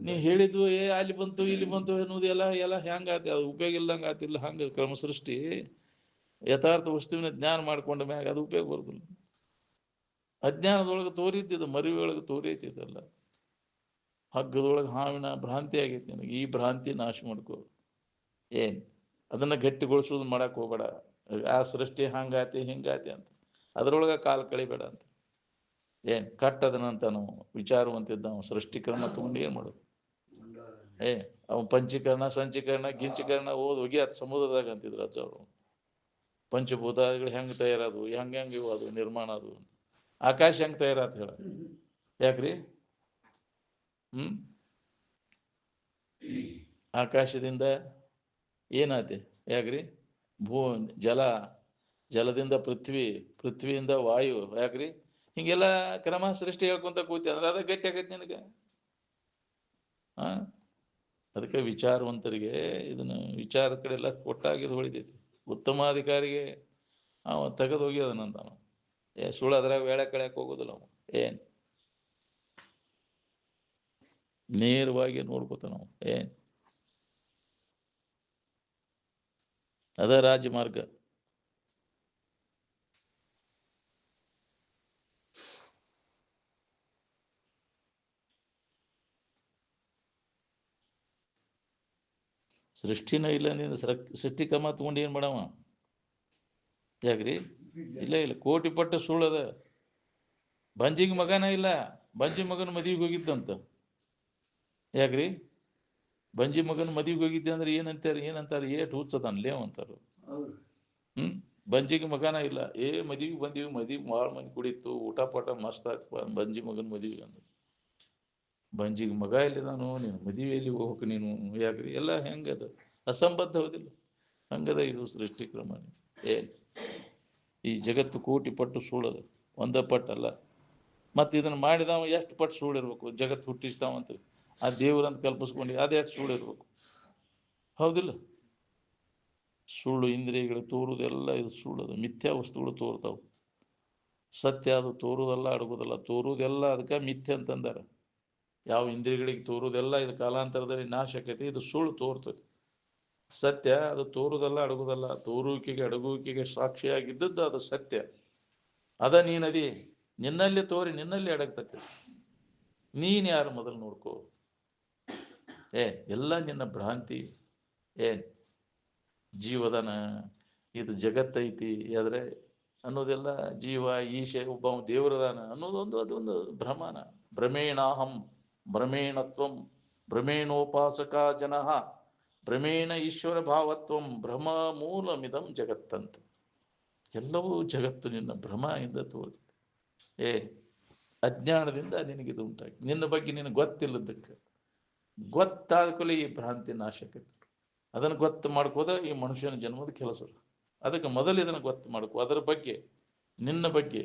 A: ನೀ ಹೇಳಿದ್ವು ಅಲ್ಲಿ ಬಂತು ಇಲ್ಲಿ ಬಂತು ಅನ್ನೋದು ಎಲ್ಲ ಹೆಂಗಾತಿ, ಅದು ಉಪಯೋಗ ಇಲ್ದಂಗೆ ಆತಿಲ್ಲ. ಹಂಗೆ ಕ್ರಮಸೃಷ್ಟಿ ಯಥಾರ್ಥ ವಸ್ತುವಿನ ಜ್ಞಾನ ಮಾಡ್ಕೊಂಡ ಮ್ಯಾಗ ಅದು ಉಪಯೋಗ ಬರುದಿಲ್ಲ. ಅಜ್ಞಾನದೊಳಗೆ ತೋರಿದ್ದಿದ್ದು ಮರಿವಿ ಒಳಗೆ ತೋರಿತಿದ್ದಲ್ಲ. ಹಗ್ಗದೊಳಗೆ ಹಾವಿನ ಭ್ರಾಂತಿ ಆಗೈತಿ ನನಗೆ. ಈ ಭ್ರಾಂತಿ ನಾಶ ಮಾಡ್ಕೋ. ಅದನ್ನ ಗಟ್ಟಿಗೊಳಿಸೋದು ಮಾಡಕ್ ಹೋಗ್ಬೇಡ. ಆ ಸೃಷ್ಟಿ ಹಂಗಾತಿ ಹಿಂಗಾತಿ ಅಂತ ಅದ್ರೊಳಗ ಕಾಲು ಕಳಿಬೇಡ ಅಂತ. ಕಟ್ಟದನಂತ ನಾವು ವಿಚಾರವಂತಿದ್ದ ಅವ ಸೃಷ್ಟಿಕರಣ ತಗೊಂಡು ಏನ್ ಮಾಡೋದು? ಅವ ಪಂಚೀಕರಣ ಸಂಚೀಕರಣ ಗಿಂಚೀಕರಣ ಹೋಗಿ ಅದು ಸಮುದ್ರದಾಗ ಅಂತಿದ್ರು ಅಜ್ಜವರು. ಪಂಚಭೂತಗಳು ಹೆಂಗ್ ತಯಾರದು, ಹೆಂಗ್ ಇವು ಅದು ನಿರ್ಮಾಣ ಅದು. ಆಕಾಶ ಹೆಂಗ್ ತಯಾರಾತ ಹೇಳ? ಯಾಕ್ರಿ? ಆಕಾಶದಿಂದ ಏನಾತಿ? ಯಾಕ್ರಿ? ಜಲದಿಂದ ಪೃಥ್ವಿಯಿಂದ ವಾಯು. ಯಾಕ್ರಿ? ಹಿಂಗೆಲ್ಲ ಕ್ರಮ ಸೃಷ್ಟಿ ಹೇಳ್ಕೊಂತ ಕೂತಿ ಅಂದ್ರೆ ಅದ ಗಟ್ಟಿ ಆಗೈತಿ ನಿನಗೆ. ಅದಕ್ಕೆ ವಿಚಾರವಂತರಿಗೆ ಇದನ್ನ ವಿಚಾರದ ಕಡೆ ಎಲ್ಲ ಕೊಟ್ಟಾಗಿದ್ದು ಹೊಳಿತೈತಿ. ಉತ್ತಮಾಧಿಕಾರಿಗೆ ಅವ ತೆಗೆದು ಹೋಗ್ಯದನಂತ. ಸುಳ್ಳು ಅದ್ರಾಗ ವೇಳೆ ಕಳ್ಯಾಕ್ ಹೋಗೋದಿಲ್ಲ ಅವ. ನೇರವಾಗಿ ನೋಡ್ಕೋತ ನಾವು ಅದ ರಾಜಮಾರ್ಗ. ಸೃಷ್ಟಿನ ಇಲ್ಲ, ನೀನು ಸೃಷ್ಟಿ ಕ್ರಮ ತಗೊಂಡು ಏನ್ ಮಾಡವ? ಯಾಕ್ರಿ? ಇಲ್ಲ ಕೋಟಿ ಪಟ್ಟು ಸುಳ್ಳದ. ಬಂಜಿಗೆ ಮಗನ ಇಲ್ಲ, ಬಂಜಿ ಮಗನ ಮದುವೆಗೆ ಹೋಗಿದ್ದಂತ. ಯಾಕ್ರಿ? ಬಂಜಿ ಮಗನ ಮದುವೆಗೆ ಹೋಗಿದ್ದೆ ಅಂದ್ರೆ ಏನಂತಾರೆ ಏಟ್ ಹುಚ್ಚದನ್ಲೇ ಅಂತಾರ. ಬಂಜಿಗೆ ಮಗನ ಇಲ್ಲ, ಮದುವೆಗೆ ಬಂದೀವಿ, ಮದುವೆ ಭಾಳ ಮಂದಿ ಕುಡಿತು, ಊಟ ಪಾಠ ಮಸ್ತ್ ಆಯ್ತಪ್ಪ ಬಂಜಿ ಮಗನ ಮದುವೆ ಅಂದ್ರೆ. ಬಂಜಿಗೆ ಮಗ ಇಲ್ಲಿ ನಾನು, ನೀನು ಮದುವೆಯಲ್ಲಿ ಹೋಗ್ಬೇಕು ನೀನು. ಯಾಕ್ರಿ? ಎಲ್ಲ ಹೆಂಗದ ಅಸಂಬದ್ಧ. ಹೌದಿಲ್ಲ? ಹಂಗದ ಇದು ಸೃಷ್ಟಿಕ್ರಮ. ಈ ಜಗತ್ತು ಕೋಟಿ ಪಟ್ಟು ಸುಳ್ಳದು, ಒಂದ ಪಟ್ಟಲ್ಲ. ಮತ್ತೆ ಇದನ್ನ ಮಾಡಿದವ ಎಷ್ಟು ಪಟ್ಟು ಸುಳ್ಳಿರ್ಬೇಕು? ಜಗತ್ತು ಹುಟ್ಟಿಸ್ತಾವಂತ ಆ ದೇವ್ರಂತ ಕಲ್ಪಿಸ್ಕೊಂಡು ಅದೇ ಎಷ್ಟು ಸುಳ್ಳಿರ್ಬೇಕು? ಹೌದಿಲ್ಲ? ಸುಳ್ಳು ಇಂದ್ರಿಯಗಳು ತೋರುವುದೆಲ್ಲ ಇದು ಸುಳ್ಳದು. ಮಿಥ್ಯಾ ವಸ್ತುಗಳು ತೋರ್ತಾವ. ಸತ್ಯ ಅದು ತೋರುವುದಲ್ಲ, ಅಡಗುದಲ್ಲ. ತೋರುವುದೆಲ್ಲ ಅದಕ್ಕೆ ಮಿಥ್ಯೆ ಅಂತಂದಾರ. ಯಾವ ಇಂದ್ರಿಯಗಳಿಗೆ ತೋರುವುದೆಲ್ಲ ಇದು ಕಾಲಾಂತರದಲ್ಲಿ ನಾಶ ಆಕೈತಿ. ಇದು ಸುಳ್ಳು ತೋರ್ತದೆ. ಸತ್ಯ ಅದು ತೋರುವುದಲ್ಲ, ಅಡಗುದಲ್ಲ. ತೋರುವಿಕೆಗೆ ಅಡಗುವಿಕೆಗೆ ಸಾಕ್ಷಿಯಾಗಿದ್ದದ್ದು ಅದು ಸತ್ಯ. ಅದ ನೀನದಿ ನಿನ್ನಲ್ಲಿ ತೋರಿ ನಿನ್ನಲ್ಲಿ ಅಡಗ್ತತಿ. ನೀನ್ ಯಾರು ಮೊದಲು ನೋಡ್ಕೋ. ಎಲ್ಲ ನಿನ್ನ ಭ್ರಾಂತಿ. ಜೀವದನ ಇದು ಜಗತ್ತೈತಿ ಆದ್ರೆ ಅನ್ನೋದೆಲ್ಲ ಜೀವ ಈಶೆ ಒಬ್ಬ ದೇವರದಾನ ಅನ್ನೋದೊಂದು ಅದೊಂದು ಭ್ರಮಣ. ಭ್ರಮೇಣಾಹಂ ಭ್ರಮೇಣತ್ವಂ ಭ್ರಮೇಣೋಪಾಸಕ ಜನಃ ಭ್ರಮೇಣ ಈಶ್ವರ ಭಾವತ್ವಂ ಭ್ರಮ ಮೂಲಮಿದಂ ಜಗತ್ತಂತ. ಎಲ್ಲವೂ ಜಗತ್ತು ನಿನ್ನ ಭ್ರಮೆಯಿಂದ ತೋರಿದೆ. ಅಜ್ಞಾನದಿಂದ ನಿನಗಿದು ಉಂಟಾಗಿ ನಿನ್ನ ಬಗ್ಗೆ ನಿನಗೆ ಗೊತ್ತಿಲ್ಲದಕ್ಕೆ. ಗೊತ್ತಾದ ಕೂಡಲೇ ಈ ಭ್ರಾಂತಿ ನಾಶಕತೆ. ಅದನ್ನು ಗೊತ್ತು ಮಾಡ್ಕೋದ ಈ ಮನುಷ್ಯನ ಜನ್ಮದ ಕೆಲಸ. ಅದಕ್ಕೆ ಮೊದಲು ಇದನ್ನು ಗೊತ್ತು ಮಾಡ್ಕೋ. ಅದರ ಬಗ್ಗೆ ನಿನ್ನ ಬಗ್ಗೆ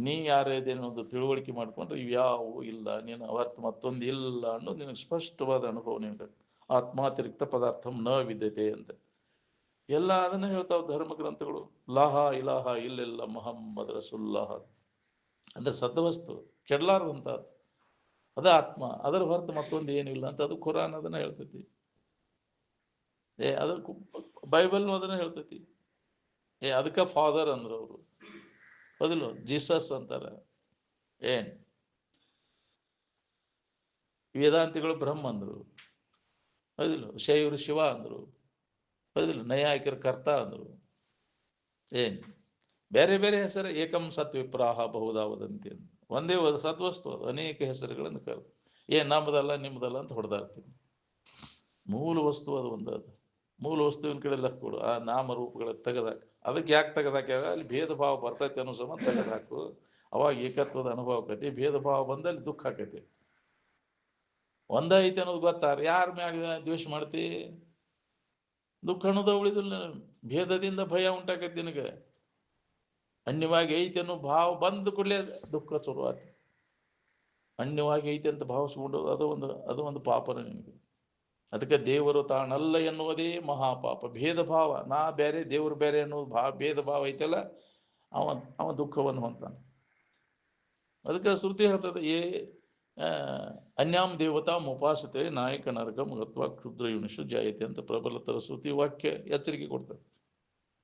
A: ನೀ ಯಾರೇದೆ ಅನ್ನೋದು ತಿಳುವಳಿಕೆ ಮಾಡ್ಕೊಂಡ್ರೆ ಇವ್ಯಾವೂ ಇಲ್ಲ, ನೀನು ಅವರ್ಥ ಮತ್ತೊಂದು ಇಲ್ಲ ಅನ್ನೋದು ನಿನಗೆ ಸ್ಪಷ್ಟವಾದ ಅನುಭವ ನಿನಗೆ. ಆತ್ಮಾತಿರಿಕ್ತ ಪದಾರ್ಥ ನ ವಿದ್ಯತೆ ಅಂತ ಎಲ್ಲ ಅದನ್ನ ಹೇಳ್ತಾವ ಧರ್ಮ ಗ್ರಂಥಗಳು. ಲಾಹ ಇಲಾಹ ಇಲ್ಲೆಲ್ಲ ಮೊಹಮ್ಮದ್ ರಸುಲ್ಲಾಹ ಅಂದ್ರೆ ಸದ್ವಸ್ತು ಕೆಡ್ಲಾರ್ದಂತ ಅದ ಆತ್ಮ, ಅದರ ಹೊರತು ಮತ್ತೊಂದು ಏನಿಲ್ಲ ಅಂತ ಅದು ಖುರಾನ್ ಅದನ್ನ ಹೇಳ್ತೈತಿ. ಅದು ಬೈಬಲ್ನು ಅದನ್ನ ಹೇಳ್ತೈತಿ. ಅದಕ್ಕೆ ಫಾದರ್ ಅಂದ್ರು ಅವರು, ಹೌದಿಲ್ಲ, ಜೀಸಸ್ ಅಂತಾರ. ಏನ್ ವೇದಾಂತಿಗಳು ಬ್ರಹ್ಮ ಅಂದ್ರು, ಹೌದಿಲ್ಲ, ಶೈವರು ಶಿವ ಅಂದ್ರು, ಹೌದಿಲ್ಲ, ನೈಯಾಯಿಕರ ಕರ್ತ ಅಂದ್ರು. ಏನ್ ಬೇರೆ ಬೇರೆ ಹೆಸರು, ಏಕಂ ಸತ್ ವಿಪ್ರಾಹ ಬಹುದಾ ವದಂತಿ ಅಂತ. ಒಂದೇ ಸದ್ವಸ್ತು, ಅದು ಅನೇಕ ಹೆಸರುಗಳನ್ನು ಕರೆದು ನಮ್ಮದಲ್ಲ ನಿಮ್ಮದಲ್ಲ ಅಂತ ಹೊಡೆದಾಡ್ತೀವಿ. ಮೂಲ ವಸ್ತು ಅದು ಒಂದು, ಅದು ಮೂಲ ವಸ್ತುವಿನ ಕಡೆ ಲಕ್ಕ ಕೊಡು. ಆ ನಾಮರೂಪಗಳ ತೆಗೆದಾಕ, ಅದಕ್ಕೆ ಯಾಕೆ ತೆಗೆದಾಕ್ಯಾಗ, ಅಲ್ಲಿ ಭೇದ ಭಾವ ಬರ್ತೈತೆ ಅನ್ನೋ ಸಂಬಂಧ ತೆಗೆದಾಕು. ಅವಾಗ ಏಕತ್ವದ ಅನುಭವ ಆಕತಿ. ಭೇದ ಭಾವ ಬಂದಲ್ಲಿ ದುಃಖ ಆಕತಿ. ಒಂದ ಐತೆ ಅನ್ನೋದು ಗೊತ್ತಾರ, ಯಾರ ಮ್ಯಾಗ ದ್ವೇಷ ಮಾಡ್ತಿ, ದುಃಖ ಅನ್ನೋದ ಉಳಿದಿಲ್ಲ. ಭೇದದಿಂದ ಭಯ ಉಂಟಾಕೈತಿ ನಿನಗೆ. ಅನ್ಯವಾಗಿ ಐತೆ ಅನ್ನೋ ಭಾವ ಬಂದ ಕೂಡಲೇ ದುಃಖ ಶುರುವಾತಿ. ಅನ್ಯವಾಗಿ ಐತೆ ಅಂತ ಭಾವಿಸ್ಕೊಂಡು ಅದು ಒಂದು ಪಾಪನ ನಿನಗೆ. ಅದಕ್ಕೆ ದೇವರು ತಾನಲ್ಲ ಎನ್ನುವುದೇ ಮಹಾಪಾಪ. ಭೇದ ಭಾವ, ನಾ ಬೇರೆ ದೇವರು ಬೇರೆ ಅನ್ನೋದು ಭೇದ ಭಾವ ಐತಲ್ಲ, ಅವ ದುಃಖವನ್ನು ಹೊಂತಾನೆ. ಅದಕ್ಕೆ ಶ್ರುತಿ ಹೇಳ್ತದೆ, ಅನ್ಯಾಮ್ ದೇವತಾ ಉಪಾಸತೆ ನಾಯಕ ನರಕ ಮಹತ್ವ ಕ್ಷುದ್ರ ಯುನಿಷು ಜಾಯತೆ ಅಂತ ಪ್ರಬಲತರ ಶ್ರುತಿ ವಾಕ್ಯ ಎಚ್ಚರಿಕೆ ಕೊಡ್ತದೆ.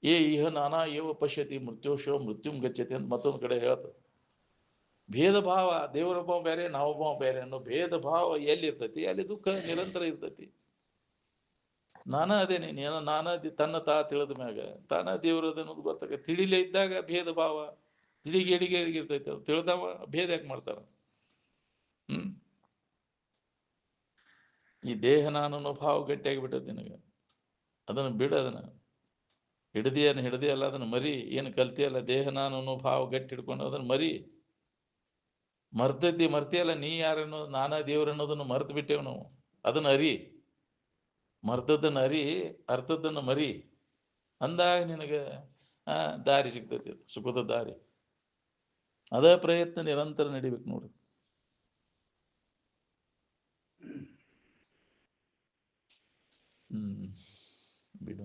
A: ಇಹ ನಾನಾ ಏವ ಪಶ್ಯತಿ ಮೃತ್ಯೋಶೋ ಮೃತ್ಯುಂ ಗಚ್ಚತಿ ಅಂತ ಮತ್ತೊಂದು ಕಡೆ ಹೇಳ್ತದೆ. ಭೇದ ಭಾವ, ದೇವರೊಬ್ಬ ಬೇರೆ ನಾವೊಬ್ಬ ಬೇರೆ ಅನ್ನೋ ಭೇದ ಭಾವ ಎಲ್ಲಿ ಇರ್ತೈತಿ, ಅಲ್ಲಿ ದುಃಖ ನಿರಂತರ ಇರ್ತೈತಿ. ನಾನಾ ಅದೇನೆ, ನಾನಾ ತನ್ನ ತಿಳಿದ ಮ್ಯಾಗ ತಾನ ದೇವರದ ಅನ್ನೋದು ಗೊತ್ತಾಗ. ತಿಳಿಲೇ ಇದ್ದಾಗ ಭೇದ ಭಾವ ತಿಳಿಗೇಡಿಗೆ ಇರ್ತೈತೆ. ಅದು ತಿಳಿದವ ಭೇದ ಯಾಕೆ ಮಾಡ್ತಾರ? ಈ ದೇಹ ನಾನು ಅನ್ನೋ ಭಾವ ಗಟ್ಟಿಯಾಗಿಬಿಟ್ಟದ ನಿನಗೆ. ಅದನ್ನು ಬಿಡು, ಅದನ್ನು ಹಿಡ್ದಿ ಅಲ್ಲ, ಅದನ್ನು ಮರಿ. ಏನು ಕಲ್ತಿಯಲ್ಲ ದೇಹ ನಾನು ಅನ್ನೋ ಭಾವ ಗಟ್ಟಿ ಹಿಡ್ಕೊಂಡು ಅದನ್ನು ಮರಿ. ಮರ್ತಿಯಲ್ಲ ನೀ ಯಾರನ್ನೋ, ನಾನಾ ದೇವ್ರ ಅನ್ನೋದನ್ನು ಮರ್ತು ಬಿಟ್ಟೇವ್ ನಾವು. ಅದನ್ನ ಅರಿ, ಮರ್ತದನ್ನ ಅರಿ, ಅರ್ಥದನ್ನು ಮರಿ ಅಂದಾಗ ನಿನಗೆ ದಾರಿ ಸಿಗ್ತೈತಿ, ಸುಖದ ದಾರಿ. ಅದೇ ಪ್ರಯತ್ನ ನಿರಂತರ ನಡಿಬೇಕು ನೋಡ್ರಿ. ಬಿಡು.